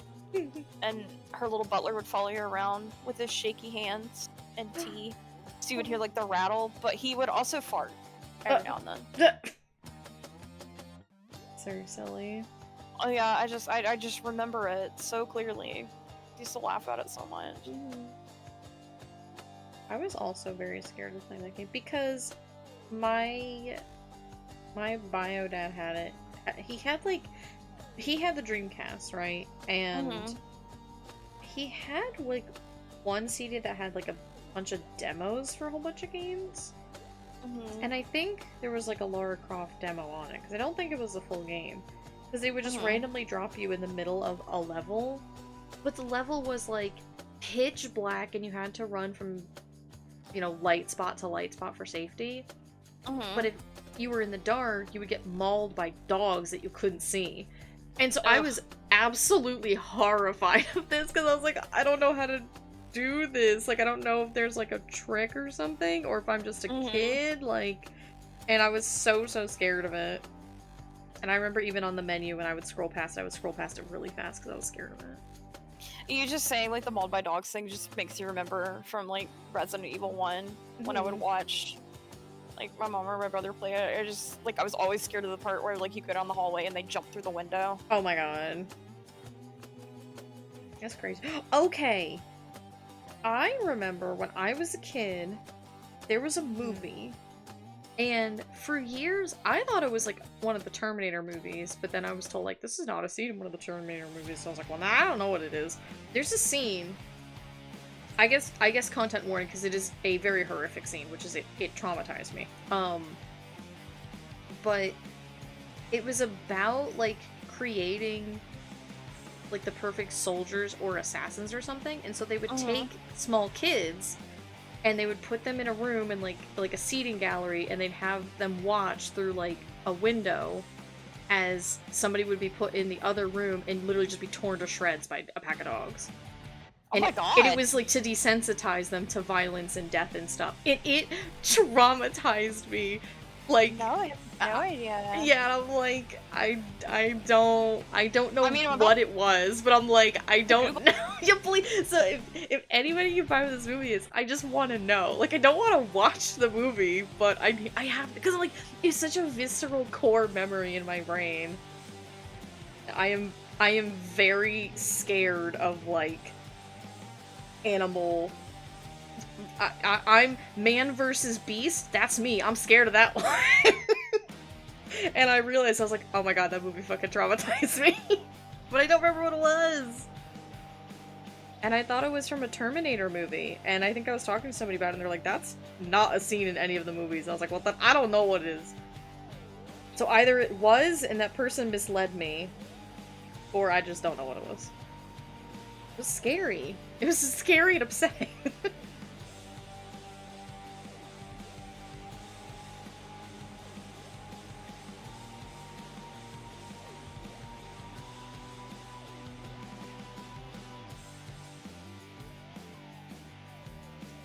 And her little butler would follow you around with his shaky hands and tea. So you would hear like the rattle, but he would also fart every now and then. So silly. Oh yeah, I just remember it so clearly. I used to laugh at it so much. I was also very scared of playing that game because my bio dad had it. He had the Dreamcast, right? And he had like one CD that had like a bunch of demos for a whole bunch of games. And I think there was like a Lara Croft demo on it because I don't think it was the full game. Because they would just randomly drop you in the middle of a level, but the level was like pitch black and you had to run from, you know, light spot to light spot for safety. But if you were in the dark, you would get mauled by dogs that you couldn't see. And so I was absolutely horrified of this because I was like, I don't know how to do this. Like, I don't know if there's like a trick or something or if I'm just a kid. Like, and I was so scared of it. And I remember even on the menu when I would scroll past it, I would scroll past it really fast because I was scared of it. You just saying like the mauled by dogs thing just makes you remember from like Resident Evil 1 when I would watch like my mom or my brother play it. It just like I was always scared of the part where like you go down the hallway and they jump through the window. Oh my god. That's crazy. Okay. I remember when I was a kid, there was a movie, and for years I thought it was like one of the Terminator movies, but then I was told like this is not a scene in one of the Terminator movies, so I was like, well, nah, I don't know what it is. There's a scene, I guess content warning because it is a very horrific scene, which is it traumatized me. But it was about like creating like the perfect soldiers or assassins or something, and so they would take small kids and they would put them in a room and like a seating gallery, and they'd have them watch through like a window as somebody would be put in the other room and literally just be torn to shreds by a pack of dogs. Oh my god. And it was like to desensitize them to violence and death and stuff. It traumatized me. Like, no, I have no idea. yeah, I'm like, I don't know what it was, but I'm like, I don't know. Yeah, please. So if anybody can find what this movie is, I just want to know. Like, I don't want to watch the movie, but I have, because like it's such a visceral core memory in my brain. I am very scared of like animal. I'm man versus beast. That's me. I'm scared of that one. And I realized I was like, oh my god, that movie fucking traumatized me. But I don't remember what it was. And I thought it was from a Terminator movie. And I think I was talking to somebody about it, and they're like, that's not a scene in any of the movies. I was like, well, then I don't know what it is. So either it was, and that person misled me, or I just don't know what it was. It was scary. It was scary and upsetting.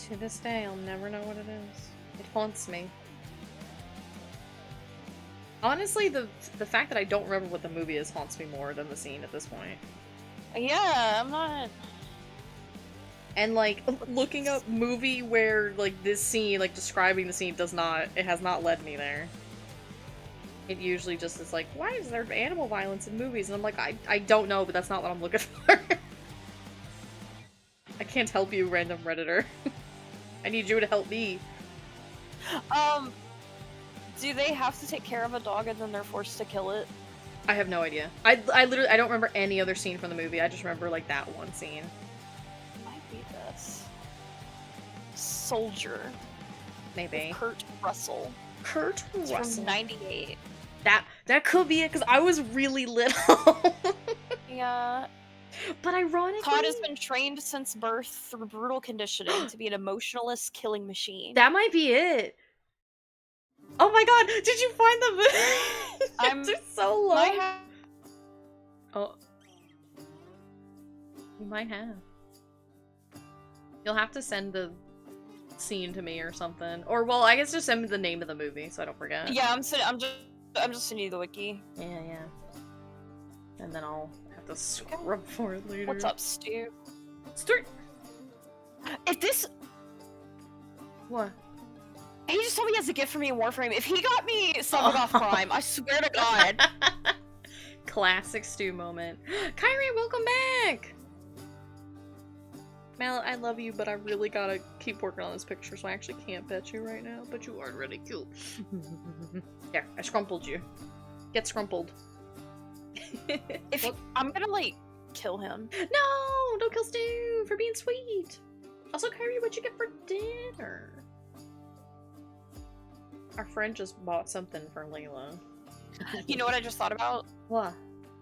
To this day, I'll never know what it is. It haunts me. Honestly, the fact that I don't remember what the movie is haunts me more than the scene at this point. Yeah, I'm not. And like looking up movie where like this scene, like describing the scene, it has not led me there. It usually just is like, why is there animal violence in movies? And I'm like, I don't know, but that's not what I'm looking for. I can't help you, random Redditor. I need you to help me. Do they have to take care of a dog and then they're forced to kill it? I have no idea. I literally, I don't remember any other scene from the movie. I just remember like that one scene. Might be this. Soldier. Maybe. With Kurt Russell. Kurt It's Russell. from '98. That could be it, because I was really little. Yeah. But ironically... Todd has been trained since birth through brutal conditioning to be an emotionless killing machine. That might be it. Oh my god, did you find the They're so long. Oh. You might have. You'll have to send the scene to me or something. Or, well, I guess just send me the name of the movie so I don't forget. Yeah, I'm just sending you the wiki. Yeah. And then I'll have to scrub for it later. What's up, Stu? Stuart! If this... What? He just told me he has a gift for me in Warframe. If he got me Summoned Off Prime, I swear to God. Classic Stu moment. Kyrie, welcome back! Mallet, I love you, but I really gotta keep working on this picture, so I actually can't pet you right now, but you are really cute. There, I scrumpled you. Get scrumpled. I'm gonna, like, kill him. No! Don't kill Stu for being sweet! Also, Kyrie, what'd you get for dinner? Our friend just bought something for Layla. You know what I just thought about? What?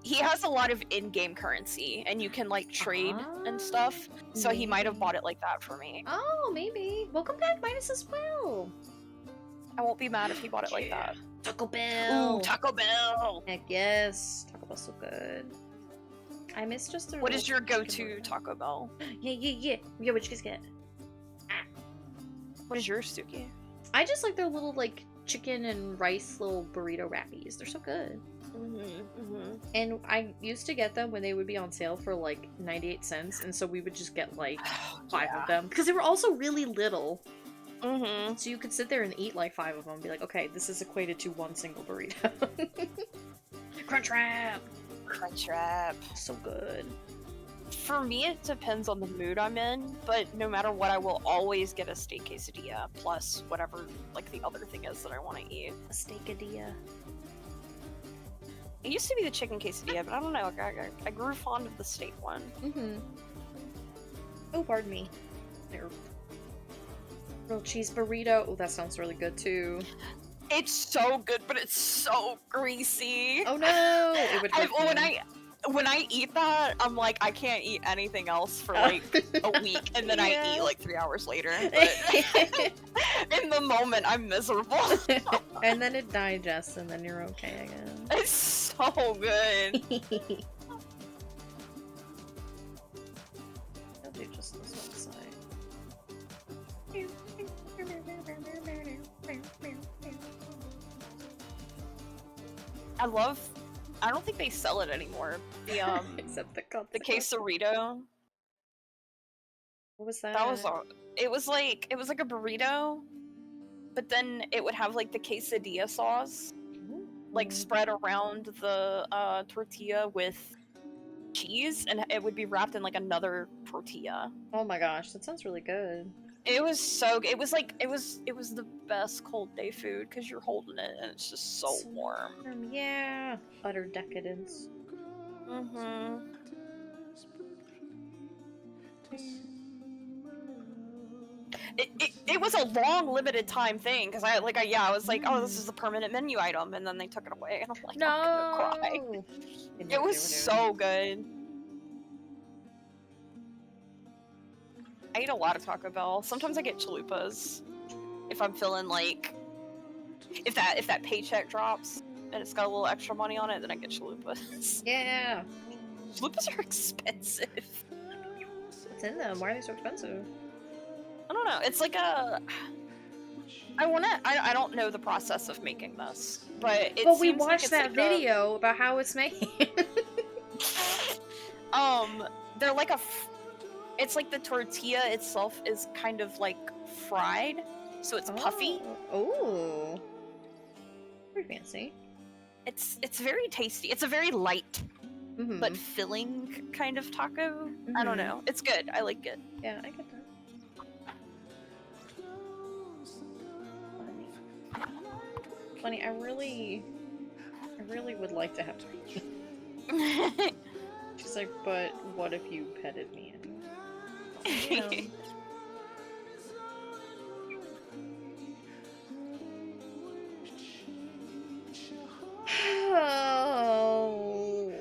He has a lot of in-game currency, and you can, like, trade and stuff, so he might have bought it like that for me. Oh, maybe. Welcome back, Midas, as well. I won't be mad if he bought it like that. Taco Bell! Ooh, Taco Bell! Heck yes. Taco Bell's so good. I miss just the What is your go-to Taco Bell? Yeah. Yeah, what'd you guys get? What is yours, Suki? I just like their little, like, chicken and rice little burrito wrappies. They're so good. And I used to get them when they would be on sale for, like, 98 cents, and so we would just get, like, 5 of them. Because they were also really little. So you could sit there and eat, like, 5 of them and be like, okay, this is equated to one single burrito. Crunchwrap! Crunchwrap. So good. For me, it depends on the mood I'm in, but no matter what, I will always get a steak quesadilla, plus whatever, like, the other thing is that I want to eat. A steakadilla. It used to be the chicken quesadilla, but I don't know, I grew fond of the steak one. Oh, pardon me. There. Grilled cheese burrito. Oh, that sounds really good, too. It's so good, but it's so greasy. Oh no! It would hurt when I eat that, I'm like, I can't eat anything else for like a week, and then I eat like 3 hours later. But in the moment, I'm miserable. And then it digests, and then you're okay again. It's so good. I'll do just this one side. I don't think they sell it anymore. The Except the quesarito. What was that? That was all. It was like a burrito, but then it would have like the quesadilla sauce, like spread around the tortilla with cheese, and it would be wrapped in like another tortilla. Oh my gosh, that sounds really good. It was so good. It was like it was the best cold day food because you're holding it and it's just so warm. Yeah, utter decadence. It was a long limited time thing because I was like, oh, this is a permanent menu item, and then they took it away, and I'm like, no, I'm gonna cry. It was so good. I eat a lot of Taco Bell. Sometimes I get chalupas if I'm feeling like if that paycheck drops and it's got a little extra money on it, then I get chalupas. Yeah. Chalupas are expensive. What's in them? Why are they so expensive? I don't know. It's like a. I don't know the process of making this, but it But we seems like watched it's that like video about how it's made. they're like it's like the tortilla itself is kind of like fried, so it's puffy. Oh. Very fancy. It's very tasty. It's a very light Mm-hmm. but filling kind of taco. I don't know. It's good. I like it. Yeah, I get that. Funny, I really would like to have She's like, but what if you petted me anyway? Oh.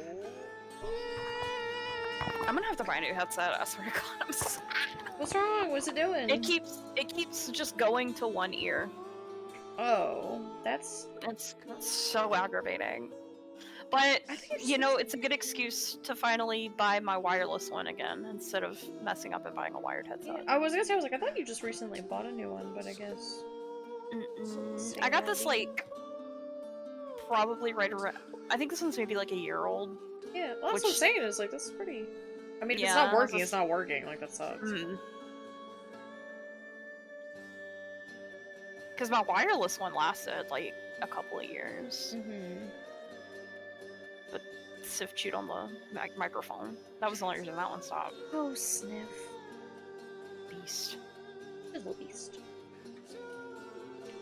I'm gonna have to buy a new headset. I swear to God, What's wrong? What's it doing? It keeps just going to one ear. Oh, that's It's so aggravating. But you know, it's a good excuse to finally buy my wireless one again instead of messing up and buying a wired headset. I was gonna say, I was like, I thought you just recently bought a new one, but I guess. I got this like probably right around. I think this one's maybe like a year old. Yeah, well, that's what I'm saying. Is like, this is pretty. I mean, if it's Yeah, not working, it's not working. Like, that sucks. Because my wireless one lasted like a couple of years. But Sif chewed on the microphone. That was the only reason that one stopped. Oh, sniff. Beast. Little beast.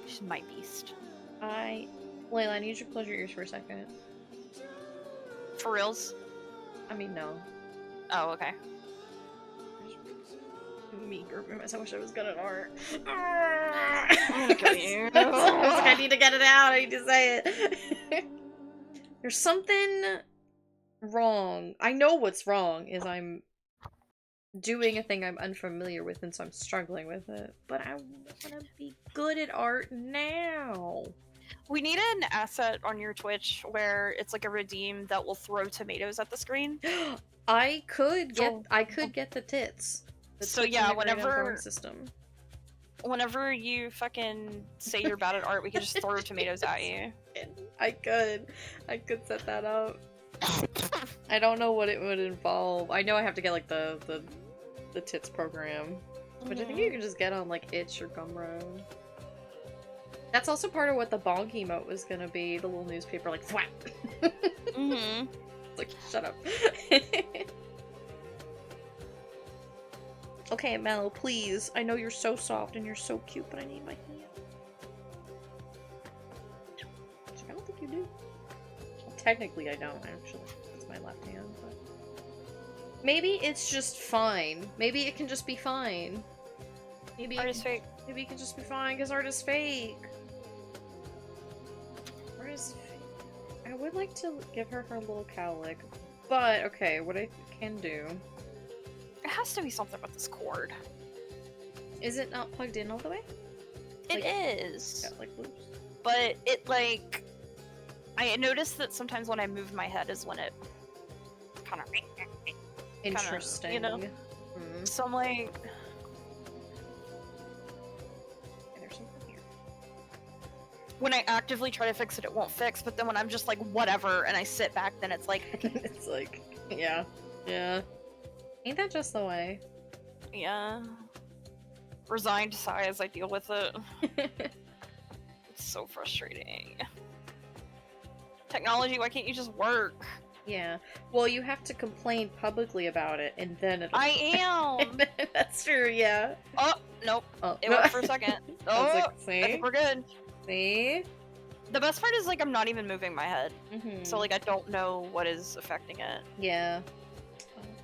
She's my beast. Layla, I need you to close your ears for a second. For reals? I mean, no. Oh, okay. Me grouping myself. I wish I was good at art. Okay. I need to get it out. I need to say it. There's something wrong. I know what's wrong is I'm doing a thing I'm unfamiliar with, and so I'm struggling with it. But I want to be good at art now. We need an asset on your Twitch where it's like a redeem that will throw tomatoes at the screen. I could get the tits. So yeah, whenever system. Whenever you fucking say you're bad at art, we can just throw tomatoes at you. I could set that up. I don't know what it would involve. I know I have to get like the tits program, which I think you can just get on like Itch or Gumroad. That's also part of what the bonk emote was gonna be. The little newspaper like thwap. It's like, shut up. Okay, Mel, please. I know you're so soft and you're so cute, but I need my hand. I don't think you do. Well, technically, I don't, actually. It's my left hand, but... Maybe it's just fine. Maybe it can just be fine. Maybe art is fake. Maybe it can just be fine, because art is fake. Art is fake. I would like to give her her little cowlick, but, okay, what I can do... It has to be something with this cord. Is it not plugged in all the way? It is. Got, like, loops? But it, like... I noticed that sometimes when I move my head is when it kind of... Interesting. You know? So I'm like... Okay, there's something here. When I actively try to fix it, it won't fix, but then when I'm just like, whatever, and I sit back, then it's like... It's like, yeah. Yeah. Ain't that just the way? Yeah. Resigned sigh as I deal with it. It's so frustrating. Technology, why can't you just work? Yeah. Well, you have to complain publicly about it, and then it'll... I am! That's true, yeah. Oh, nope. Oh. It worked for a second. I was Oh, like, see? I think we're good. See? The best part is, like, I'm not even moving my head. Mm-hmm. So, like, I don't know what is affecting it. Yeah.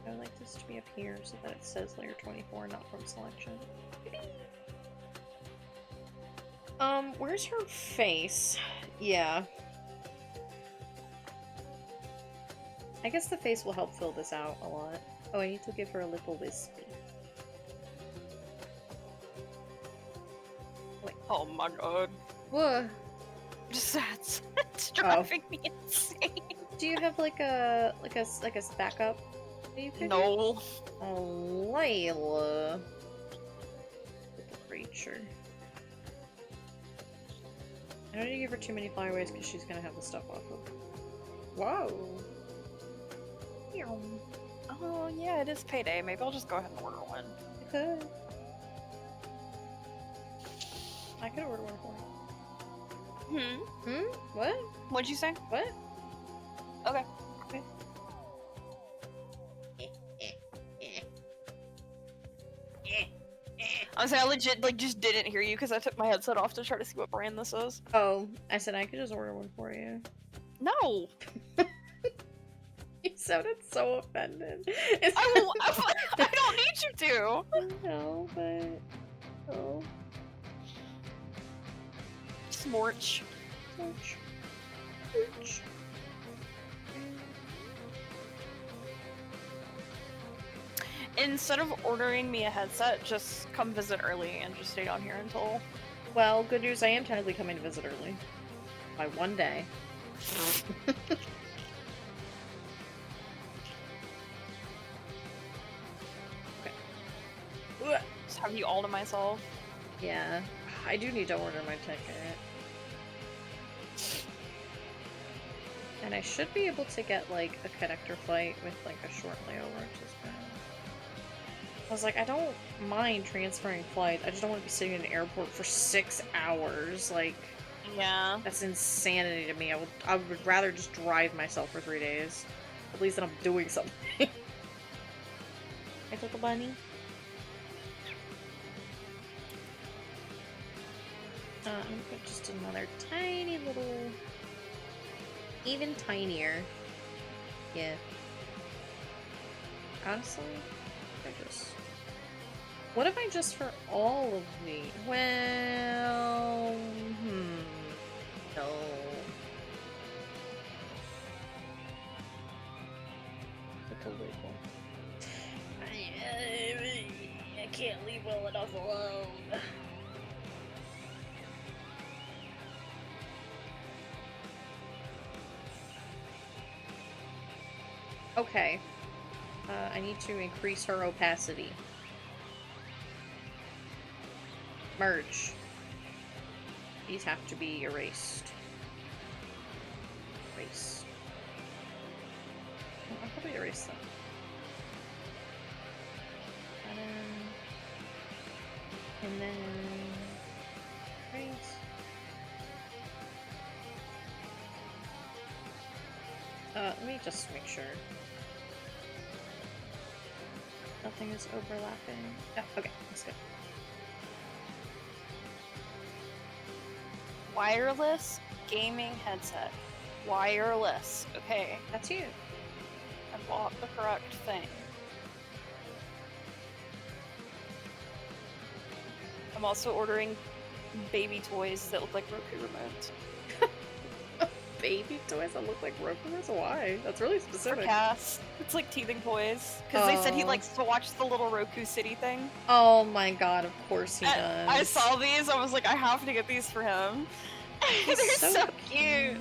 I would like this to be up here so that it says layer 24, not from selection. Where's her face? Yeah. I guess the face will help fill this out a lot. Oh, I need to give her a little wispy. Wait. Oh my god. Whoa. It's driving me insane. Do you have like a backup that you could No. do? Oh, Layla. Sure. I don't need to give her too many flyaways because she's gonna have the stuff off of. Whoa! Meow. Oh, yeah, it is payday. Maybe I'll just go ahead and order one. I could. I could order one for you. Hmm? What? What'd you say? What? Okay. Okay. I was saying I legit like just didn't hear you because I took my headset off to try to see what brand this is. Oh, I said I could just order one for you. No. You sounded so offended. I don't need you to. No, but oh, Smorch. ouch. Ouch. Instead of ordering me a headset, just come visit early and just stay down here until. Well, good news. I am technically coming to visit early by one day. Okay. Just have you all to myself. Yeah, I do need to order my ticket. And I should be able to get, like, a connector flight with, like, a short layover, which is bad. I was like, I don't mind transferring flights, I just don't want to be sitting in an airport for 6 hours, like... Yeah. That's insanity to me. I would rather just drive myself for 3 days. At least then I'm doing something. Hey, little bunny. I'm gonna put just another tiny little... Even tinier. Yeah. Honestly, I just... What if I just for all of the... Well... No. It's totally cool. I can't leave well enough alone. Okay. I need to increase her opacity. Merge. These have to be erased. Erase. I'll probably erase them. And then... Erase. Let me just make sure. Nothing is overlapping. Oh, okay, that's good. Wireless gaming headset. Wireless. Okay. That's you. I bought the correct thing. I'm also ordering baby toys that look like Roku remotes. Baby toys that look like Roku's? Why? That's really For specific. Cass. It's like teething toys. Because they said he Oh. likes to watch the little Roku City thing. Oh my god, of course he does. I saw these, I was like, I have to get these for him. They're He's so cute.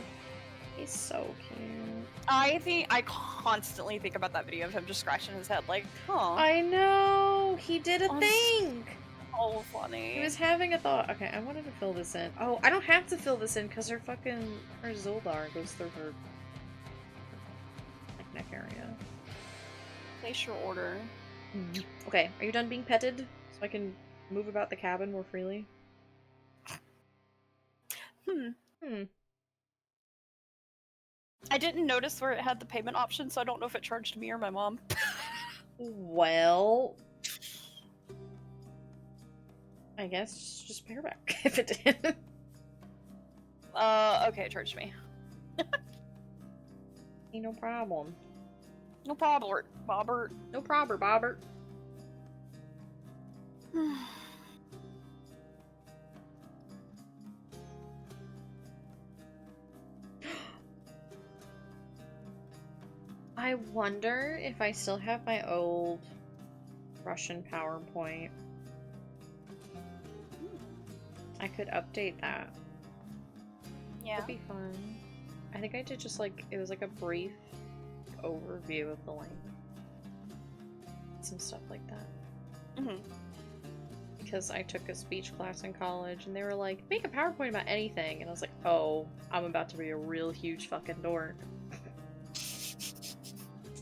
He's so cute. I constantly think about that video of him just scratching his head like, huh. I know! He did a Oh, thing! So funny. He was having a thought. Okay, I wanted to fill this in. Oh, I don't have to fill this in because her Zildar goes through her like, neck area. Place your order. Okay, are you done being petted? So I can move about the cabin more freely? I didn't notice where it had the payment option, so I don't know if it charged me or my mom. Well... I guess just pay her back if it did. Okay, it charged me. Ain't no problem. No problem, Bobbert. No problem, Bobbert. I wonder if I still have my old Russian PowerPoint. I could update that. Yeah. That'd be fun. I think I did just like, it was like a brief overview of the link. Some stuff like that. because I took a speech class in college, and they were like, make a PowerPoint about anything, and I was like, oh, I'm about to be a real huge fucking dork.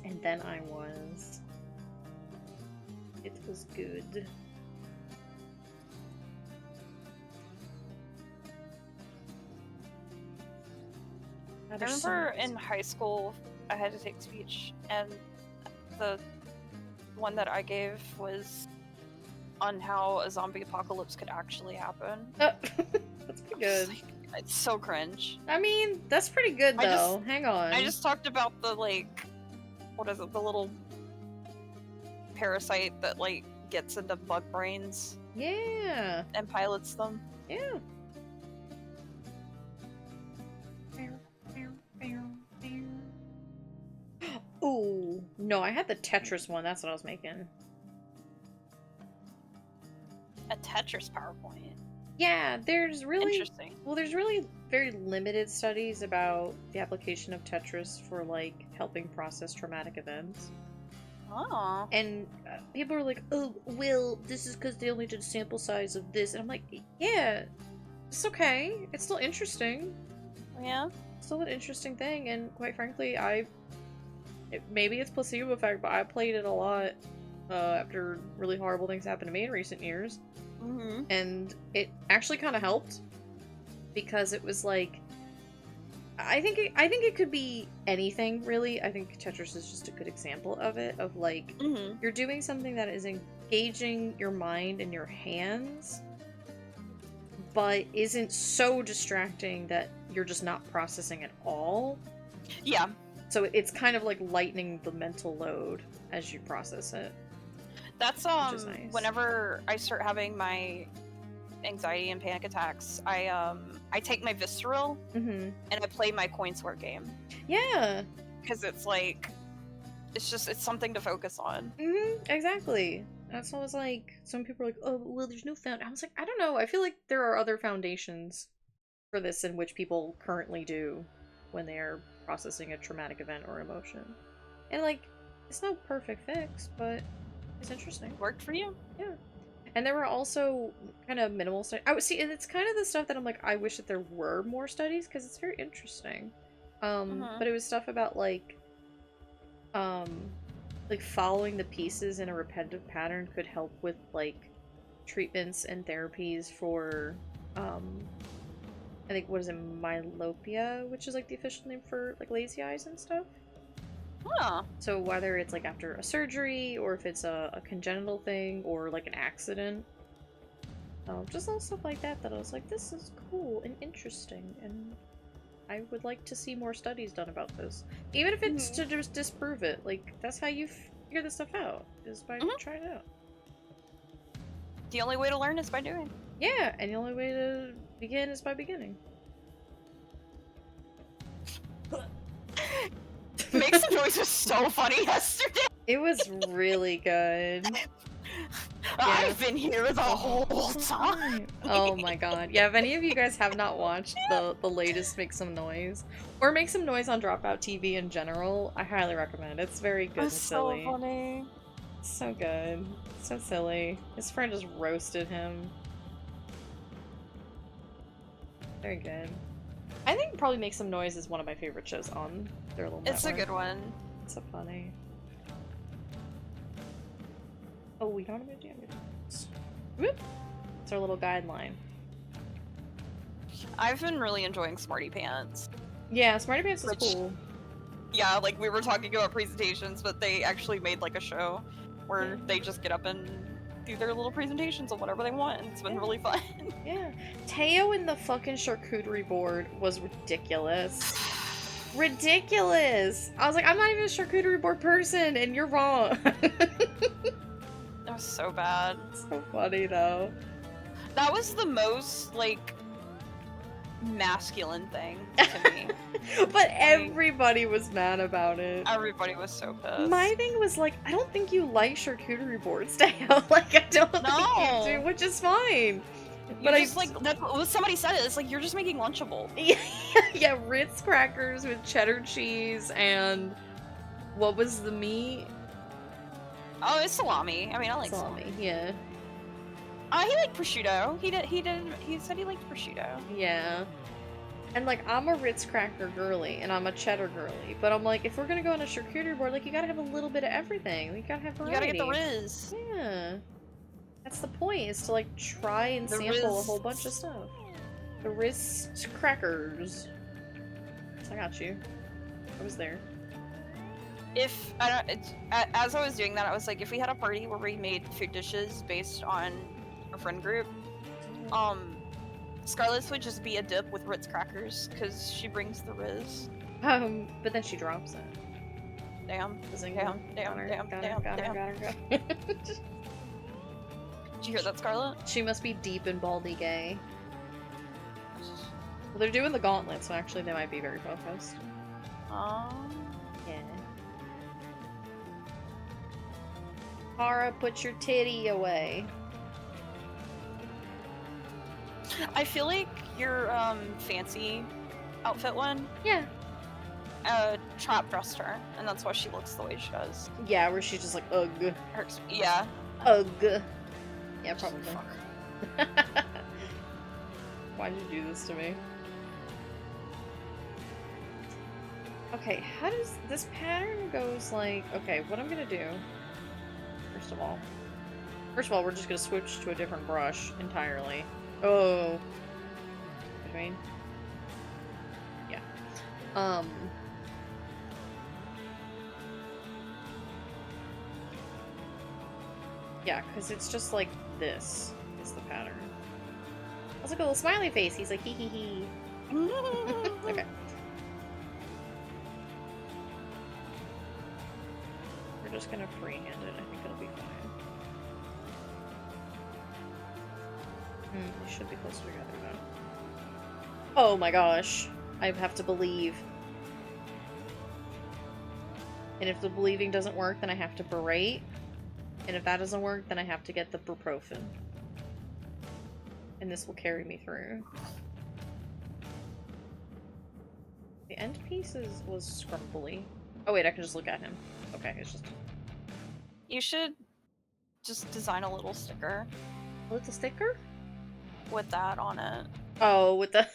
And then I was. It was good. I remember in high school, I had to take speech, and the one that I gave was on how a zombie apocalypse could actually happen. That's pretty I was good. like, it's so cringe. I mean, that's pretty good though. Hang on. I just talked about the, like, what is it, the little parasite that, like, gets into bug brains Yeah. and pilots them. Yeah. Ooh, no, I had the Tetris one. That's what I was making. A Tetris PowerPoint. Yeah, there's really Interesting. well, there's really very limited studies about the application of Tetris for like helping process traumatic events. Oh. And people are like, "Oh, well, this is because they only did a sample size of this," and I'm like, "Yeah, it's okay. It's still interesting. Yeah. It's still an interesting thing." And quite frankly, maybe it's placebo effect, but I played it a lot after really horrible things happened to me in recent years. Mm-hmm. And it actually kind of helped because it was like I think it could be anything really. I think Tetris is just a good example of it, of like you're doing something that is engaging your mind and your hands but isn't so distracting that you're just not processing at all. Yeah. So it's kind of like lightening the mental load as you process it. That's Which is nice. Whenever I start having my anxiety and panic attacks, I take my visceral Mm-hmm. and I play my coin sort game. Yeah. Because it's like it's something to focus on. Mm-hmm. Exactly. That's what I was like. Some people are like, "Oh, well, there's no found." I was like, I don't know. I feel like there are other foundations for this in which people currently do when they are processing a traumatic event or emotion. And like, it's no perfect fix, but it's interesting. Worked for you? Yeah. And there were also kind of minimal studies. I would see, and it's kind of the stuff that I'm like, I wish that there were more studies because it's very interesting. But it was stuff about like following the pieces in a repetitive pattern could help with like treatments and therapies for I think, what is it, myelopia, which is like the official name for like lazy eyes and stuff. Huh. So whether it's like after a surgery or if it's a congenital thing or like an accident, just little stuff like that I was like, this is cool and interesting, and I would like to see more studies done about this. Even if it's to just disprove it. Like, that's how you figure this stuff out, is by trying it out. The only way to learn is by doing. Yeah, and the only way to begin is by beginning. Makes the noise was so funny yesterday. It was really good. I've been here the whole time. Oh my god. Yeah, if any of you guys have not watched the latest Make Some Noise, or Make Some Noise on Dropout TV in general, I highly recommend. It's very good and silly. So funny. So good. So silly. His friend just roasted him. Very good. I think probably Make Some Noise is one of my favorite shows on their little network. It's a good one. It's so funny. Oh, we don't have a damage. Whoop! It's our little guideline. I've been really enjoying Smarty Pants. Yeah, Smarty Pants is cool. Yeah, like we were talking about presentations, but they actually made like a show where they just get up and do their little presentations on whatever they want, and it's been really fun. Yeah. Teo and the fucking charcuterie board was ridiculous. Ridiculous! I was like, I'm not even a charcuterie board person, and you're wrong. That was so bad. So funny, though. That was the most, like, masculine thing to me. But everybody was mad about it. Everybody was so pissed. My thing was like, I don't think you like charcuterie boards, Teo. Like, I don't think you do, which is fine. But I just like that's what somebody said it. It's like you're just making Lunchable. Yeah, Ritz crackers with cheddar cheese and what was the meat? Oh, it's salami. I mean, I like salami. Yeah. He liked prosciutto. He said he liked prosciutto. Yeah. And, like, I'm a Ritz cracker girly, and I'm a cheddar girly, but I'm like, if we're gonna go on a charcuterie board, like, you gotta have a little bit of everything. You gotta have variety. You gotta get the Riz. Yeah. That's the point, is to, like, try and The sample a Riz. whole bunch of stuff. The Ritz crackers. I got you. I was there. If as I was doing that, I was like, if we had a party where we made food dishes based on a friend group, Scarlett's would just be a dip with Ritz crackers because she brings the Riz. But then she drops it. Damn. Zing. Damn. Got her, Damn. got her, Damn. got her, Damn. got her, Did you hear that, Scarlett? She must be deep and baldy gay. Well, they're doing the gauntlet, so actually they might be very focused. Yeah. Kara, put your titty away. I feel like your fancy outfit one Yeah. trap dressed her, and that's why she looks the way she does. Yeah, where she's just like, ugh. Yeah. Ugh. Yeah, Just probably. fuck. Why'd you do this to me? Okay, how does this pattern goes like, okay, what I'm gonna do, first of all, we're just gonna switch to a different brush entirely. Oh. I mean, yeah. Yeah, because it's just like this is the pattern. That's like a little smiley face. He's like, hee hee hee. Okay. We're just gonna freehand it. I think it'll be fine. They should be closer together though. Oh my gosh. I have to believe. And if the believing doesn't work, then I have to berate. And if that doesn't work, then I have to get the ibuprofen. And this will carry me through. The end piece was scrumply. Oh wait, I can just look at him. Okay, it's just... You should just design a little sticker A little sticker? with that on it. Oh, with the...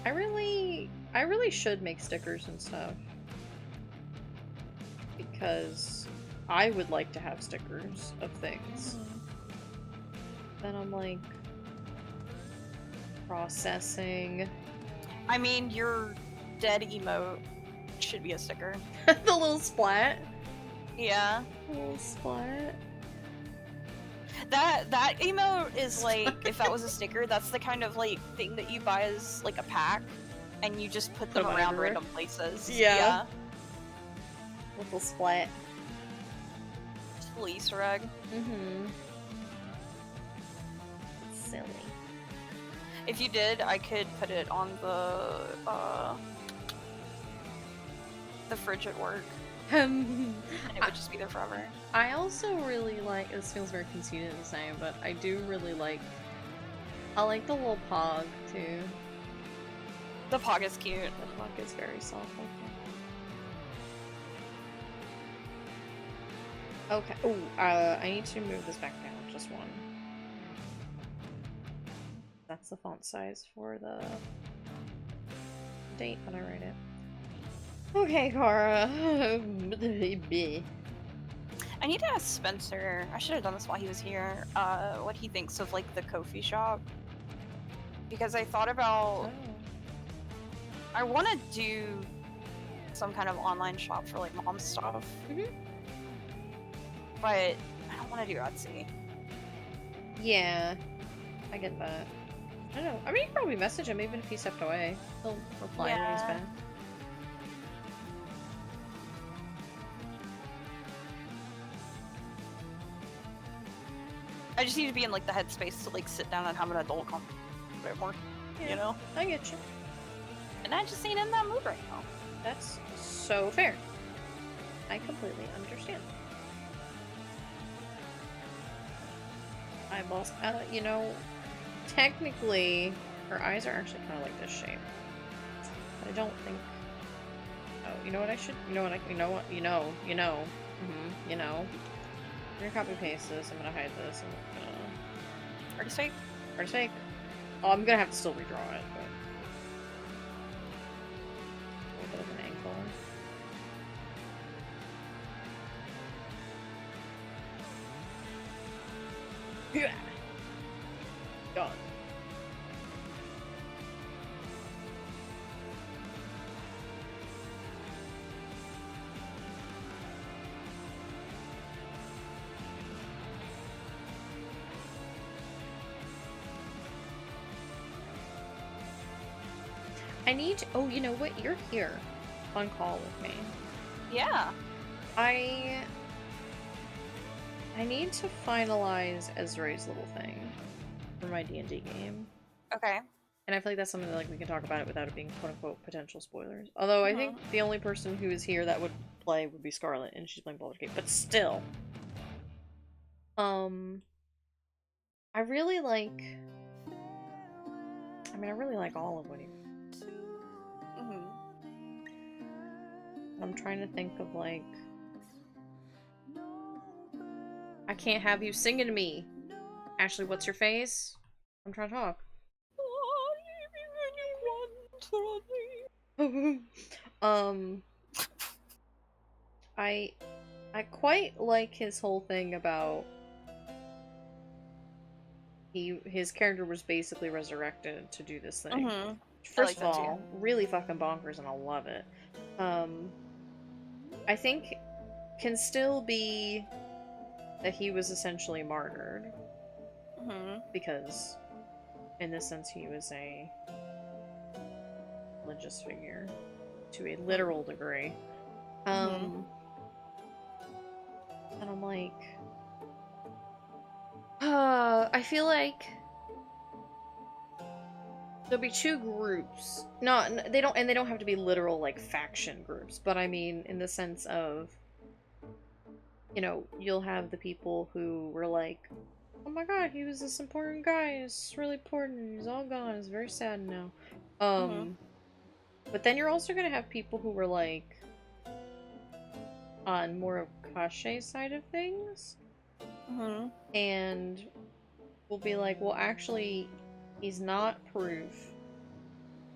I really should make stickers and stuff. Because I would like to have stickers of things. Then I'm like... processing... I mean, your dead emote should be a sticker. The little splat? Yeah. The little splat? That emote is like, if that was a sticker, that's the kind of like thing that you buy as like a pack, and you just put them them around everywhere. random places. Yeah. Little splat. Just a little Easter egg. Mm-hmm. Silly. If you did, I could put it on the fridge at work, and it would just be there forever. I also really like, this feels very conceited to say, but I do really like, I like the little pog too. The pog is cute. The pog is very soft like that. Okay, ooh, I need to move this back down, just one. That's the font size for the date when I write it. Okay, Kara. I need to ask Spencer, I should have done this while he was here, what he thinks of like the Ko-fi shop. Because I thought about, I want to do some kind of online shop for like mom stuff. But I don't want to do Etsy. Yeah, I get that. I don't know. I mean, you can probably message him even if he stepped away. He'll reply when he's Yeah. back. I just need to be in like the headspace to like sit down and have an adult conversation more, Yeah. you know? I get you. And I just ain't in that mood right now. That's so fair. I completely understand. Eyeballs. You know, technically, her eyes are actually kind of like this shape. But I don't think. Oh, you know what I should? You know what? You know what? You know. I'm gonna copy paste this. I'm gonna hide this. I'm gonna Pretty sweet. artist fake. Oh, I'm gonna have to still redraw it, but a little bit of an angle. Yeah. Done. I need to, oh, you know what? You're here on call with me. Yeah. I need to finalize Ezra's little thing for my D&D game. Okay. And I feel like that's something that, like, we can talk about it without it being quote-unquote potential spoilers. Although I think the only person who is here that would play would be Scarlet, and she's playing Baldur's Gate. But still. I really like... I mean, I really like all of what he... I'm trying to think of, like... I can't have you singing to me! Ashley, what's your face? I'm trying to talk. I quite like his whole thing about his character was basically resurrected to do this thing. First of all, really fucking bonkers, and I love it. I think can still be that he was essentially martyred. Because in this sense he was a religious figure to a literal degree. And I'm like, I feel like there'll be two groups. They don't have to be literal like faction groups, but I mean in the sense of, you know, you'll have the people who were like, oh my god, he was this important guy, it's really important, he's all gone, it's very sad now. But then you're also gonna have people who were like on more of Kashe's side of things. And will be like, well, actually, he's not proof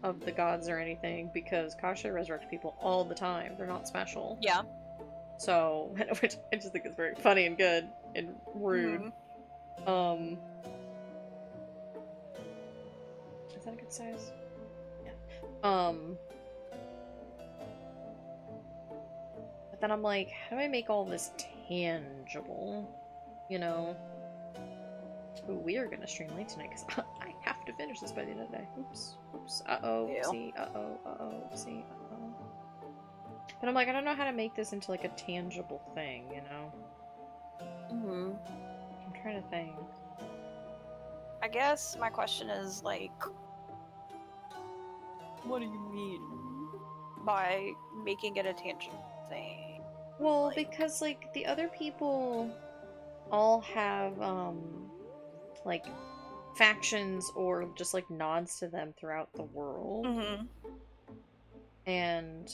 of the gods or anything because Kashe resurrects people all the time. They're not special. Yeah. So, which I just think is very funny and good and rude. Is that a good size? Yeah. But then I'm like, how do I make all this tangible? You know? Ooh, we are gonna stream late tonight because I have to finish this by the end of the day. Oops. Oops. Uh-oh. See. Uh-oh. Uh-oh. See. Uh-oh. But I'm like, I don't know how to make this into like a tangible thing, you know? I'm trying to think. I guess my question is, like, what do you mean by making it a tangent thing? Well, like... because, like, the other people all have, like, factions or just, like, nods to them throughout the world. And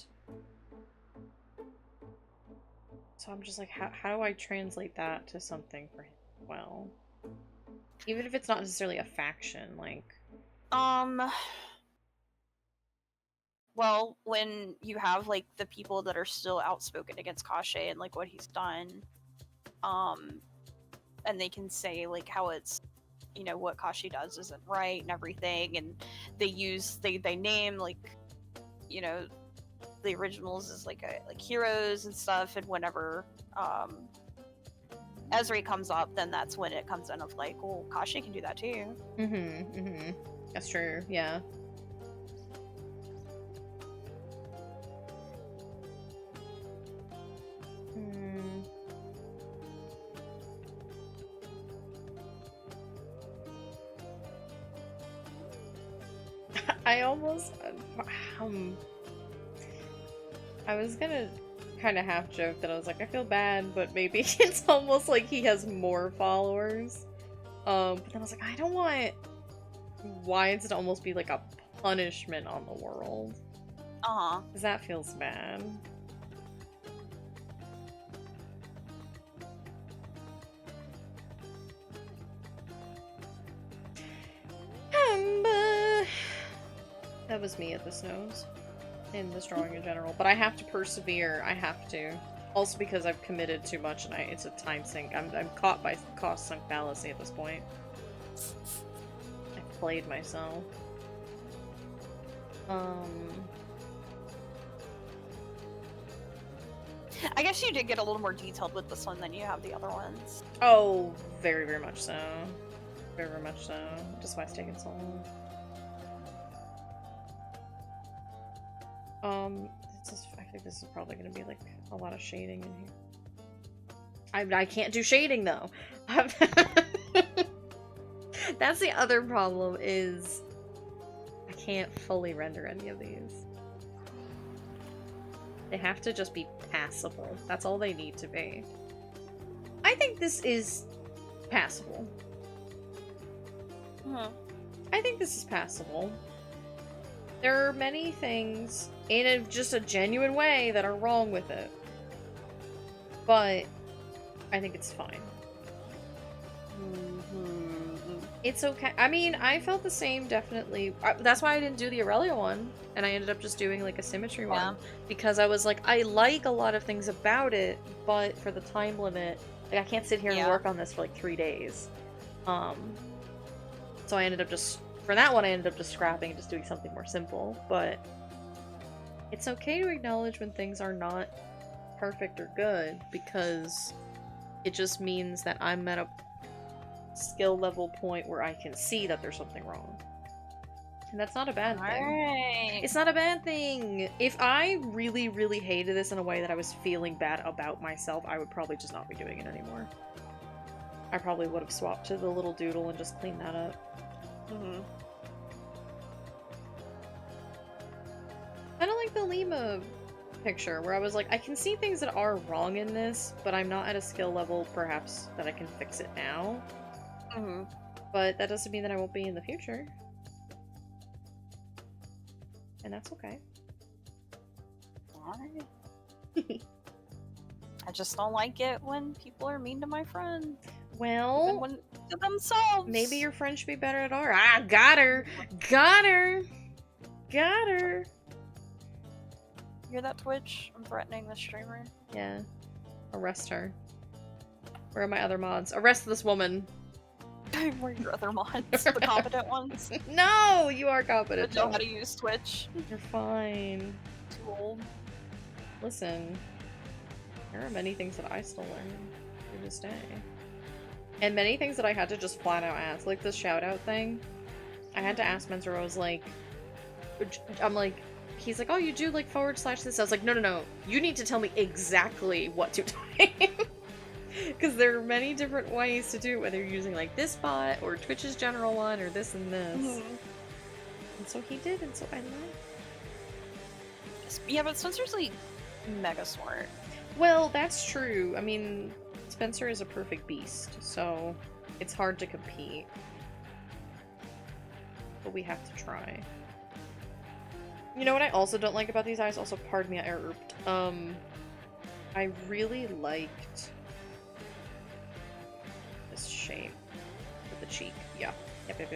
so I'm just like, how do I translate that to something for him? Well, even if it's not necessarily a faction, like... Well, when you have, like, the people that are still outspoken against Kashe and, like, what he's done, and they can say, like, how it's, you know, what Kashe does isn't right and everything, and they name, like, you know, the originals as, like, heroes and stuff, and whenever, Ezra comes up, then that's when it comes in of, like, well, Kashe can do that too. That's true, yeah. I almost, I was gonna kind of half joke that I was like, I feel bad, but maybe it's almost like he has more followers. But then I was like, I don't want Wyatt to almost be like a punishment on the world. Because that feels bad. That was me at this nose. In this drawing in general. But I have to persevere. I have to. Also because I've committed too much and it's a time sink. I'm caught by cost sunk fallacy at this point. I've played myself. I guess you did get a little more detailed with this one than you have the other ones. Oh, very, very much so. Very, very much so. Just why it's taking so long. I think this is probably going to be like a lot of shading in here. I can't do shading though. That's the other problem is I can't fully render any of these. They have to just be passable. That's all they need to be. I think this is passable. I think this is passable. There are many things in just a genuine way that are wrong with it. But I think it's fine. It's okay. I mean, I felt the same, definitely. That's why I didn't do the Aurelia one, and I ended up just doing, like, a symmetry one. Because I was like, I like a lot of things about it, but for the time limit, like, I can't sit here and work on this for, like, 3 days. So I ended up just... For that one, I ended up just scrapping and just doing something more simple, but... It's okay to acknowledge when things are not perfect or good, because it just means that I'm at a skill level point where I can see that there's something wrong. And that's not a bad thing. Alright. It's not a bad thing. If I really, really hated this in a way that I was feeling bad about myself, I would probably just not be doing it anymore. I probably would have swapped to the little doodle and just cleaned that up. Kind of like the Lima picture, where I was like, I can see things that are wrong in this, but I'm not at a skill level, perhaps, that I can fix it now. But that doesn't mean that I won't be in the future. And that's okay. Alright. I just don't like it when people are mean to my friends. Well, Even when to themselves. maybe your friend should be better at art. Ah, got her! Got her! Got her! Hear that, Twitch? I'm threatening the streamer. Yeah. Arrest her. Where are my other mods? Arrest this woman! Where are your other mods? The competent ones? No! You are competent. That know how to use Twitch. You're fine. Too old. Listen. There are many things that I still learn to this day. And many things that I had to just flat out ask. Like this shout out thing. I had to ask Mentor, I was like... I'm like... He's like, oh, you do like / this. I was like, no. You need to tell me exactly what to type. Because there are many different ways to do it, whether you're using like this bot or Twitch's general one or this and this. And so he did, and so I learned. Yeah, but Spencer's like mega smart. Well, that's true. I mean, Spencer is a perfect beast, so it's hard to compete. But we have to try. You know what I also don't like about these eyes? Also, pardon me, I erped. I really liked this shape with the cheek. Yeah. Yep.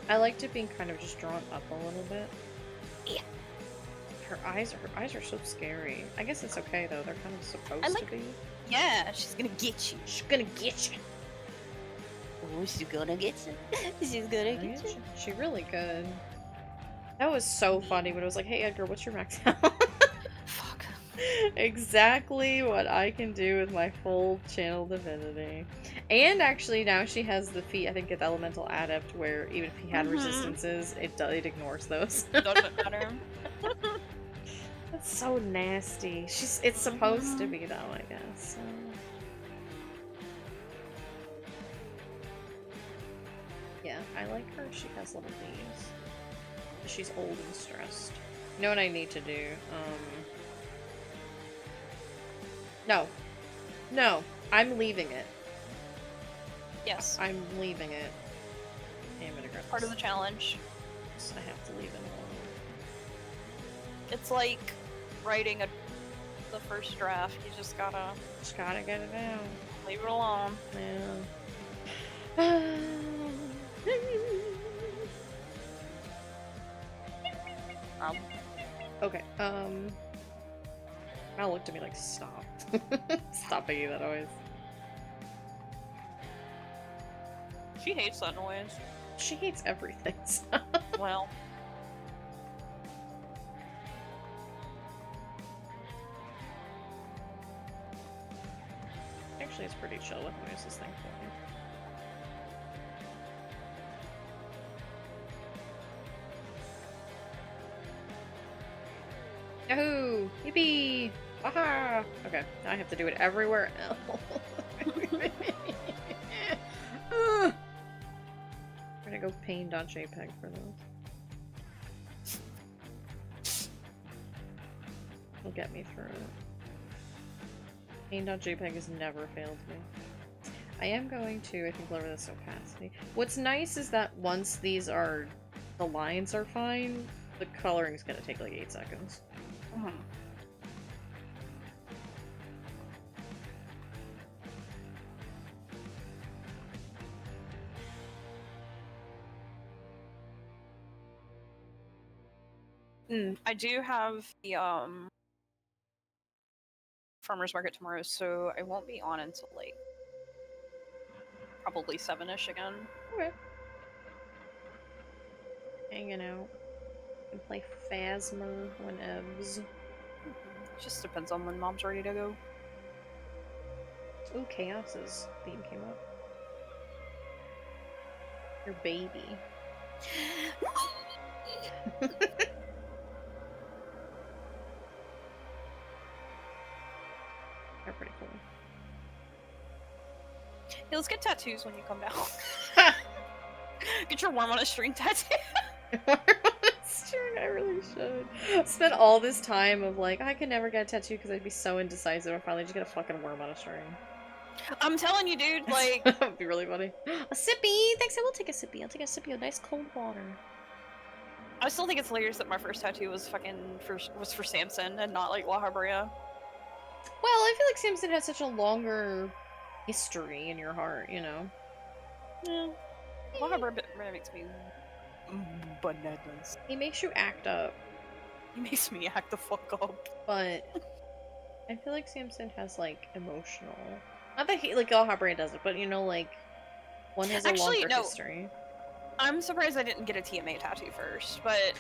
I liked it being kind of just drawn up a little bit. Yeah. Her eyes are so scary. I guess it's okay though. They're kind of supposed to be. Yeah, she's gonna get you. She's gonna get you. Oh, she's gonna get you. She's gonna get you. She really good. That was so funny when it was like, "Hey Edgar, what's your max health?" Fuck. Exactly what I can do with my full channel divinity. And actually now she has the feat, I think, with elemental adept, where even if he had resistances, it ignores those. Doesn't matter. That's so nasty. It's supposed to be though, I guess. So. Yeah, I like her. She has little leaves. She's old and stressed. You know what I need to do? No, I'm leaving it. Yes. I'm leaving it. Okay, I'm gonna grab Part this. of the challenge. I have to leave it alone. It's like writing the first draft. You just gotta get it out. leave it alone. Yeah. Okay, Al looked at me like, stop. Stop making that noise. She hates that noise. She hates everything, so. Well. Actually, it's pretty chill with noise, this thing for me. Yahoo! Yippee! Aha! Okay, now I have to do it everywhere else. We're gonna go pain.jpg for those. It'll get me through it. Pain.jpg has never failed me. I am going to, I think, lower this opacity. What's nice is that once these are, the lines are fine, the coloring's gonna take like 8 seconds. I do have the farmer's market tomorrow, so I won't be on until like probably 7-ish again. Okay. Hanging out. And play Phasma whenevs. Just depends on when mom's ready to go. Ooh, Chaos's theme came up. Your baby. They're pretty cool. Hey, let's get tattoos when you come down. Get your worm on a string tattoo. I really should. Spent all this time of like, I could never get a tattoo because I'd be so indecisive. I finally just get a fucking worm on a string. I'm telling you, dude, like... That would be really funny. A sippy! Thanks, I will take a sippy. I'll take a sippy of nice cold water. I still think it's hilarious that my first tattoo was was for Samson and not like La Habrea. Well, I feel like Samson has such a longer history in your heart, you know? Yeah. La Habrea really makes me bananas. He makes you act up, He makes me act the fuck up. but I feel like Samson has like emotional. Not that he like Alhabra does it, but you know, like one has a longer history. I'm surprised I didn't get a TMA tattoo first, but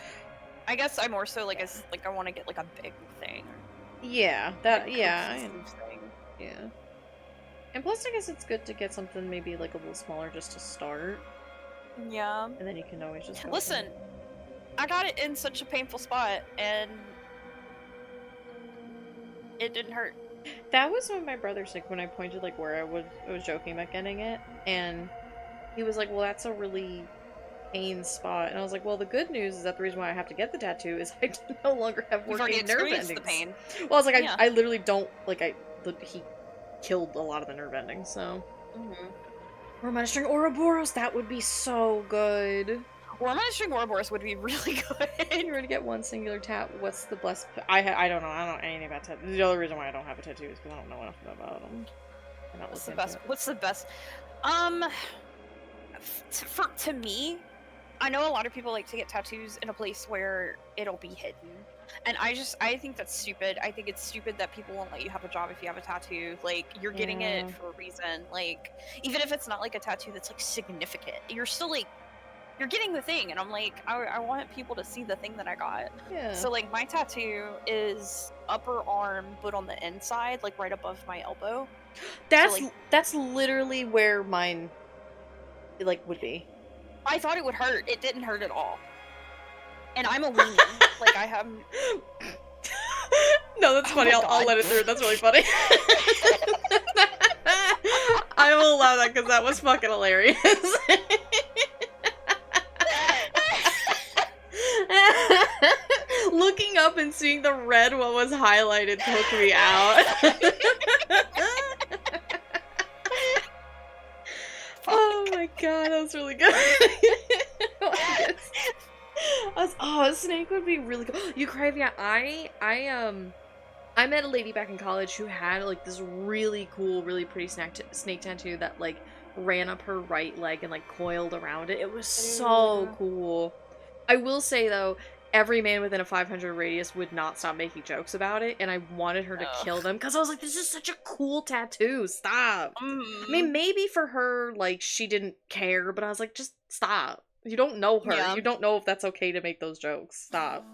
I guess I more so like I want to get like a big thing. Yeah, that like, yeah, thing. yeah. And plus, I guess it's good to get something maybe like a little smaller just to start. Yeah. And then you can always just go listen. I got it in such a painful spot, and it didn't hurt. That was when my brother's like when I pointed like where I was joking about getting it, and he was like, "Well, that's a really pain spot," and I was like, "Well, the good news is that the reason why I have to get the tattoo is I no longer have working nerve endings." The pain. Well, I was like, I literally don't like he killed a lot of the nerve endings, so. Worm on a string Ouroboros, that would be so good. Worm on a string Ouroboros would be really good. You're gonna get one singular tat. What's the blessed? I don't know. I don't know anything about tattoos. The other reason why I don't have a tattoo is because I don't know enough about them. What's the best? What's the best? To me, I know a lot of people like to get tattoos in a place where it'll be hidden. And I think that's stupid. I think it's stupid that people won't let you have a job if you have a tattoo. Like, you're getting it for a reason. Like, even if it's not like a tattoo that's like significant, you're still like, you're getting the thing. And I'm like, I want people to see the thing that I got. Yeah. So like my tattoo is upper arm, but on the inside, like right above my elbow. That's so, like, that's literally where mine like would be. I thought it would hurt. It didn't hurt at all. And I'm a weenie. Like, I have... No, that's funny. I'll let it through. That's really funny. I will allow that because that was fucking hilarious. Looking up and seeing the red what was highlighted took me out. Oh my god, that was really good. Oh, a snake would be really cool. You crave, yeah. I met a lady back in college who had like this really cool, really pretty snake tattoo that like ran up her right leg and like coiled around it. It was so Ooh. cool. I will say though, every man within a 500 radius would not stop making jokes about it, and I wanted her to kill Ugh. them because I was like, this is such a cool tattoo. Stop. I mean, maybe for her, like, she didn't care, but I was like, just stop. You don't know her. Yeah. You don't know if that's okay to make those jokes. Stop.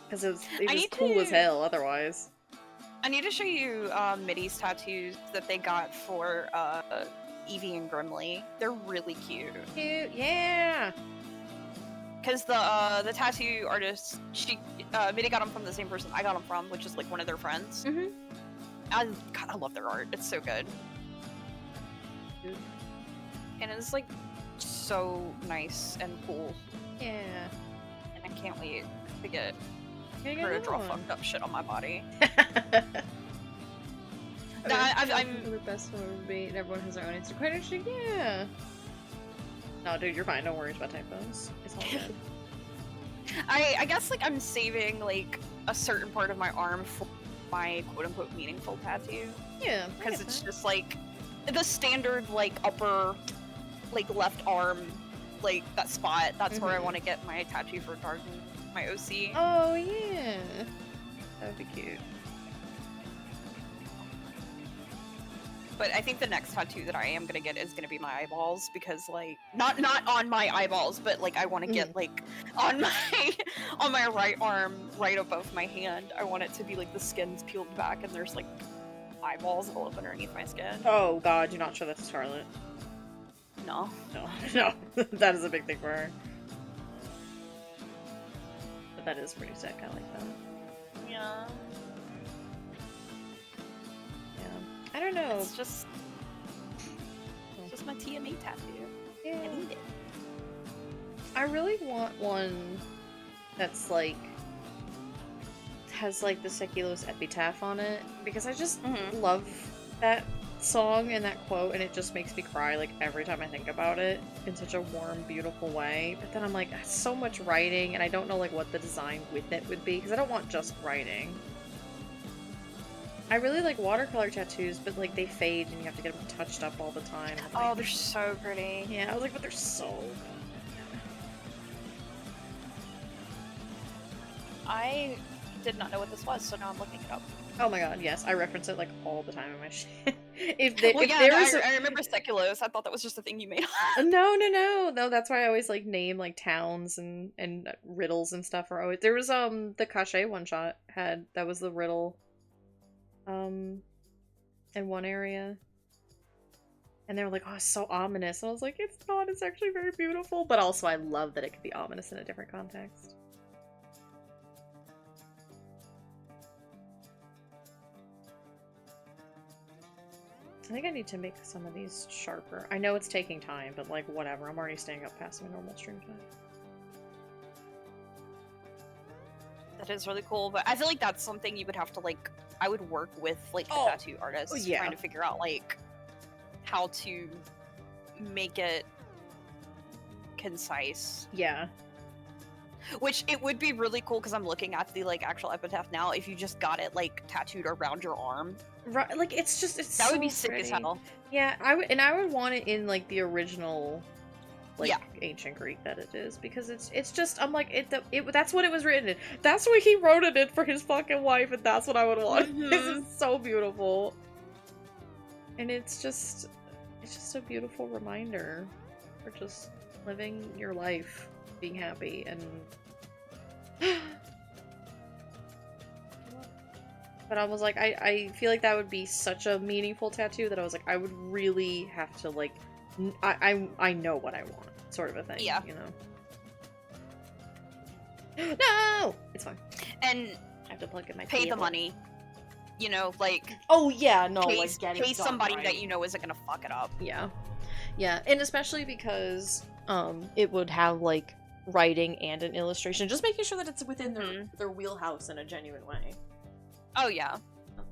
Because it I was need cool as to- hell otherwise. I need to show you Mitty's tattoos that they got for Evie and Grimly. They're really cute. Cute, yeah. Because the tattoo artist, Mitty got them from the same person I got them from, which is like one of their friends. Mm-hmm. God, I love their art. It's so good. Good. And it's like so nice and cool. Yeah. And I can't wait to get Gotta get her to another draw one. fucked up shit on my body. I'm the best one would be, and everyone has their own answer. Quite interesting, yeah. No, dude, you're fine. Don't worry about typos. It's all good. I guess like I'm saving like a certain part of my arm for my quote unquote meaningful tattoo. Yeah, Because it's just like the standard like upper like left arm, like that spot. That's where I Mhm. want to get my tattoo for Darden, my OC. Oh yeah, that would be cute. But I think the next tattoo that I am gonna get is gonna be my eyeballs because like not on my eyeballs, but like I want to get like on my right arm, right above my hand. I want it to be like the skin's peeled back and there's like eyeballs all up underneath my skin. Oh god, do not show that to Scarlet. No. No, no, that is a big thing for her. But that is pretty sick. I like that. Yeah. Yeah, I don't know. It's just my TMA tattoo. Yeah. I need it. I really want one that's like has like the Seculos epitaph on it because I just Mhm. love that song and that quote, and it just makes me cry like every time I think about it in such a warm, beautiful way. But then I'm like, that's so much writing, and I don't know like what the design with it would be because I don't want just writing. I really like watercolor tattoos, but like they fade and you have to get them touched up all the time. I'm Oh, like, they're so pretty. yeah, I was like, but they're so good. I did not know what this was, so now I'm looking it up. Oh my god, yes, I reference it like all the time in my shit. Well, if yeah, there no, was I remember Seculos. I thought that was just a thing you made. no, that's why I always like name like towns and riddles and stuff. Or always there was the Cache one shot had that was the riddle in one area, and they were like, oh, it's so ominous, and I was like, it's not, it's actually very beautiful, but also I love that it could be ominous in a different context. I think I need to make some of these sharper. I know it's taking time, but like whatever. I'm already staying up past my normal stream time. That is really cool, but I feel like that's something you would have to like. I would work with like the Oh. tattoo artists, Yeah. trying to figure out like how to make it concise. Yeah. Which it would be really cool because I'm looking at the like actual epitaph now. If you just got it like tattooed around your arm, Right, like it's that would be so sick as pretty. hell. Yeah, I would want it in like the original, like Yeah. ancient Greek that it is, because it's just I'm like that's what it was written in. That's what he wrote it in for his fucking wife, and that's what I would want. This Mhm. is so beautiful, and it's just a beautiful reminder for just living your life, being happy, and. But I was like, I feel like that would be such a meaningful tattoo that I was like, I would really have to like, I know what I want, sort of a thing. Yeah. You know. No, it's fine. And I have to plug in my pay the cable. money. You know, like Oh yeah, no, pay, like get it pay done somebody right. that you know isn't gonna fuck it up. Yeah, yeah, and especially because it would have like writing and an illustration, just making sure that it's within their wheelhouse in a genuine way. Oh yeah.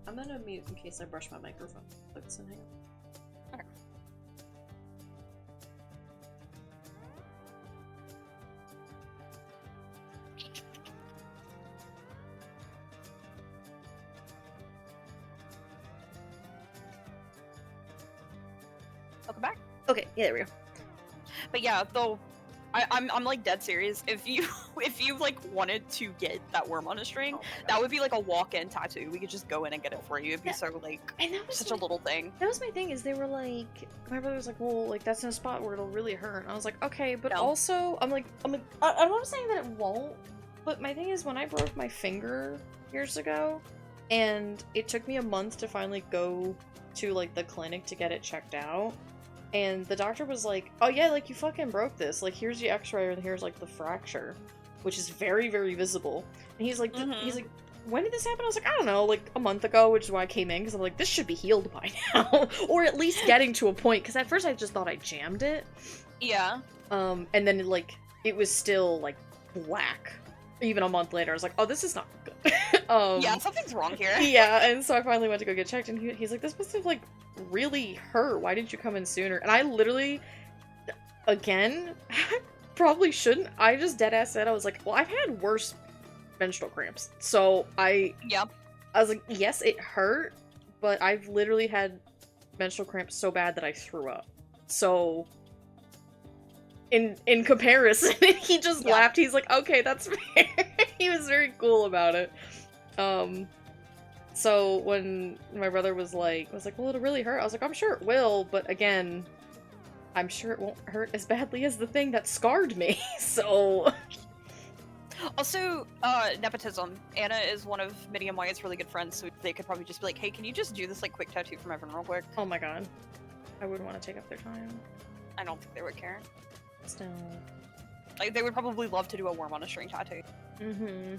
I'm gonna mute in case I brush my microphone. So hang on. Okay. Welcome back. Okay, yeah, there we go. But yeah, though, I'm like dead serious. If you like wanted to get that worm on a string, that would be like a walk-in tattoo. We could just go in and get it for you. It'd be so like And that was such a little thing. That was my thing, is they were like, my brother was like, well, like, that's in a spot where it'll really hurt. And I was like, okay, but No. also, I'm not saying that it won't, but my thing is, when I broke my finger years ago, and it took me a month to finally go to, like, the clinic to get it checked out, and the doctor was like, oh yeah, like, you fucking broke this, like, here's the x-ray, and here's, like, the fracture, which is very, very visible. And he's like, when did this happen? I was like, I don't know, like a month ago, which is why I came in, because I'm like, this should be healed by now. Or at least getting to a point, because at first I just thought I jammed it. Yeah. And then, like, it was still, like, black. Even a month later, I was like, oh, this is not good. Yeah, something's wrong here. Yeah, and so I finally went to go get checked, and he's like, this must have, like, really hurt. Why didn't you come in sooner? And I literally, again, probably shouldn't. I just deadass said, I was like, well, I've had worse menstrual cramps. So I was like, yes, it hurt, but I've literally had menstrual cramps so bad that I threw up. So in comparison, he just laughed. He's like, okay, that's fair. He was very cool about it. So when my brother was like, well, it'll really hurt. I was like, I'm sure it will, but again, I'm sure it won't hurt as badly as the thing that scarred me. So also, nepotism. Anna is one of Minnie and Wyatt's really good friends, so they could probably just be like, hey, can you just do this, like, quick tattoo for everyone real quick? Oh my god. I wouldn't want to take up their time. I don't think they would care. Still. Like, they would probably love to do a worm on a string tattoo. Mm-hmm.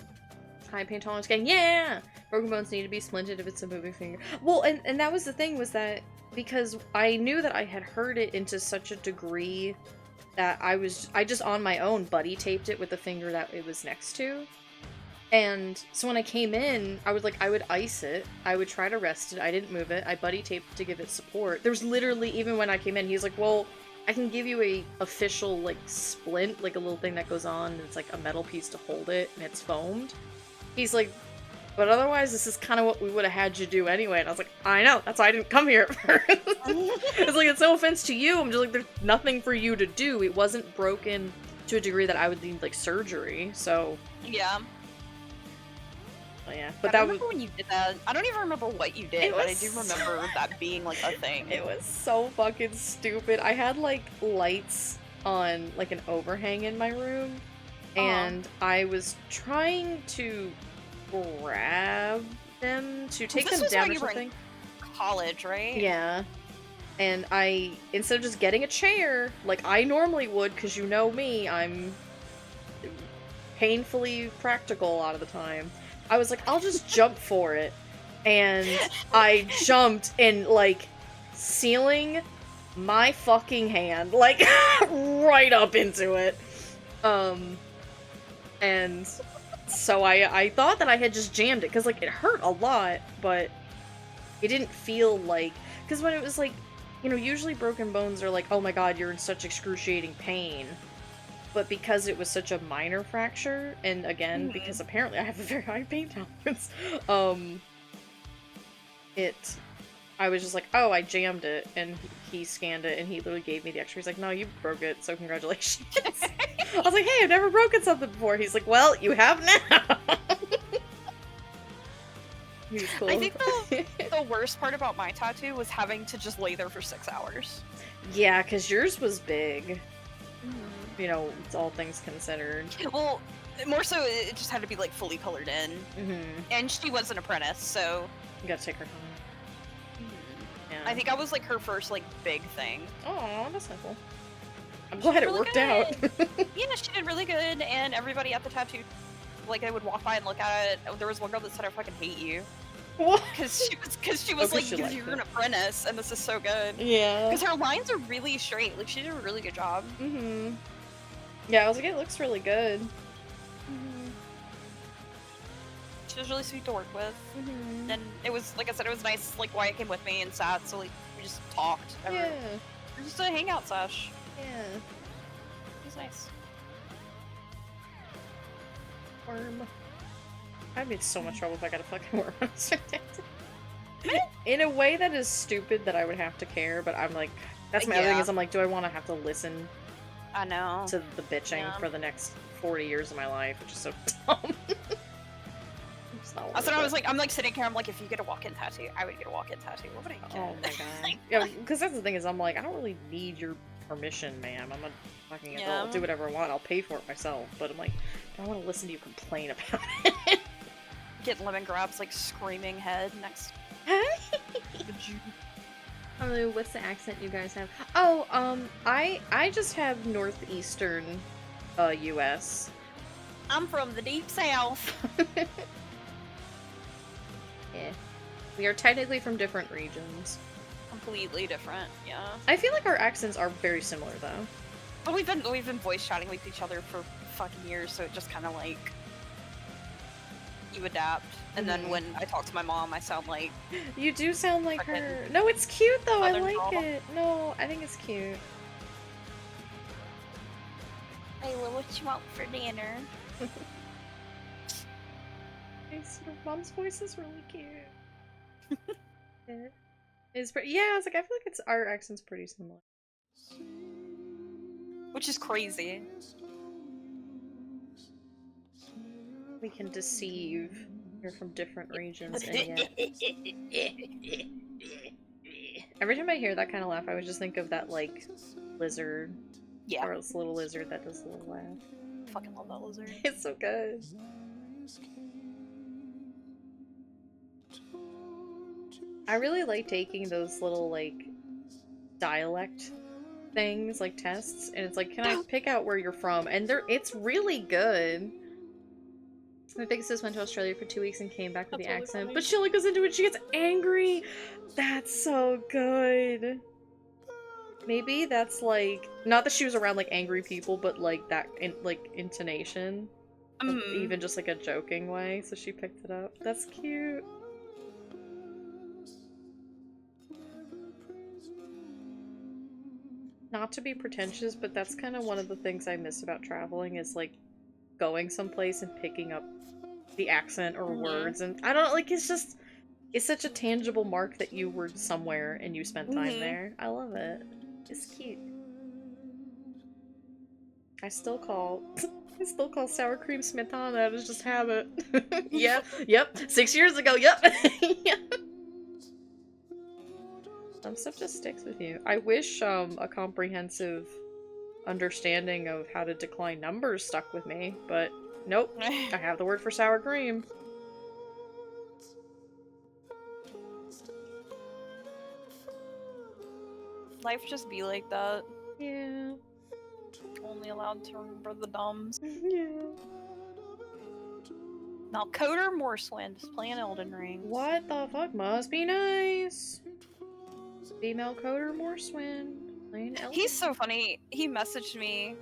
High pain tolerance gang, yeah! Broken bones need to be splinted if it's a moving finger. Well, and that was the thing, was that because I knew that I had hurt it into such a degree that I just on my own buddy taped it with the finger that it was next to. And so when I came in, I would ice it, I would try to rest it, I didn't move it, I buddy taped to give it support. There was literally, even when I came in, he's like, well, I can give you a official, like, splint, like a little thing that goes on, and it's like a metal piece to hold it, and it's foamed. He's like, but otherwise, this is kind of what we would have had you do anyway. And I was like, I know, that's why I didn't come here at first. It's like, it's no offense to you, I'm just like, there's nothing for you to do. It wasn't broken to a degree that I would need, like, surgery, so... Yeah. Oh, yeah, but I remember when you did that. I don't even remember what you did, but I do was remember that being, like, a thing. It was so fucking stupid. I had, like, lights on, like, an overhang in my room, and I was trying to grab them to take them down or something. College, right? Yeah. And I, instead of just getting a chair, like I normally would, because you know me, I'm painfully practical a lot of the time, I was like, I'll just jump for it. And I jumped and, like, sealing my fucking hand, like, right up into it. And so I thought that I had just jammed it, because, like, it hurt a lot, but it didn't feel like... Because when it was, like, you know, usually broken bones are like, oh my god, you're in such excruciating pain. But because it was such a minor fracture, and again, because apparently I have a very high pain tolerance, I was just like, oh, I jammed it, and he scanned it, and he literally gave me the x-ray. He's like, no, you broke it, so congratulations. I was like, hey, I've never broken something before. He's like, well, you have now. He was cool. I think the worst part about my tattoo was having to just lay there for 6 hours. Yeah, because yours was big. You know, it's all things considered. Well, more so, it just had to be, like, fully colored in. And she was an apprentice, so... You gotta take her time. Yeah. I think I was, like, her first, like, big thing. Oh, that's simple. I'm glad it worked out. Yeah, she did really good, and everybody at the tattoo, like, I would walk by and look at it. There was one girl that said, I fucking hate you. What? Because she was like, you're an apprentice, and this is so good. Yeah. Because her lines are really straight. Like, she did a really good job. Yeah, I was like, it looks really good. She was really sweet to work with. And it was, like I said, it was nice, like, Wyatt came with me and sat, so, like, we just talked. Yeah. It was just a hangout sesh. Yeah. It was nice. Worm. I'd be in so much trouble if I got a fucking worm on in a way that is stupid that I would have to care, but I'm like, That's my other thing Yeah. is I'm like, do I want to have to listen I know. to the bitching Yeah. for the next 40 years of my life, which is so dumb. It's not That's worth what I it. was like. I'm like sitting here. I'm like, if you get a walk-in tattoo, I would get a walk-in tattoo. What would I get? Oh my god. Yeah, because that's the thing is I'm like, I don't really need your permission, ma'am. I'm a fucking adult. Yeah. I'll do whatever I want. I'll pay for it myself. But I'm like, I don't want to listen to you complain about it. Get Lemongrab's like screaming head next. Oh, what's the accent you guys have? Oh, I just have northeastern, U.S. I'm from the deep south. Yeah. We are technically from different regions. Completely different. Yeah. I feel like our accents are very similar, though. But we've been voice chatting with each other for fucking years, so it just kind of like you adapt. And then when I talk to my mom, I sound like You do sound like Fucking her. No, it's cute, though. I Southern like drawl. it. No, I think it's cute. Layla, what you want for dinner? Your mom's voice is really cute. Yeah. It's pretty. Yeah, I was like, I feel like it's our accent's pretty similar. Which is crazy. We can deceive. You're from different regions, and yet. Every time I hear that kind of laugh, I would just think of that like lizard, Yeah, or this little lizard that does a little laugh. fucking love that lizard. It's so good. I really like taking those little like dialect things, like tests, and it's like, can I pick out where you're from? And it's really good. My big sis went to Australia for 2 weeks and came back with That's the really accent, funny. but she only goes into it, she gets angry. That's so good. Maybe that's like, not that she was around like angry people, but like that like intonation, even just like a joking way. So she picked it up. That's cute. Not to be pretentious, but that's kind of one of the things I miss about traveling is like going someplace and picking up the accent or words, and I don't know, like it's such a tangible mark that you were somewhere and you spent time there. I love it. It's cute. I still call sour cream smetana. It's just habit. Yeah, yep. 6 years ago, yep. Yep. Some stuff just sticks with you. I wish a comprehensive understanding of how to decline numbers stuck with me, but nope. I have the word for sour cream. Life just be like that. Yeah. Only allowed to remember the dumbs. Yeah. Now, Coder Morsewind is playing Elden Ring. What the fuck? Must be nice. Female coder Morsewind. He's so funny. He messaged me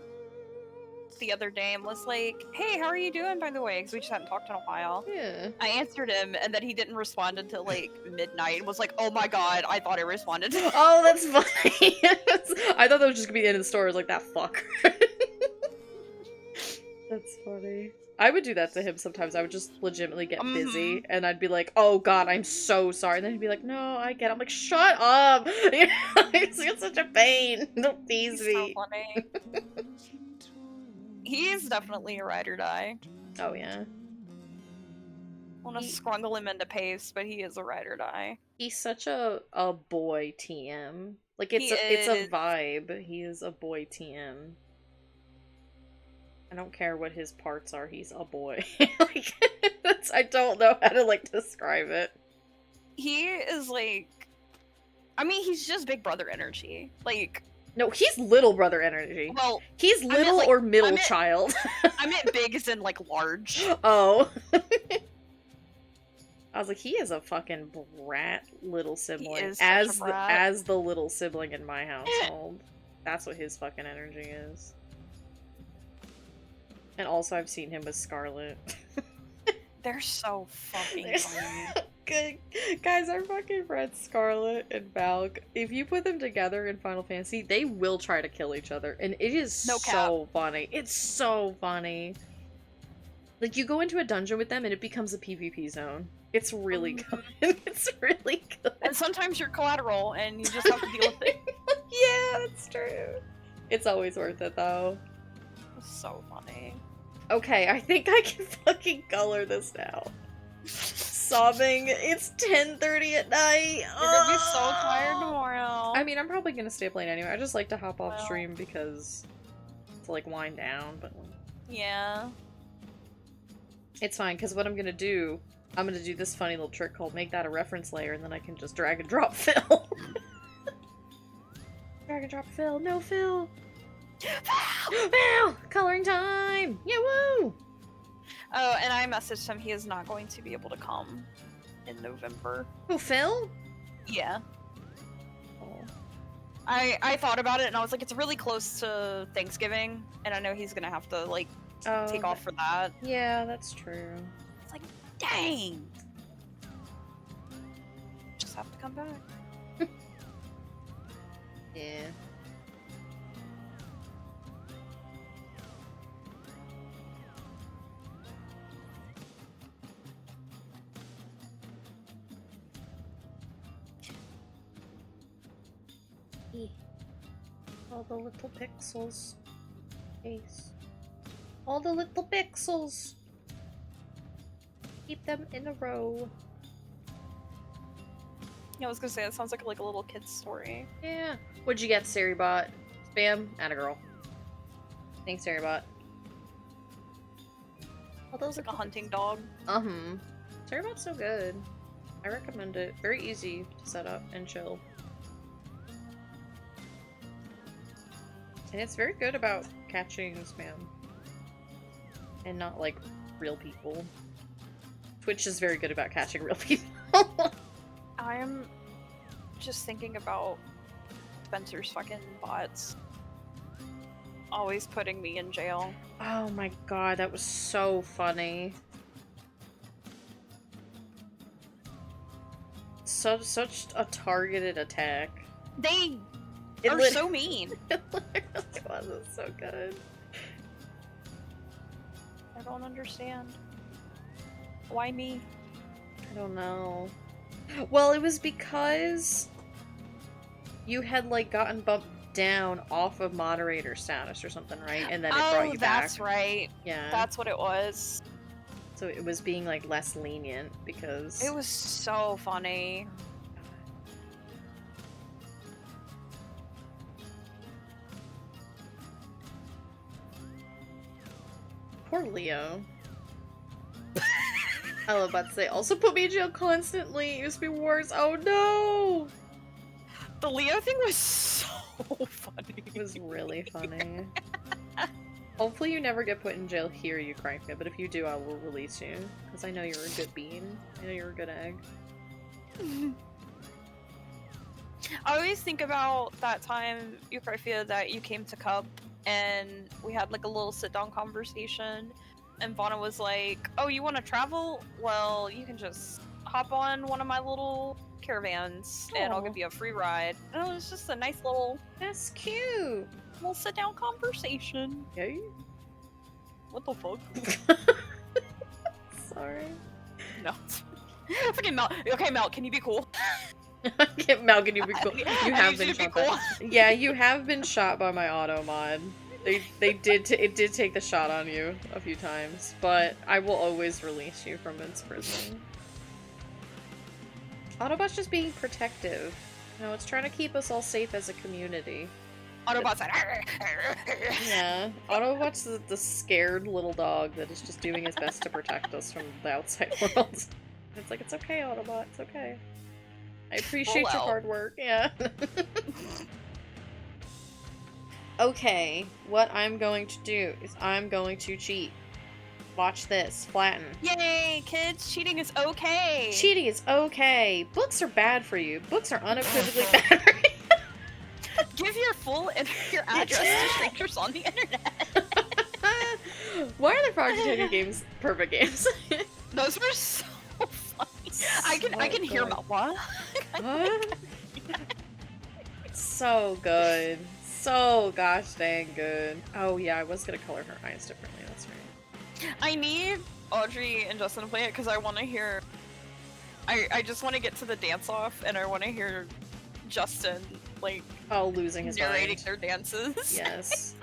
the other day and was like, "Hey, how are you doing, by the way?" Because we just hadn't talked in a while. Yeah. I answered him, and then he didn't respond until like midnight. And was like, "Oh my god, I thought I responded." Oh, that's funny. I thought that was just gonna be the end of the story. I was like, that fucker. That's funny. I would do that to him sometimes. I would just legitimately get busy, and I'd be like, "Oh God, I'm so sorry." And then he'd be like, "No, I get it." I'm like, "Shut up! It's such a pain. Don't tease He's me." so funny. He's definitely a ride or die. Oh yeah. I want to scrungle him into pace, but he is a ride or die. He's such a boy TM. Like it's He a is. vibe. He is a boy TM. I don't care what his parts are. He's a boy. Like I don't know how to like describe it. He is like, I mean, he's just Big Brother energy. Like, No, he's little brother energy. well, He's I meant, little like- or middle I meant- child. I meant big as in like large. Oh. I was like, he is a fucking brat little sibling. is such a As brat. as the little sibling in my household. That's what his fucking energy is. And also I've seen him with Scarlet. They're so fucking They're funny. Good. Guys, our fucking friends Scarlet and Valk, if you put them together in Final Fantasy, they will try to kill each other. And it is No so funny. It's so funny. Like, you go into a dungeon with them and it becomes a PvP zone. It's really good. It's really good. And sometimes you're collateral, and you just have to deal with it. Yeah, that's true. It's always worth it, though. It's so funny. Okay, I think I can fucking color this now. Sobbing. It's 10:30 at night. You're gonna be so tired tomorrow. I mean, I'm probably gonna stay up late anyway. I just like to hop off Well. stream because to like wind down, but Yeah. it's fine because what I'm gonna do this funny little trick called make that a reference layer, and then I can just drag and drop Phil. Drag and drop Phil. No Phil. Phil! Coloring time! Yeah, woo! Oh, and I messaged him. He is not going to be able to come in November. Who, Phil? Yeah. Oh. I thought about it and I was like, it's really close to Thanksgiving, and I know he's gonna have to like take off for that. Yeah, that's true. It's like, dang. Just have to come back. Yeah. All the little pixels. Face. All the little pixels. Keep them in a row. Yeah, I was gonna say, that sounds like a little kid's story. Yeah. What'd you get, Sarybot? Spam? Atta girl. Thanks, Sarybot. All those It's like a hunting dog. Sarybot's so good. I recommend it. Very easy to set up and chill. And it's very good about catching spam. And not, like, real people. Twitch is very good about catching real people. I am just thinking about Spencer's fucking bots. Always putting me in jail. Oh my god, that was so funny. Such a targeted attack. They It are lit- so mean. It literally was. It was so good. I don't understand. Why me? I don't know. Well, it was because you had, like, gotten bumped down off of moderator status or something, right? And then it brought you back. That's right. Yeah. That's what it was. So it was being, like, less lenient because... It was so funny. Poor Leo. I love about to say, also put me in jail constantly. It used to be worse. Oh no! The Leo thing was so funny. It was really funny. Hopefully you never get put in jail here, you crankhead, but if you do, I will release you. Because I know you're a good bean. I know you're a good egg. I always think about that time, Eucryphia, that you came to Cup and we had like a little sit-down conversation, and Vana was like, oh, you want to travel? Well, you can just hop on one of my little caravans and I'll Aw. give you a free ride. And it was just a nice little That's cute! sit-down conversation. Yay? What the fuck? Sorry. No. Freaking Mel. Okay, Mel, can you be cool? Mal, can you be cool? I You have need been you to be shot cool. by... Yeah, you have been shot by my auto mod. It did take the shot on you a few times, but I will always release you from its prison. Autobot's just being protective. You know, it's trying to keep us all safe as a community. Autobot's like, Yeah, Autobot's the scared little dog that is just doing his best to protect us from the outside world. It's like, it's okay, Autobot, it's okay. I appreciate your hard work, yeah. Okay, what I'm going to do is I'm going to cheat. Watch this. Flatten. yay, kids, cheating is okay. Cheating is okay. Books are bad for you. Books are unequivocally bad for you. Give your full your address to strangers on the internet. Why are the Frog Detective games perfect games? Those were so funny. I can hear good. about what? What? So good. So gosh dang good. Oh yeah, I was gonna color her eyes differently, that's right. I need Audrey and Justin to play it because I want to hear. I just want to get to the dance off and I want to hear Justin, like, Oh, losing his narrating mind. their dances. Yes.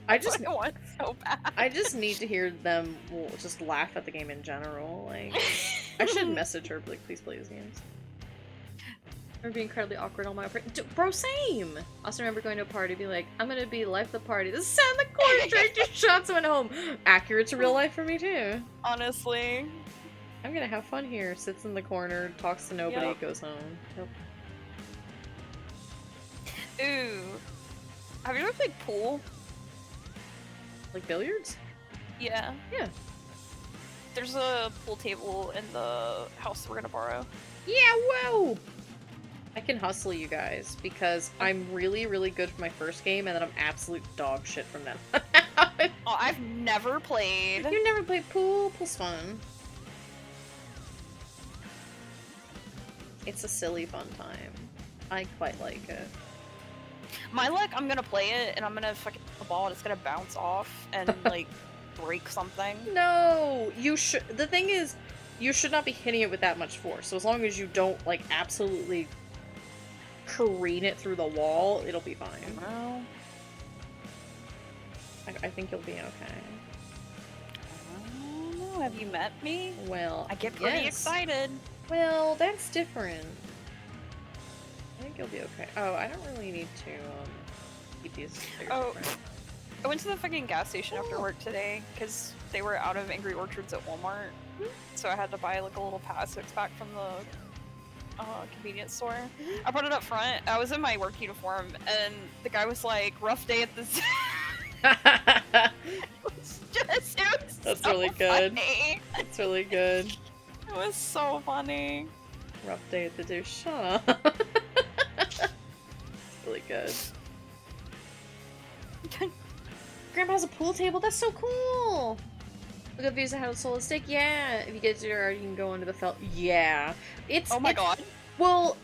I just I want so bad. I just need to hear them just laugh at the game in general. Like, I should message her, like, please play these games. It would be incredibly awkward on my part. Bro, same! I also remember going to a party and be like, I'm gonna be life the party. This is the corner straight just shot someone home. Accurate to real life for me, too. Honestly. I'm gonna have fun here. Sits in the corner, talks to nobody, Yep. goes home. Yep. Ooh. Have you ever played pool? Like billiards? Yeah. Yeah. There's a pool table in the house we're gonna borrow. Yeah, whoa! I can hustle you guys, because I'm really, really good for my first game, and then I'm absolute dog shit from then on out. Oh, I've never played. You never played pool? Pool's fun. It's a silly fun time. I quite like it. My luck, I'm gonna play it and I'm gonna fucking hit the ball and it's gonna bounce off and like break something. No! You should. The thing is, you should not be hitting it with that much force. So as long as you don't, like, absolutely careen it through the wall, it'll be fine. Well, I think you'll be okay. I don't know. Have you met me? Well, I get pretty yes. excited. Well, that's different. I think you'll be okay. Oh, I don't really need to keep these figures Oh. separate. I went to the fucking gas station after work today because they were out of Angry Orchards at Walmart. So I had to buy like a little pass 6-pack from the convenience store. I brought it up front. I was in my work uniform and the guy was like, rough day at this. It was That's so really good. funny. It's really good. It was so funny. Rough day at the douche. Shut up. It's really good. Grandpa has a pool table? That's so cool! Look at views of how solo stick? Yeah! If you get to your you can go under the felt. Yeah. Oh my god. Well,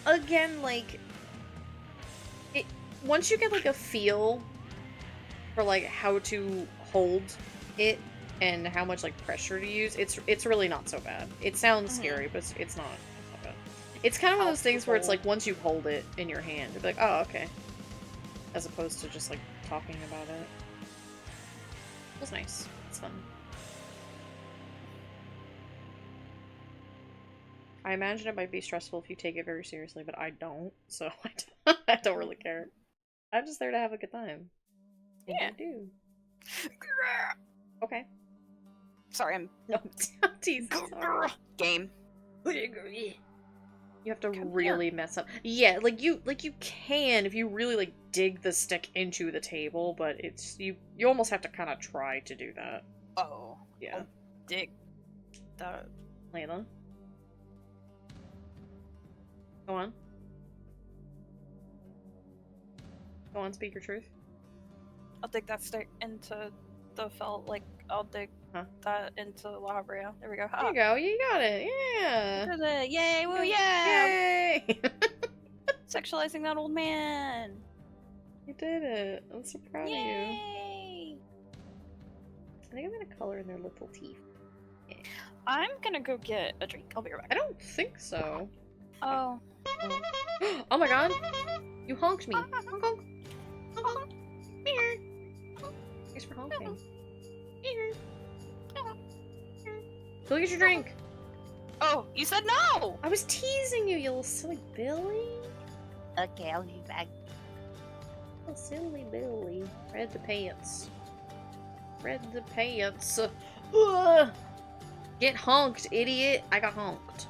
again, like, once you get, like, a feel for, like, how to hold it and how much, like, pressure to use, it's really not so bad. It sounds scary, but it's not bad. It's kind of one of those things where it's like, once you hold it in your hand, you're like, oh, okay. As opposed to just, like, talking about it. It was nice. It's fun. I imagine it might be stressful if you take it very seriously, but I don't, so I don't really care. I'm just there to have a good time. And Yeah. I do. Okay. Sorry, I'm No, I'm teasing. Sorry. game. You have to Come really mess up. Yeah, like you can if you really like dig the stick into the table, but it's you almost have to kind of try to do that. Oh. Yeah. Dick. That. Layla. Go on. Go on, speak your truth. I'll dig that stick into the felt, like, I'll dig that into La Habrea. There we go. There you go, you got it, yeah! Did it. Yay, woo, yeah! Yay! Sexualizing that old man! You did it. I'm so proud of you. Yay! I think I'm gonna color in their little teeth. I'm gonna go get a drink. I'll be right I back. don't think so. Oh. Oh my god! You honked me! Honk honk! Honk honk! Meow. Thanks for honking. Go get your drink! Oh, you said no! I was teasing you, you little silly Billy! Okay, I'll be back. Oh, silly Billy. Red the pants. Red the pants. Ugh. Get honked, idiot! I got honked.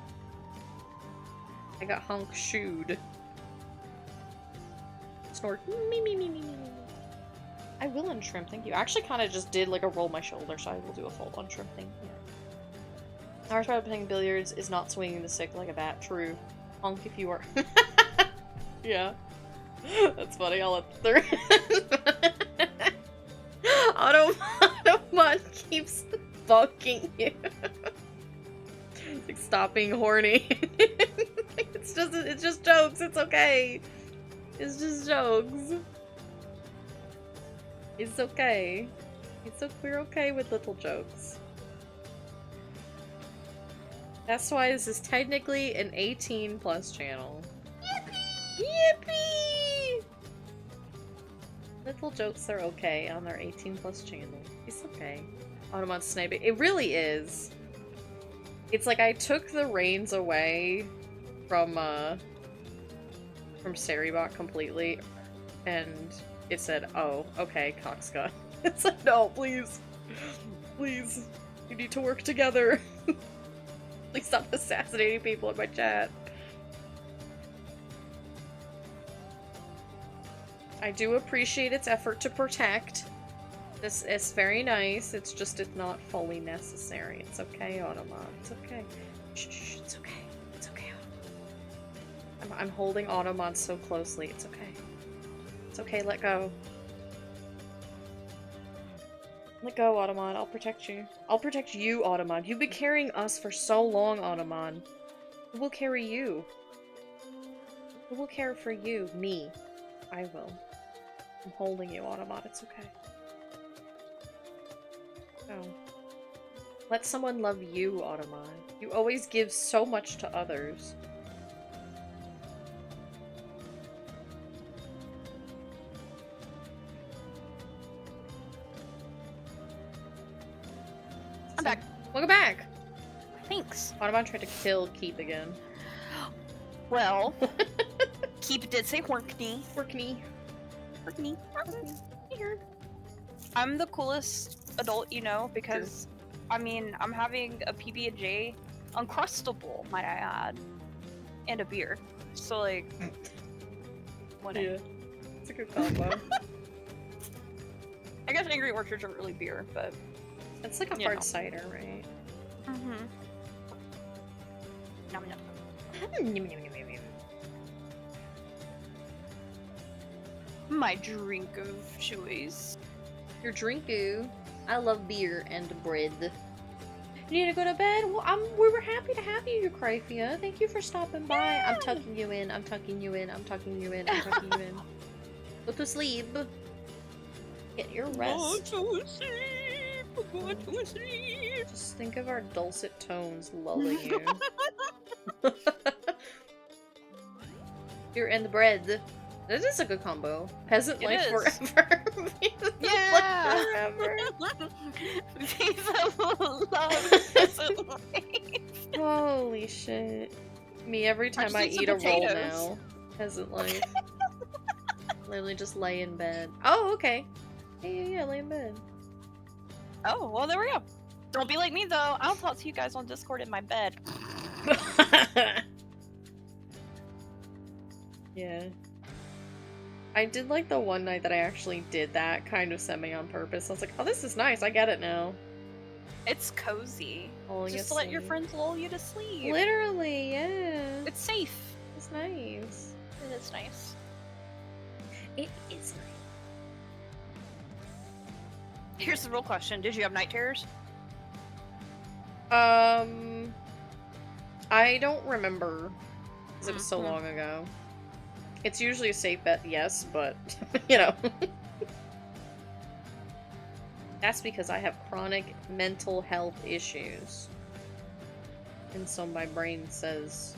I got honk shooed. Snort. Me, me, me, me, me, me. I will untrim, thank you. I actually kind of just did like a roll my shoulder, so I will do a full untrim thing here. The hardest part of playing billiards is not swinging the stick like a bat. True. Honk if you are. Yeah. That's funny, I'll let through. Automon keeps fucking you. Like, stop being horny. It's just jokes, it's okay. It's just jokes. It's okay. We're okay with little jokes. That's why this is technically an 18+ channel. Yippee! Yippee! Little jokes are okay on their 18+ channel. It's okay. Automon sniping. It really is. It's like I took the reins away from Saribot completely, and it said, "Oh, okay, Coxka." It's like, no, please, please, you need to work together. Please stop assassinating people in my chat. I do appreciate its effort to protect. This is very nice. It's just it's not fully necessary. It's okay, Automon. It's okay. Shh, shh, it's okay. It's okay, Automon. I'm holding Automon so closely. It's okay. It's okay, let go. Let go, Automon. I'll protect you. I'll protect you, Automon. You've been carrying us for so long, Automon. Who will carry you? Who will care for you? Me. I will. I'm holding you, Automon. It's okay. Oh. Let someone love you, Automon. You always give so much to others. I'm back. Welcome back! Thanks. Automon tried to kill Keith again. Well, Keep did say Workney. Workney. Workney. I'm the coolest adult you know because, I mean, I'm having a PB&J Uncrustable, might I add, and a beer. So, like, winning. Yeah. It's a good combo. I guess Angry Orchards aren't really beer, but... It's like a You hard know. cider, right? Mm-hmm. Nom nom. My drink of choice. Your drinku. I love beer and bread. You need to go to bed? Well, we were happy to have you, Eucryphia. Thank you for stopping by. I'm tucking you in. I'm tucking you in. I'm tucking you in. I'm tucking you in. Go to sleep. Get your rest. Go to sleep. Go to sleep. Just think of our dulcet tones lulling you. Beer and the bread. That is a good combo. Peasant It life is. forever. Peasant Yeah. life forever. Peasant life. Holy shit. Me every time just I eat some eat a roll potatoes. now. Peasant life. Literally just lay in bed. Oh, okay. Yeah, lay in bed. Oh, well, there we go. Don't be like me, though. I'll talk to you guys on Discord in my bed. Yeah. I did like the one night that I actually did that kind of semi on purpose. I was like, oh, this is nice. I get it now. It's cozy. Falling Just to let your asleep. friends lull you to sleep. Literally, yeah. It's safe. It's nice. It is nice. It is nice. Here's the real question. Did you have night terrors? I don't remember because it was so Mhm. long ago. It's usually a safe bet, yes, but you know. That's because I have chronic mental health issues. And so my brain says,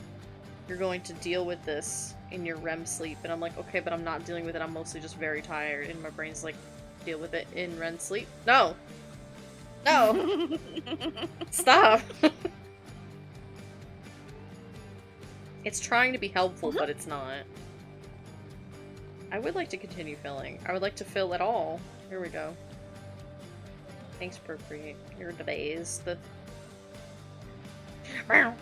you're going to deal with this in your REM sleep. And I'm like, okay, but I'm not dealing with it. I'm mostly just very tired. And my brain's like, deal with it in REM sleep? No! No! Stop! It's trying to be helpful, but it's not. I would like to continue filling. I would like to fill it all. Here we go. Thanks, Procreate. You're the best. I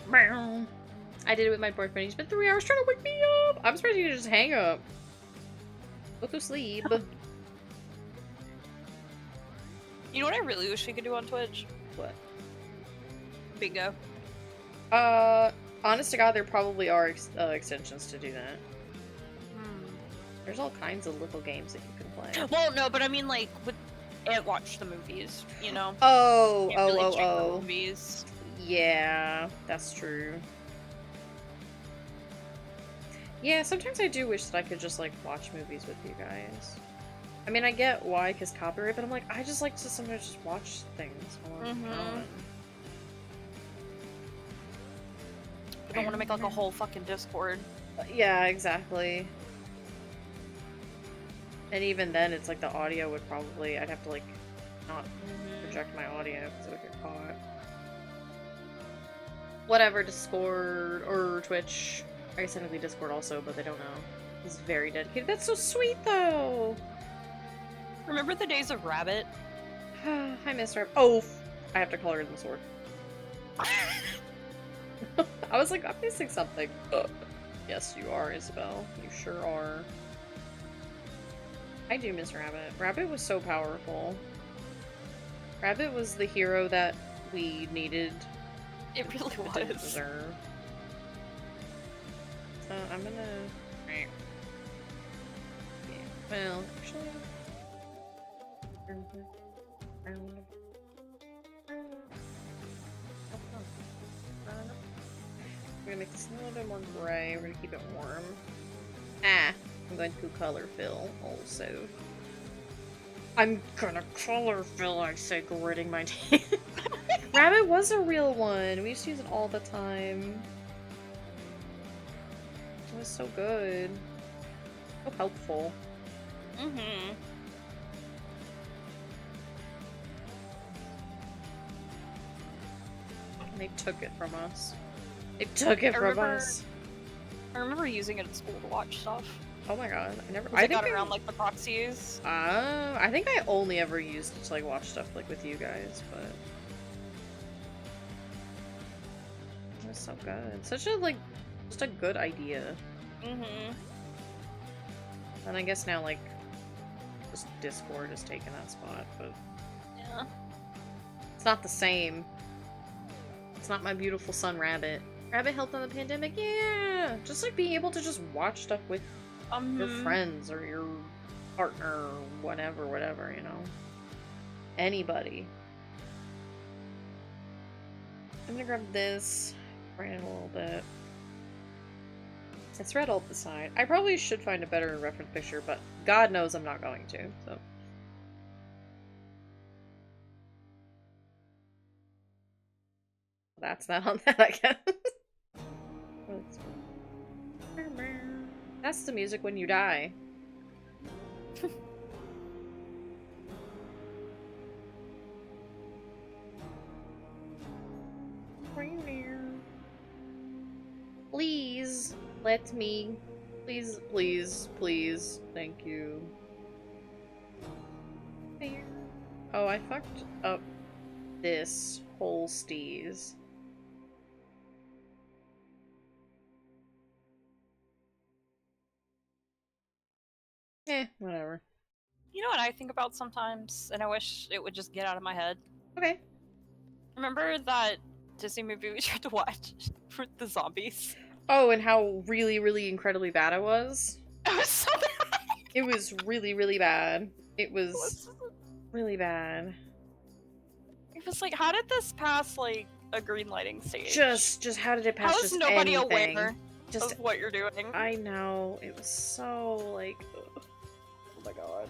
did it with my boyfriend. He spent 3 hours trying to wake me up. I'm surprised you just hang up. Go to sleep. You know what I really wish we could do on Twitch? What? Bingo. Honest to God, there probably are extensions to do that. Hmm. There's all kinds of little games that you can play. Well, no, but I mean, like, and watch the movies, you know? Oh, Can't really check the oh. movies. Yeah, that's true. Yeah, sometimes I do wish that I could just, like, watch movies with you guys. I mean, I get why, because copyright, but I'm like, I just like to sometimes just watch things while I'm Mhm. on. don't want to make like a whole fucking Discord. Yeah, exactly. And even then, it's like the audio would probably... I'd have to, like, not project my audio because it would get caught. Whatever, Discord or Twitch. I guess technically Discord also, but they don't know. He's very dedicated. That's so sweet, though! Remember the days of Rabbit? I miss her. Oh, I have to color in the sword. I was like, I'm missing something. Yes, you are, Isabel. You sure are. I do miss Rabbit. Rabbit was so powerful. Rabbit was the hero that we needed. It really Didn't was. deserve. So I'm gonna... Well, actually... We're gonna make this a little bit more gray. We're gonna keep it warm. Ah! I'm going to color fill also. I'm gonna color fill, I say, gritting my teeth. Rabbit was a real one. We used to use it all the time. It was so good. So helpful. Mm-hmm. And they took it from us. They took it from us. I remember using it at school to watch stuff. Oh my god, I never. I got around like the proxies. I think I only ever used it to like watch stuff like with you guys, but it was so good. Such a like, just a good idea. Mm-hmm. And I guess now like, just Discord has taken that spot, but Yeah. it's not the same. It's not my beautiful son Rabbit. Rabbit helped on the pandemic, yeah. Just like being able to just watch stuff with your friends or your partner or whatever, you know. Anybody. I'm gonna grab this, bring it a little bit. It's red all the side. I probably should find a better reference picture, but God knows I'm not going to, so. That's not on that, I guess. That's the music when you die. Please, let me. Please, please, please. Thank you. Oh, I fucked up this whole steez. Whatever. You know what I think about sometimes, and I wish it would just get out of my head? Okay. Remember that Disney movie we tried to watch for the zombies? Oh, and how really, really incredibly bad it was? It was so bad! It was really, really bad. It was really bad. It was like, how did this pass, like, a green lighting stage? Just how did it pass? How is just nobody anything? aware Just of what you're doing? I know. It was so, like... Ugh. Oh my god.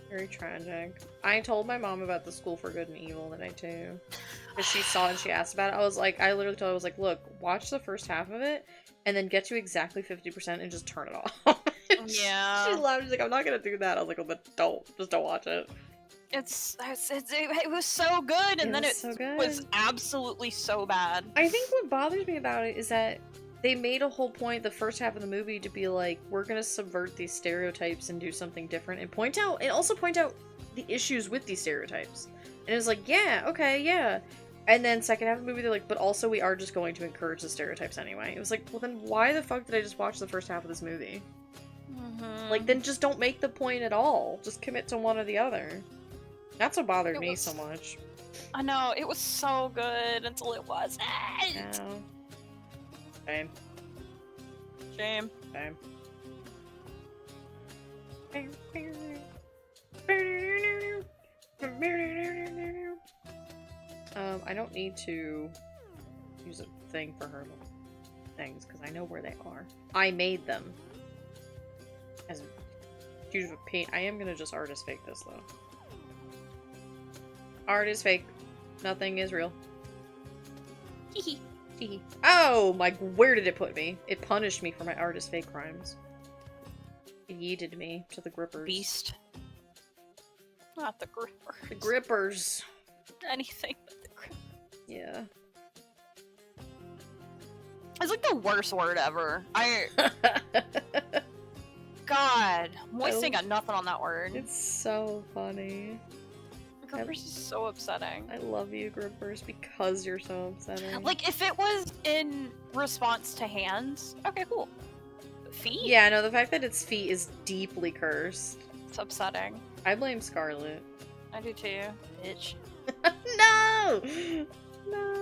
Very tragic. I told my mom about the School for Good and Evil today, too. Because she saw it and she asked about it. I was like, I literally told her, I was like, look, watch the first half of it, and then get to exactly 50% and just turn it off. Yeah. She laughed. She's like, I'm not gonna do that. I was like, oh, but just don't watch it. It was so good, and then it so good. was absolutely so bad. I think what bothers me about it is that they made a whole point the first half of the movie to be like, we're gonna subvert these stereotypes and do something different and point out the issues with these stereotypes. And it was like, yeah, okay, yeah. And then second half of the movie, they're like, but also we are just going to encourage the stereotypes anyway. It was like, well then why the fuck did I just watch the first half of this movie? Mm-hmm. Like, then just don't make the point at all. Just commit to one or the other. That's what bothered me so much. I know, it was so good until it wasn't. Yeah. Shame. Shame. Shame. I don't need to use a thing for her things, because I know where they are. I made them. As huge of a pain. I am gonna just artist fake this, though. Art is fake. Nothing is real. Hee Hee. Oh, where did it put me? It punished me for my artist fake crimes. It yeeted me to the grippers. Beast. Not the gripper. The grippers. Anything but the gripper. Yeah. It's like the worst word ever. God. Moist got nothing on that word. It's so funny. Grippers is so upsetting. I love you, grippers, because you're so upsetting. Like, if it was in response to hands, okay, cool. Feet? Yeah, no, the fact that it's feet is deeply cursed. It's upsetting. I blame Scarlet. I do too. Bitch. No! No!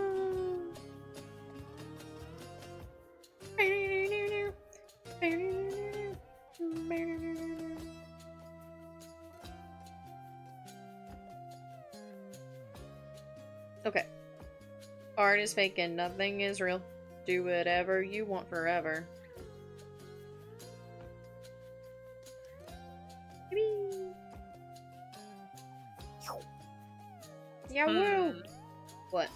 Okay. Art is fake and nothing is real. Do whatever you want forever. Yeah, woo! What?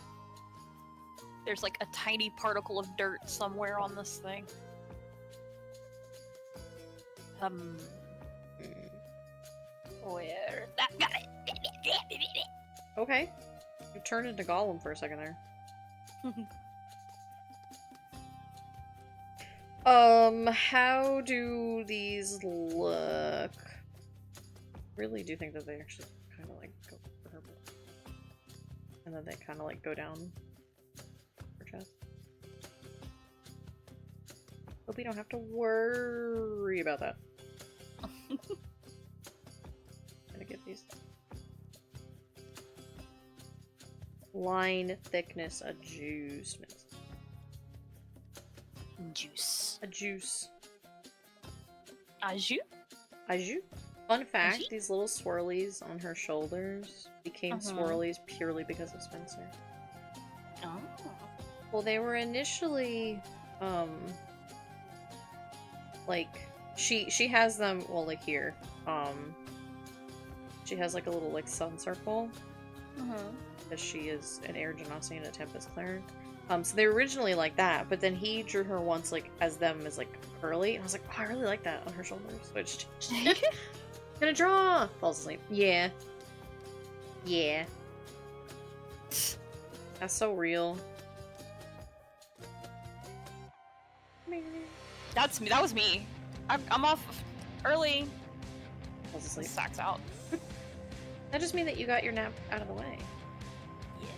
There's like a tiny particle of dirt somewhere on this thing. Where? Got it! Okay. You turned into Gollum for a second there. How do these look? Really do think that they actually kind of like go purple. And then they kind of like go down her chest. Hope we don't have to worry about that. Gotta get these. Line thickness adjustment. Juice. A juice. A jus? A jus? Fun fact, these little swirlies on her shoulders became swirlies purely because of Spencer. Oh. Well, they were initially, like, she has them, well, like here, she has like a little, like, sun circle, because she is an air genasi and a tempest cleric. So they were originally like that, but then he drew her once, like, as them as, like, curly, and I was like, oh, I really like that on her shoulders, switched. Gonna draw! Falls asleep. Yeah. Yeah. That's so real. That's me. That was me. I'm off early. Falls asleep. Sacks out. That just means that you got your nap out of the way. Yeah.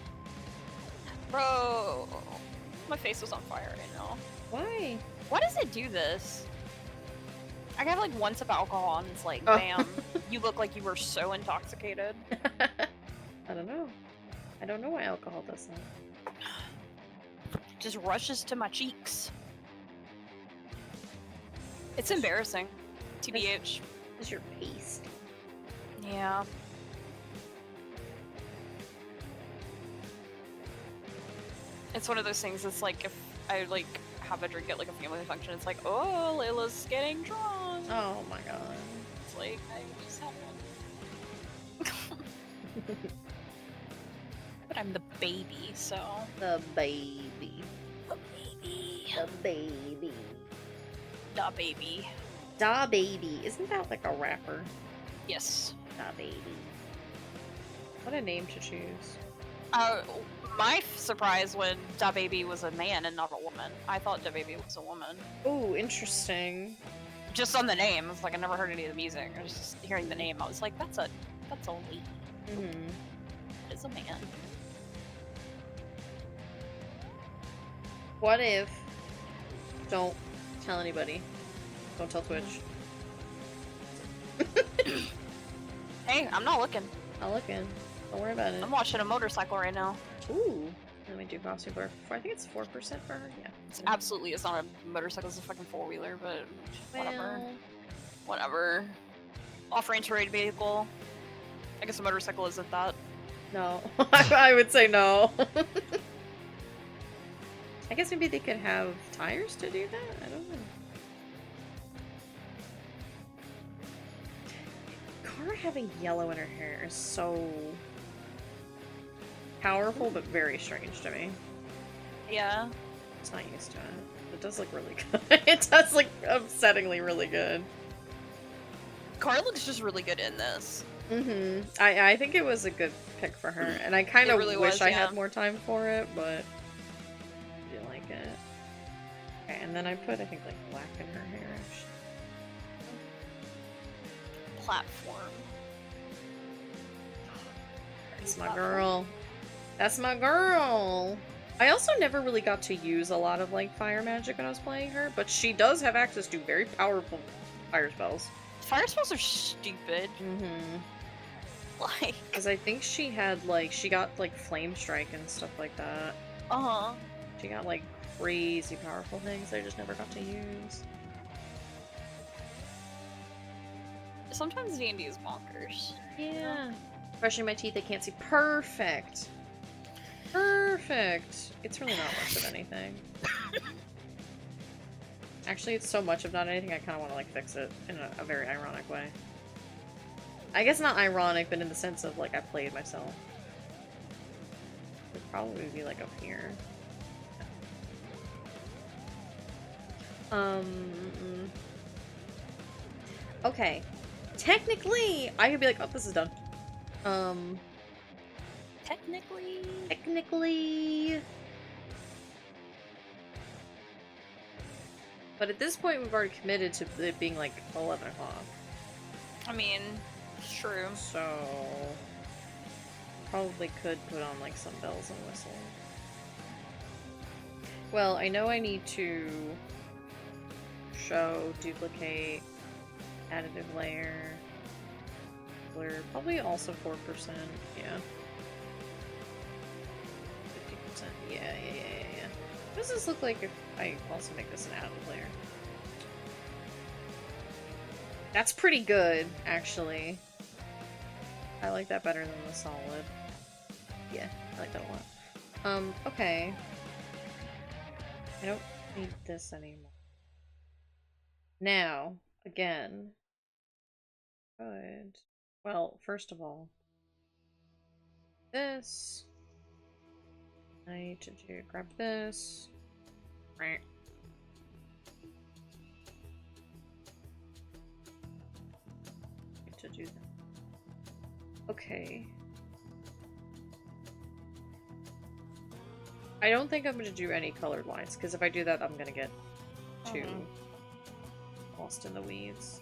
Bro, my face was on fire right now. Why? Why does it do this? I got like one sip of alcohol and it's like, Oh. bam, you look like you were so intoxicated. I don't know. I don't know why alcohol does that. Just rushes to my cheeks. It's embarrassing. TBH. It's your paste. Yeah. It's one of those things, it's like if I like have a drink at like a family function, it's like, oh, Layla's getting drunk. Oh my god. It's like, I just had one. But I'm the baby, so. The baby. The baby. The baby. Da baby. Da baby. Isn't that like a rapper? Yes. Da baby. What a name to choose. My surprise when Da Baby was a man and not a woman. I thought Da Baby was a woman. Oh, interesting. Just on the name, it's like I never heard any of the music. I was just hearing the name. I was like, that's a lady. Mm-hmm. It's a man. What if... Don't tell anybody. Don't tell Twitch. Hey, I'm not looking. I'll look in. Don't worry about it. I'm watching a motorcycle right now. Ooh. Let me do costume for I think it's 4% for her. Yeah. It's not a motorcycle, it's a fucking four-wheeler, but whatever. Well, Whatever. Off-road terrain vehicle. I guess a motorcycle isn't that. no. I would say no. I guess maybe they could have tires to do that? I don't know. Cara having yellow in her hair is so powerful, but very strange to me. Yeah. It's not used to it. It does look really good. It does look upsettingly really good. Car looks just really good in this. Mm-hmm. I think it was a good pick for her, and I kind It of really wish was, I yeah. had more time for it, but I do like it. Okay, and then I put, I think, like, black in her hair, actually. Platform. That's my girl. That's my girl! I also never really got to use a lot of, like, fire magic when I was playing her, but she does have access to very powerful fire spells. Fire spells are stupid. Mm-hmm. Like, Because I think she had, like, she got, like, flame strike and stuff like that. uh-huh. She got, like, crazy powerful things I just never got to use. Sometimes D&D is bonkers. Yeah. Brushing my teeth, I can't see. Perfect! Perfect! It's really not much of anything. Actually, it's so much of not anything, I kind of want to, like, fix it in a very ironic way. I guess not ironic, but in the sense of, like, I played myself. It would probably be, like, up here. Okay. Technically, I could be like, oh, this is done. Technically. But at this point, we've already committed to it being, like, 11 o'clock. I mean, it's true. So... probably could put on, like, some bells and whistles. Well, I know I need to show, duplicate, additive layer, blur, probably also 4%, yeah. 50%, yeah. What does this look like if I also make this an additive layer? That's pretty good, actually. I like that better than the solid. Yeah, I like that a lot. Okay. I don't need this anymore. Now, again. Good. Well, first of all, this. I need to grab this. Right. Need to do that. Okay. I don't think I'm going to do any colored lines, because if I do that, I'm going to get too lost in the weeds.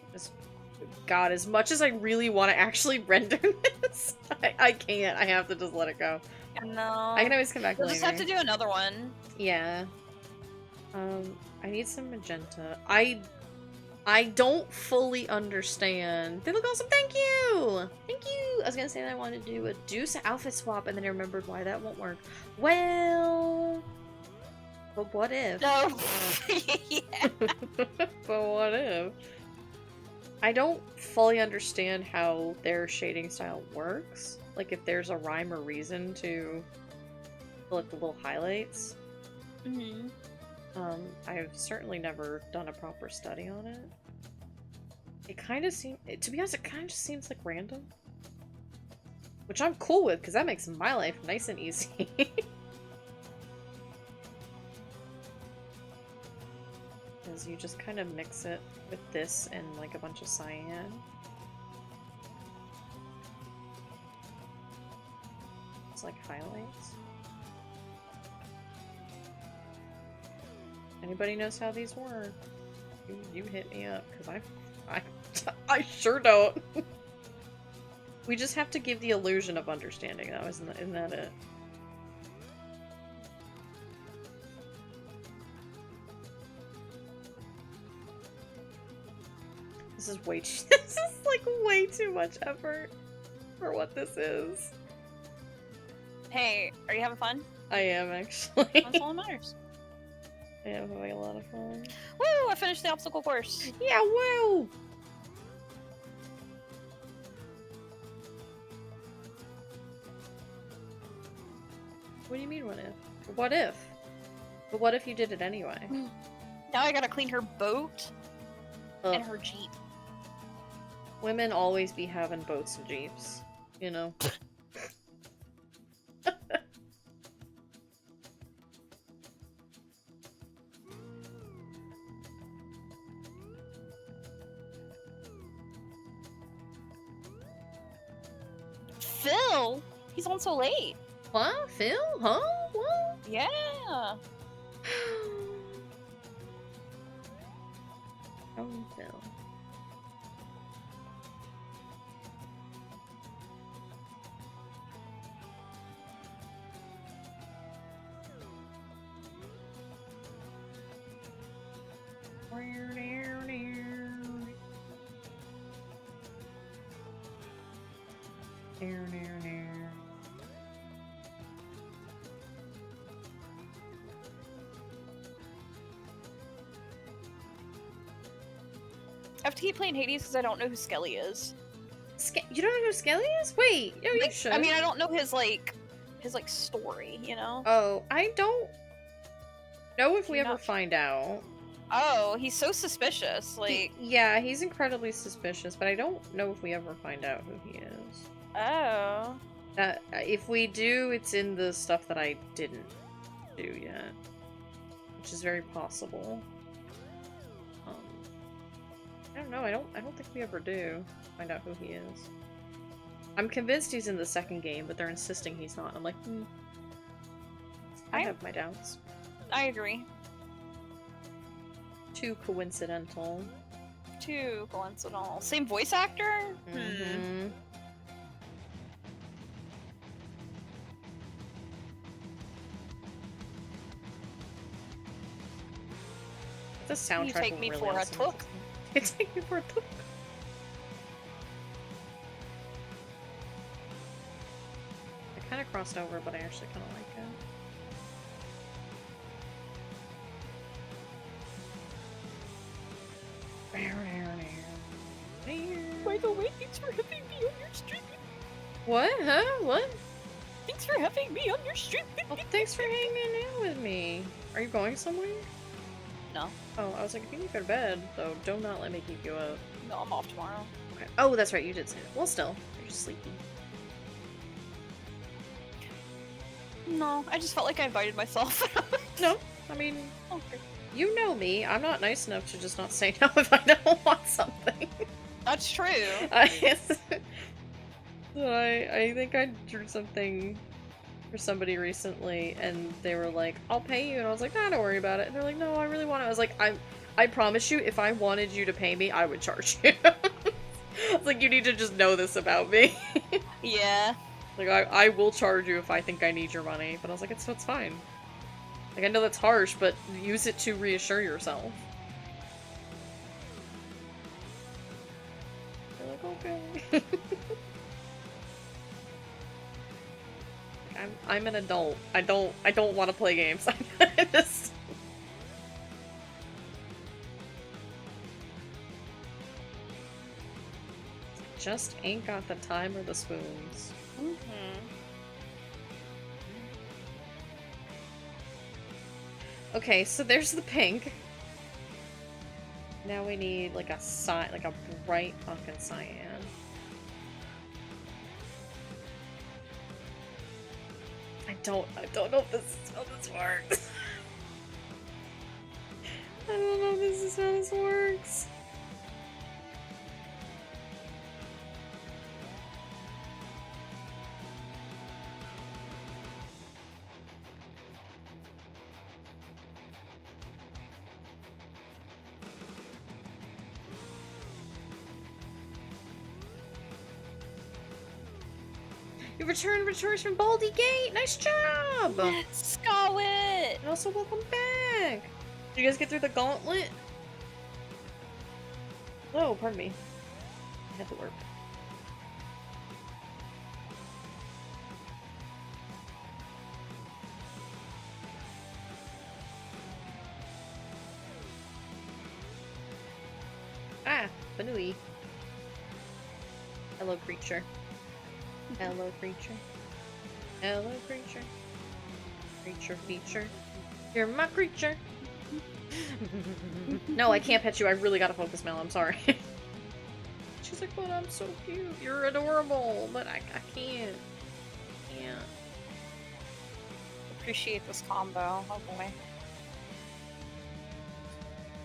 God, as much as I really want to actually render this, I can't. I have to just let it go. No. I can always come back We'll later. just have to do another one. Yeah. I need some magenta. I don't fully understand. They look awesome. Thank you! Thank you! I was gonna say that I wanted to do a Deuce outfit swap, and then I remembered why that won't work. Well... but what if? No. Yeah. But what if? I don't fully understand how their shading style works. Like, if there's a rhyme or reason to like the little highlights. Mm-hmm. I've certainly never done a proper study on it. It kind of seems, to be honest, it kind of just seems like random. Which I'm cool with, because that makes my life nice and easy. Because you just kind of mix it with this and like a bunch of cyan. It's like highlights. Anybody knows how these work? You hit me up, because I sure don't. We just have to give the illusion of understanding, though, isn't that it? This is way too, this is like way too much effort for what this is. Hey, are you having fun? I am, actually. That's all that matters. I am having a lot of fun. Woo! I finished the obstacle course. Yeah, woo! What do you mean, what if? What if? But what if you did it anyway? Now I gotta clean her boat Ugh. and her Jeep. Women always be having boats and jeeps, you know? He's on so late. What? Phil? Huh? What? Yeah. Oh, Phil. I have to keep playing Hades because I don't know who Skelly is. You don't know who Skelly is? Wait, no, you Like, should. I mean, I don't know his story, you know? Oh, I don't know if we You ever know- find out. Oh, he's so suspicious. Like, Yeah, he's incredibly suspicious, but I don't know if we ever find out who he is. oh. If we do, it's in the stuff that I didn't do yet, which is very possible. I don't know. I don't think we ever do find out who he is. I'm convinced he's in the second game, but they're insisting he's not. I'm like, I have my doubts. I agree. Too coincidental. Too coincidental. Same voice actor? Mm-hmm. The soundtrack. You take will me really for a also took? You take me for a took. I kind of crossed over, but I actually kind of like it. By the way, thanks for having me on your stream. What? Huh? What? Thanks for having me on your stream. Well, thanks for hanging out with me. Are you going somewhere? No. Oh, I was like, if you need to go to bed, though, do not let me keep you up. No, I'm off tomorrow. Okay. Oh, that's right, you did say that. Well, still, you're just sleepy. No, I just felt like I invited myself. No, I mean, Okay. you know me. I'm not nice enough to just not say no if I don't want something. That's true. I think I drew something for somebody recently, and they were like, I'll pay you, and I was like, nah, don't worry about it. And they're like, no, I really want it. I was like, I promise you, if I wanted you to pay me, I would charge you. It's like, you need to just know this about me. Yeah. Like, I will charge you if I think I need your money. But I was like, it's fine. Like, I know that's harsh, but use it to reassure yourself. They're like, okay. I'm an adult. I don't want to play games. I just ain't got the time or the spoons. Okay, so there's the pink. Now we need like a bright pumpkin cyan. I don't know if this is how this works. I don't know if this is how this works. You returns from Baldy Gate! Nice job! Scarlet! And also welcome back! Did you guys get through the gauntlet? Oh, pardon me. I had to work. Ah, Banui. Hello, creature. Hello, creature. Hello, creature. Creature feature. You're my creature. No, I can't pet you. I really gotta focus, Mel. I'm sorry. She's like, but I'm so cute. You're adorable. But I can't. Can't. Appreciate this combo. Oh boy.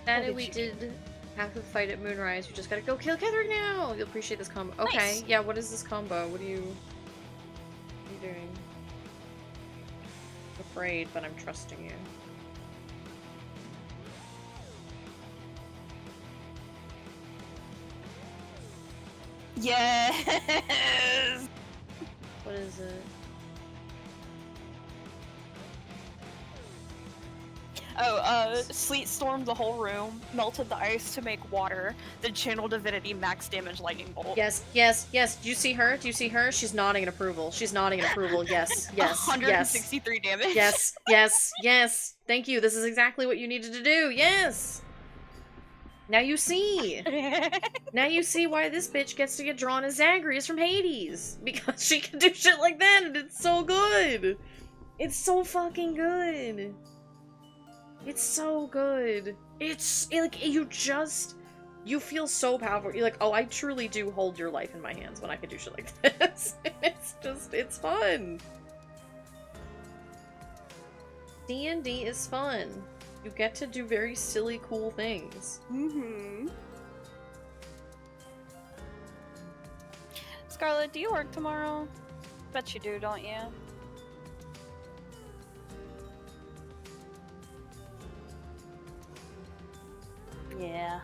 Daddy, did we you- did have to fight at Moonrise. We just gotta go kill Catherine now. You'll appreciate this combo. Okay, Nice. yeah. What is this combo? What do you doing? I'm afraid, but I'm trusting you. Yes! What is it? Oh, sleet stormed the whole room, melted the ice to make water, then channel divinity max damage lightning bolt. Yes, yes, yes. Do you see her? Do you see her? She's nodding in approval. She's nodding in approval. Yes, yes, yes. 163 damage. Yes, yes, yes. Thank you. This is exactly what you needed to do. Yes! Now you see. Now you see why this bitch gets to get drawn as Zagreus from Hades. Because she can do shit like that and it's so good. It's so fucking good. It's so good. Like, you feel so powerful. You're like, oh, I truly do hold your life in my hands when I can do shit like this. It's fun. D&D is fun. You get to do very silly, cool things. Mm-hmm. Scarlett, do you work tomorrow? Bet you do, don't you? Yeah.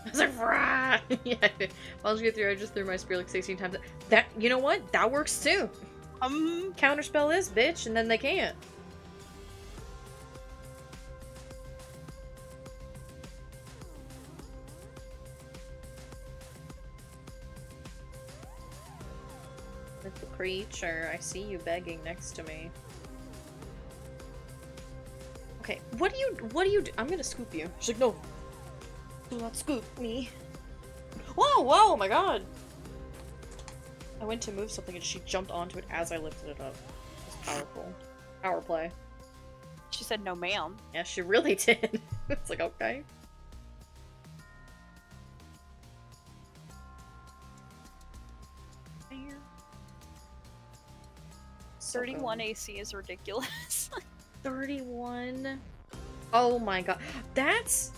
I was like, rah! Yeah. While I get through, I just threw my spear like 16 times. That, you know what? That works too. Counterspell this, bitch, and then they can't. Little creature, I see you begging next to me. Okay, what do you do? I'm gonna scoop you. She's like, no. Do not scoop me. Whoa, whoa, oh my god! I went to move something and she jumped onto it as I lifted it up. It was powerful. Power play. She said no ma'am. Yeah, she really did. It's like, okay. So 31 good. AC is ridiculous. 31? Oh my god. That's...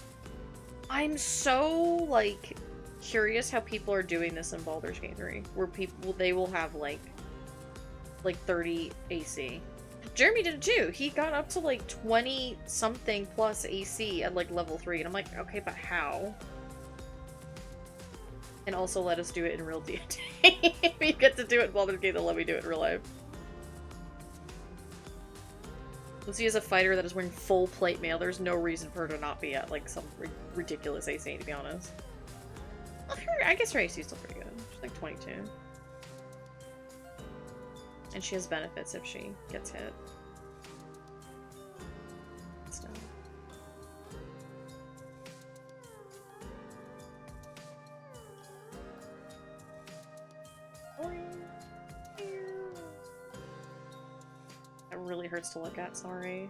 I'm so, like, curious how people are doing this in Baldur's Gate 3. Where people, they will have, like 30 AC. Jeremy did it too. He got up to, like, 20-something plus AC at, like, level 3. And I'm like, okay, but how? And also let us do it in real D&D. We get to do it in Baldur's Gate, then let me do it in real life. Lucy is a fighter that is wearing full plate mail. There's no reason for her to not be at, like, some ridiculous AC, to be honest. Well, I guess her AC is still pretty good. She's like 22. And she has benefits if she gets hit. Still. That really hurts to look at, sorry.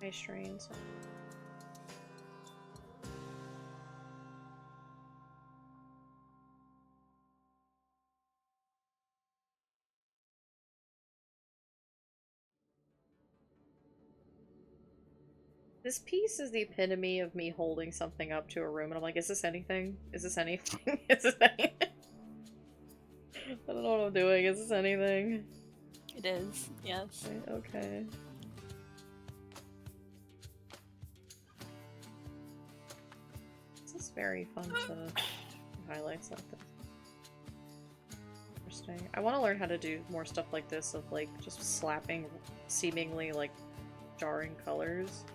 Eye strains. This piece is the epitome of me holding something up to a room and I'm like, is this anything? Is this anything? Is this anything? I don't know what I'm doing. Is this anything? It is, yes. Okay. This is very fun to highlights like this. Interesting. I want to learn how to do more stuff like this of like just slapping seemingly like jarring colors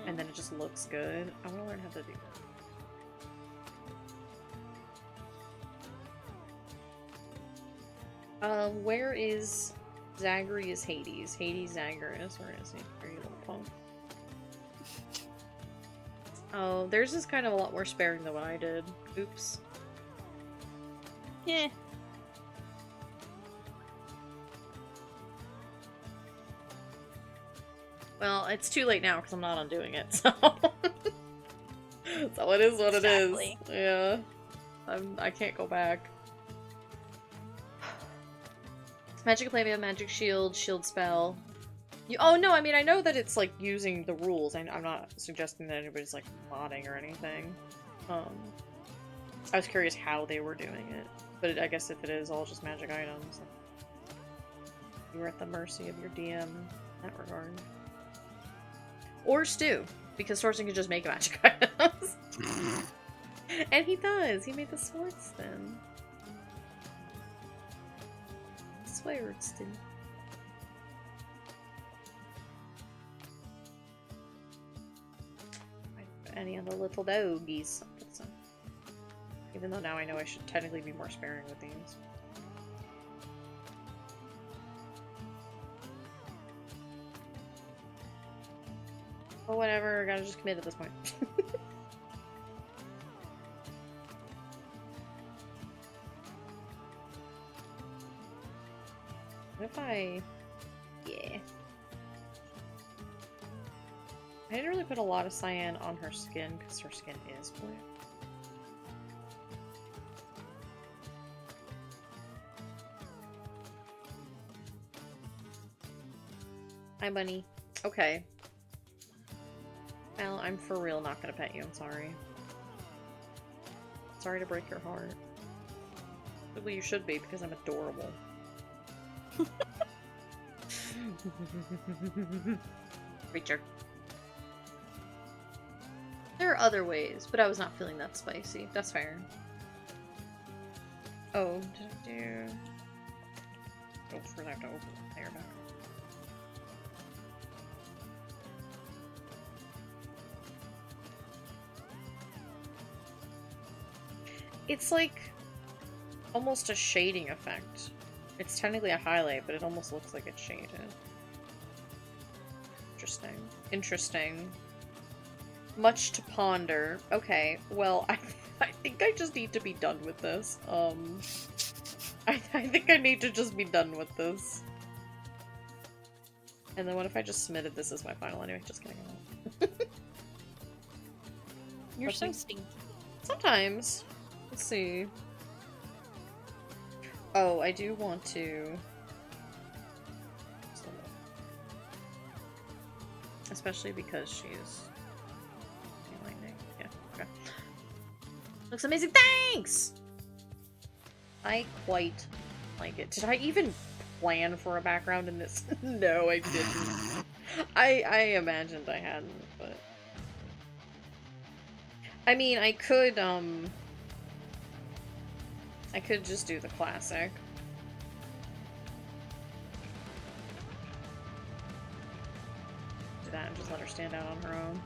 and then it just looks good. I want to learn how to do that. Where is Zagreus Hades? Hades Zagreus. Where is he? Are you little punk? Oh, theirs is kind of a lot more sparing than what I did. Oops. Yeah. Well, it's too late now because I'm not undoing it, so... so it is what Exactly. it is. Yeah. I can't go back. Magic Play, magic shield, shield spell. Oh no, I mean I know that it's like using the rules. I'm not suggesting that anybody's like modding or anything. I was curious how they were doing it, but I guess if it is all just magic items, you were at the mercy of your DM in that regard. Or Stu, because Sourcing could just make magic items. And he does. He made the swords then. Swords then. Any of the little doggies. Even though now I know I should technically be more sparing with these. But whatever, I gotta just commit at this point. What if I... Yeah. I didn't really put a lot of cyan on her skin because her skin is blue. Hi, bunny. Okay. Well, I'm for real not gonna pet you, I'm sorry. Sorry to break your heart. Well, you should be, because I'm adorable. Creature. There are other ways, but I was not feeling that spicy. That's fair. Oh, did I do... Oh, first I have to open the player back. It's like almost a shading effect. It's technically a highlight, but it almost looks like it's shaded. Interesting. Interesting. Much to ponder. Okay, well, I think I just need to be done with this. I think I need to just be done with this. And then what if I just submitted this as my final anyway? Just kidding. You're so stinky. Sometimes. Let's see. Oh, I do want to... Especially because she's... Lightning. Yeah, okay. Looks amazing! Thanks! I quite like it. Did I even plan for a background in this? No, I didn't. I imagined I hadn't, but... I mean, I could just do the classic. Do that and just let her stand out on her own.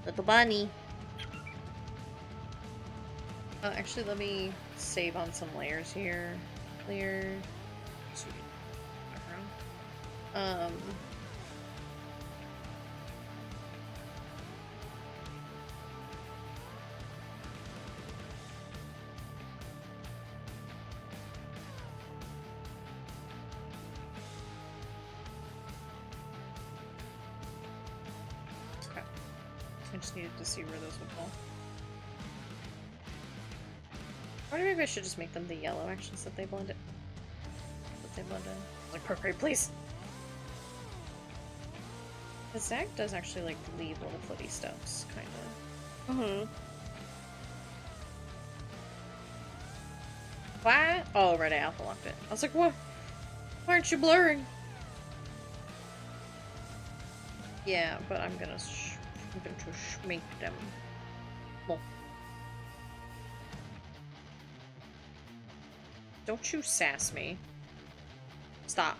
Little bunny. Actually, let me save on some layers here. Clear. Sweet. I just needed to see where those would fall. Or maybe I should just make them the yellow actually so that they blend it. That they blend in. Like, perfect, please! The Zag does actually, like, leave little footy steps, kinda. Mm-hmm. What? Oh, right, I alpha locked it. I was like, what? Why aren't you blurring? Yeah, but I'm gonna make them. Well. Don't you sass me. Stop.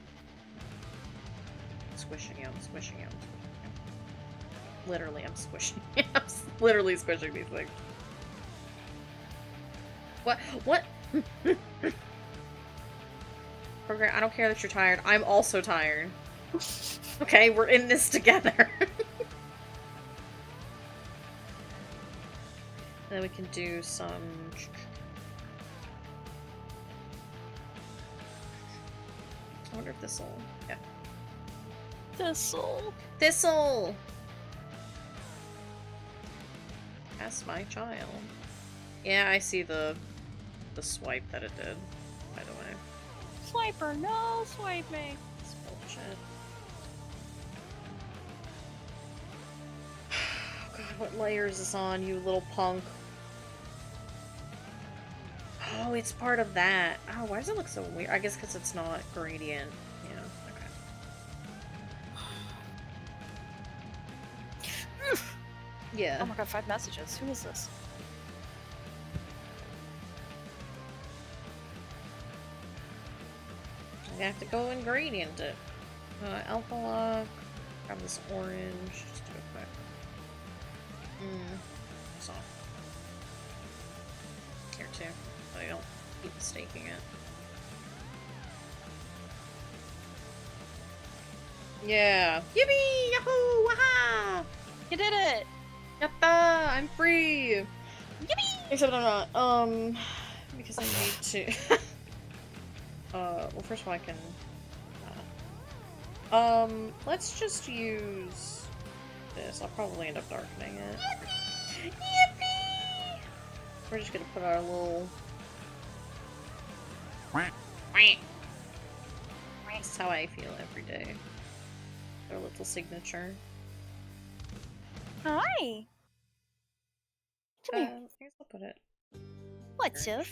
I'm squishing you, I'm squishing you, I'm squishing you. Literally, I'm squishing you. I'm literally squishing these things. What? What? Program, I don't care that you're tired. I'm also tired. Okay, we're in this together. And then we can do some... I wonder if this'll... Yeah. Thistle. Thistle! That's my child. Yeah, I see the swipe that it did. by the way. Swiper, no swiping. It's bullshit. Oh god, what layer is this on, you little punk? Oh, it's part of that. Oh, why does it look so weird? I guess because it's not gradient. Yeah, okay. Yeah. Oh my god, 5 messages. Who is this? I have to go and gradient it. Alpha lock. Grab this orange. Just do it quick. So. Here too. So I don't keep mistaking it. Yeah. Yippee! Yahoo! Waha! You did it! Yatta! I'm free! Yippee! Except I'm not. Because I need to. Well, first of all, I can. Let's just use this. I'll probably end up darkening it. Yippee! Yippee! We're just gonna put our little. That's how I feel every day. Our little signature. Hi! Come here. I guess I'll put it. What's up?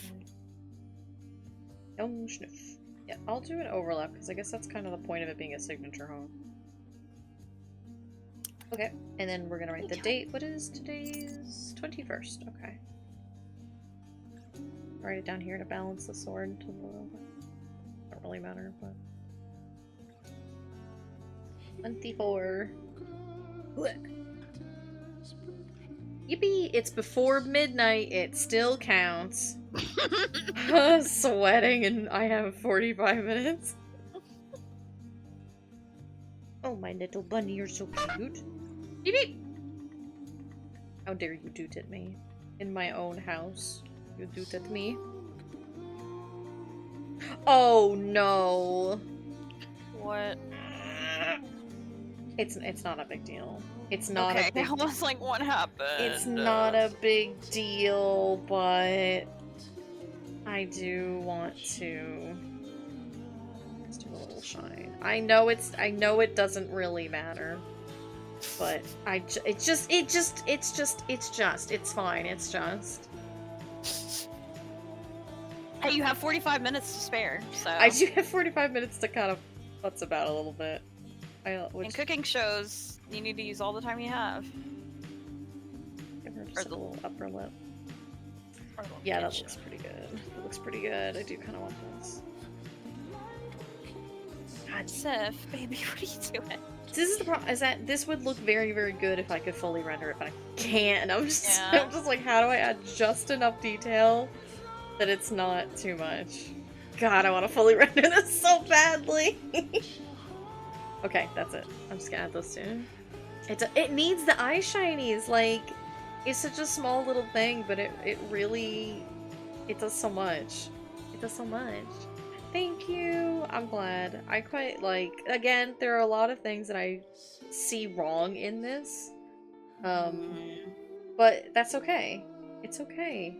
Young Schniff. Yeah, I'll do an overlap because I guess that's kind of the point of it being a signature home. Okay, and then we're gonna write the date. What is today's 21st? Okay. Write it down here to balance the sword to the little. Don't really matter, but 24. Look. Yippee! It's before midnight. It still counts. Sweating and I have 45 minutes. Oh, my little bunny, you're so cute. Beep beep! How dare you doot at me? In my own house. You doot at me. Oh no! What? It's not a big deal. It's not okay, a big I was like, what happened? It's not a big deal, but I do want to just do a little shine. I know it doesn't really matter, but it's fine. It's just. Hey, you have 45 minutes to spare, so. I do have 45 minutes to kind of futz about a little bit. In cooking shows, you need to use all the time you have. Give her just a little upper lip. Yeah, that looks pretty good. It looks pretty good. I do kind of want this. God, Sif, baby, what are you doing? this is the problem. Is that this would look very, very good if I could fully render it, but I can't. And I'm just, Yeah. I'm just like, how do I add just enough detail that it's not too much? God, I want to fully render this so badly. Okay, that's it. I'm just gonna add those two. It needs the eye shinies. Like, it's such a small little thing, but it really, it does so much. It does so much. Thank you. I'm glad. I quite like. Again, there are a lot of things that I see wrong in this, but that's okay. It's okay.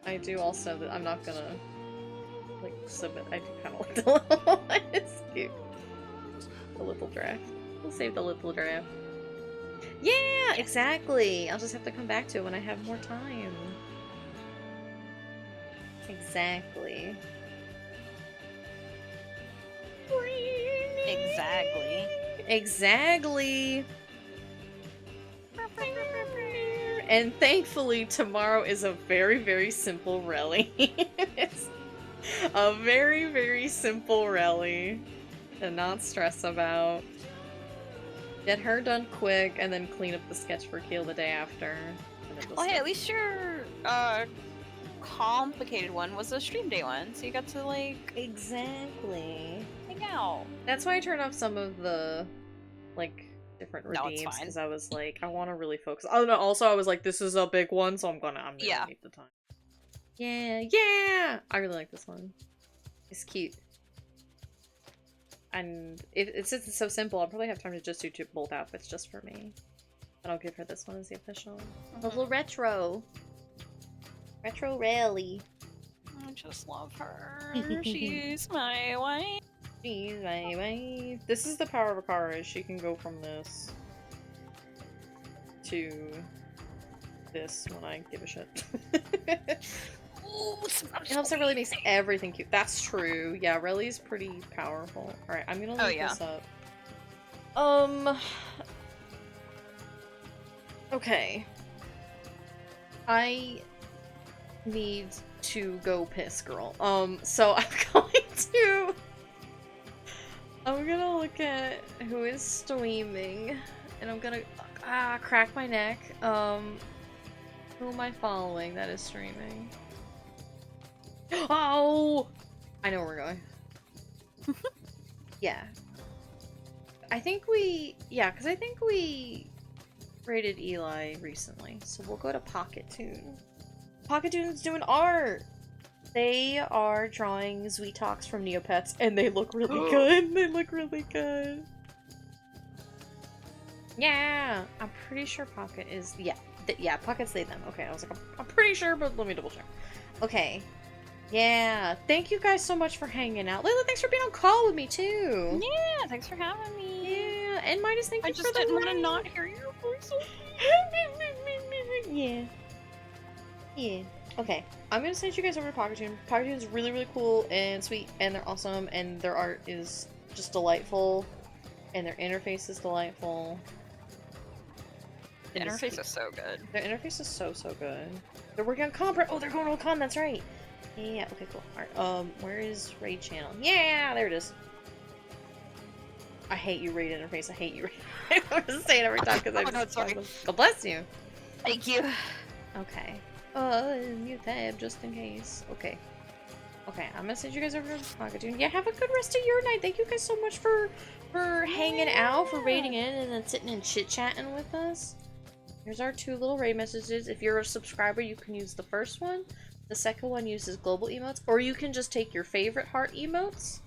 I do also. I'm not gonna like submit. I do kind of like the little one. It's cute. The little draft. We'll save the little draft. Yeah, exactly. I'll just have to come back to it when I have more time. Exactly. Exactly. Exactly. And thankfully, tomorrow is a very, very simple rally. It's a very, very simple rally to not stress about. Get her done quick, and then clean up the sketch for Keel the day after. And then Well, hey, at least your complicated one was a stream day one, so you got to like Exactly. hang out. That's why I turned off some of the like different No, it's redeems fine. because I was like, I want to really focus. Oh no! Also, I was like, this is a big one, so I'm gonna Yeah. take the time. Yeah, yeah. I really like this one. It's cute. And since it's so simple, I'll probably have time to just do both outfits just for me. And I'll give her this one as the official. A little retro. Retro rally. I just love her. She's my wife. She's my wife. This is the power of Akara. She can go from this to this when I give a shit. Ooh, It helps. It really makes everything cute. That's true. Yeah, Relly's pretty powerful. Alright, I'm gonna look this up. Okay. I need to go piss, girl. So I'm gonna look at who is streaming, and I'm gonna crack my neck. Who am I following that is streaming? Oh, I know where we're going. Yeah, because I think we rated Eli recently, so we'll go to Pocket Toon. Pocket Toon's doing art. They are drawing Zweetox from Neopets, and they look really good. They look really good. Yeah, I'm pretty sure Pocket is yeah, Pocket's they them. Okay, I was like, I'm pretty sure, but let me double check. Okay. Yeah, thank you guys so much for hanging out. Layla, thanks for being on call with me too. Yeah, thanks for having me. Yeah, and Midas, thank you I for just the didn't want to raid. not hear your voice. Yeah. Yeah. Okay, I'm gonna send you guys over to Pocket Toon. Pocket Toon is really, really cool and sweet, and they're awesome, and their art is just delightful, and their interface is delightful. The interface is so good. Their interface is so, so good. They're working on con. Oh, they're going to a con, that's right. Yeah, okay, cool. Alright, where is Raid Channel? Yeah, there it is. I hate you, Raid interface. I hate you, Raid. I'm gonna say it every time because I'm sorry. God bless you. Thank you. Okay. Mute tab just in case. Okay. Okay, I'm gonna send you guys over to Pocket Toon. Yeah, have a good rest of your night. Thank you guys so much for hanging out, for raiding in, and then sitting and chit-chatting with us. Here's our 2 little raid messages. If you're a subscriber, you can use the first one. The second one uses global emotes, or you can just take your favorite heart emotes,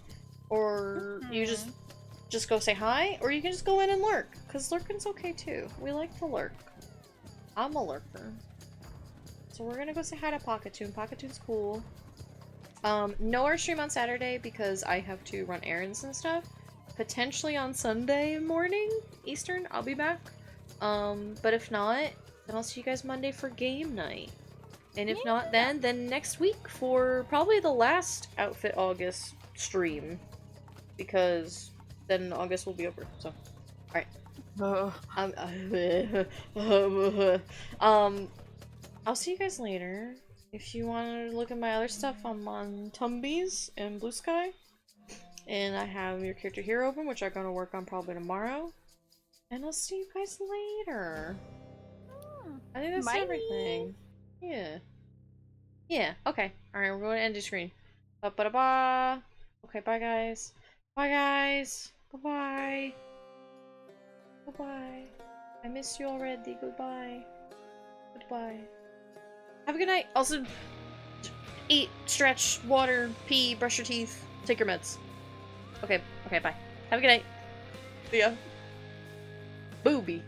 or you just go say hi, or you can just go in and lurk, because lurking's okay too. We like to lurk. I'm a lurker. So we're gonna go say hi to Pocket Toon. Pocket Toon's cool. No our stream on Saturday because I have to run errands and stuff. Potentially on Sunday morning, Eastern, I'll be back. But if not, then I'll see you guys Monday for game night. And if not then next week for probably the last Outfit August stream. Because then August will be over, so. Alright. I'll see you guys later. If you want to look at my other stuff, I'm on Tumbies and Blue Sky. And I have your character here open, which I'm going to work on probably tomorrow. And I'll see you guys later. I think that's everything. Yeah. Yeah, okay. Alright, we're going to end the screen. Ba-ba-da-ba. Okay, bye guys. Bye guys. Bye-bye. Bye-bye. I miss you already. Goodbye. Goodbye. Have a good night. Also, eat, stretch, water, pee, brush your teeth, take your meds. Okay, okay, bye. Have a good night. See ya. Booby.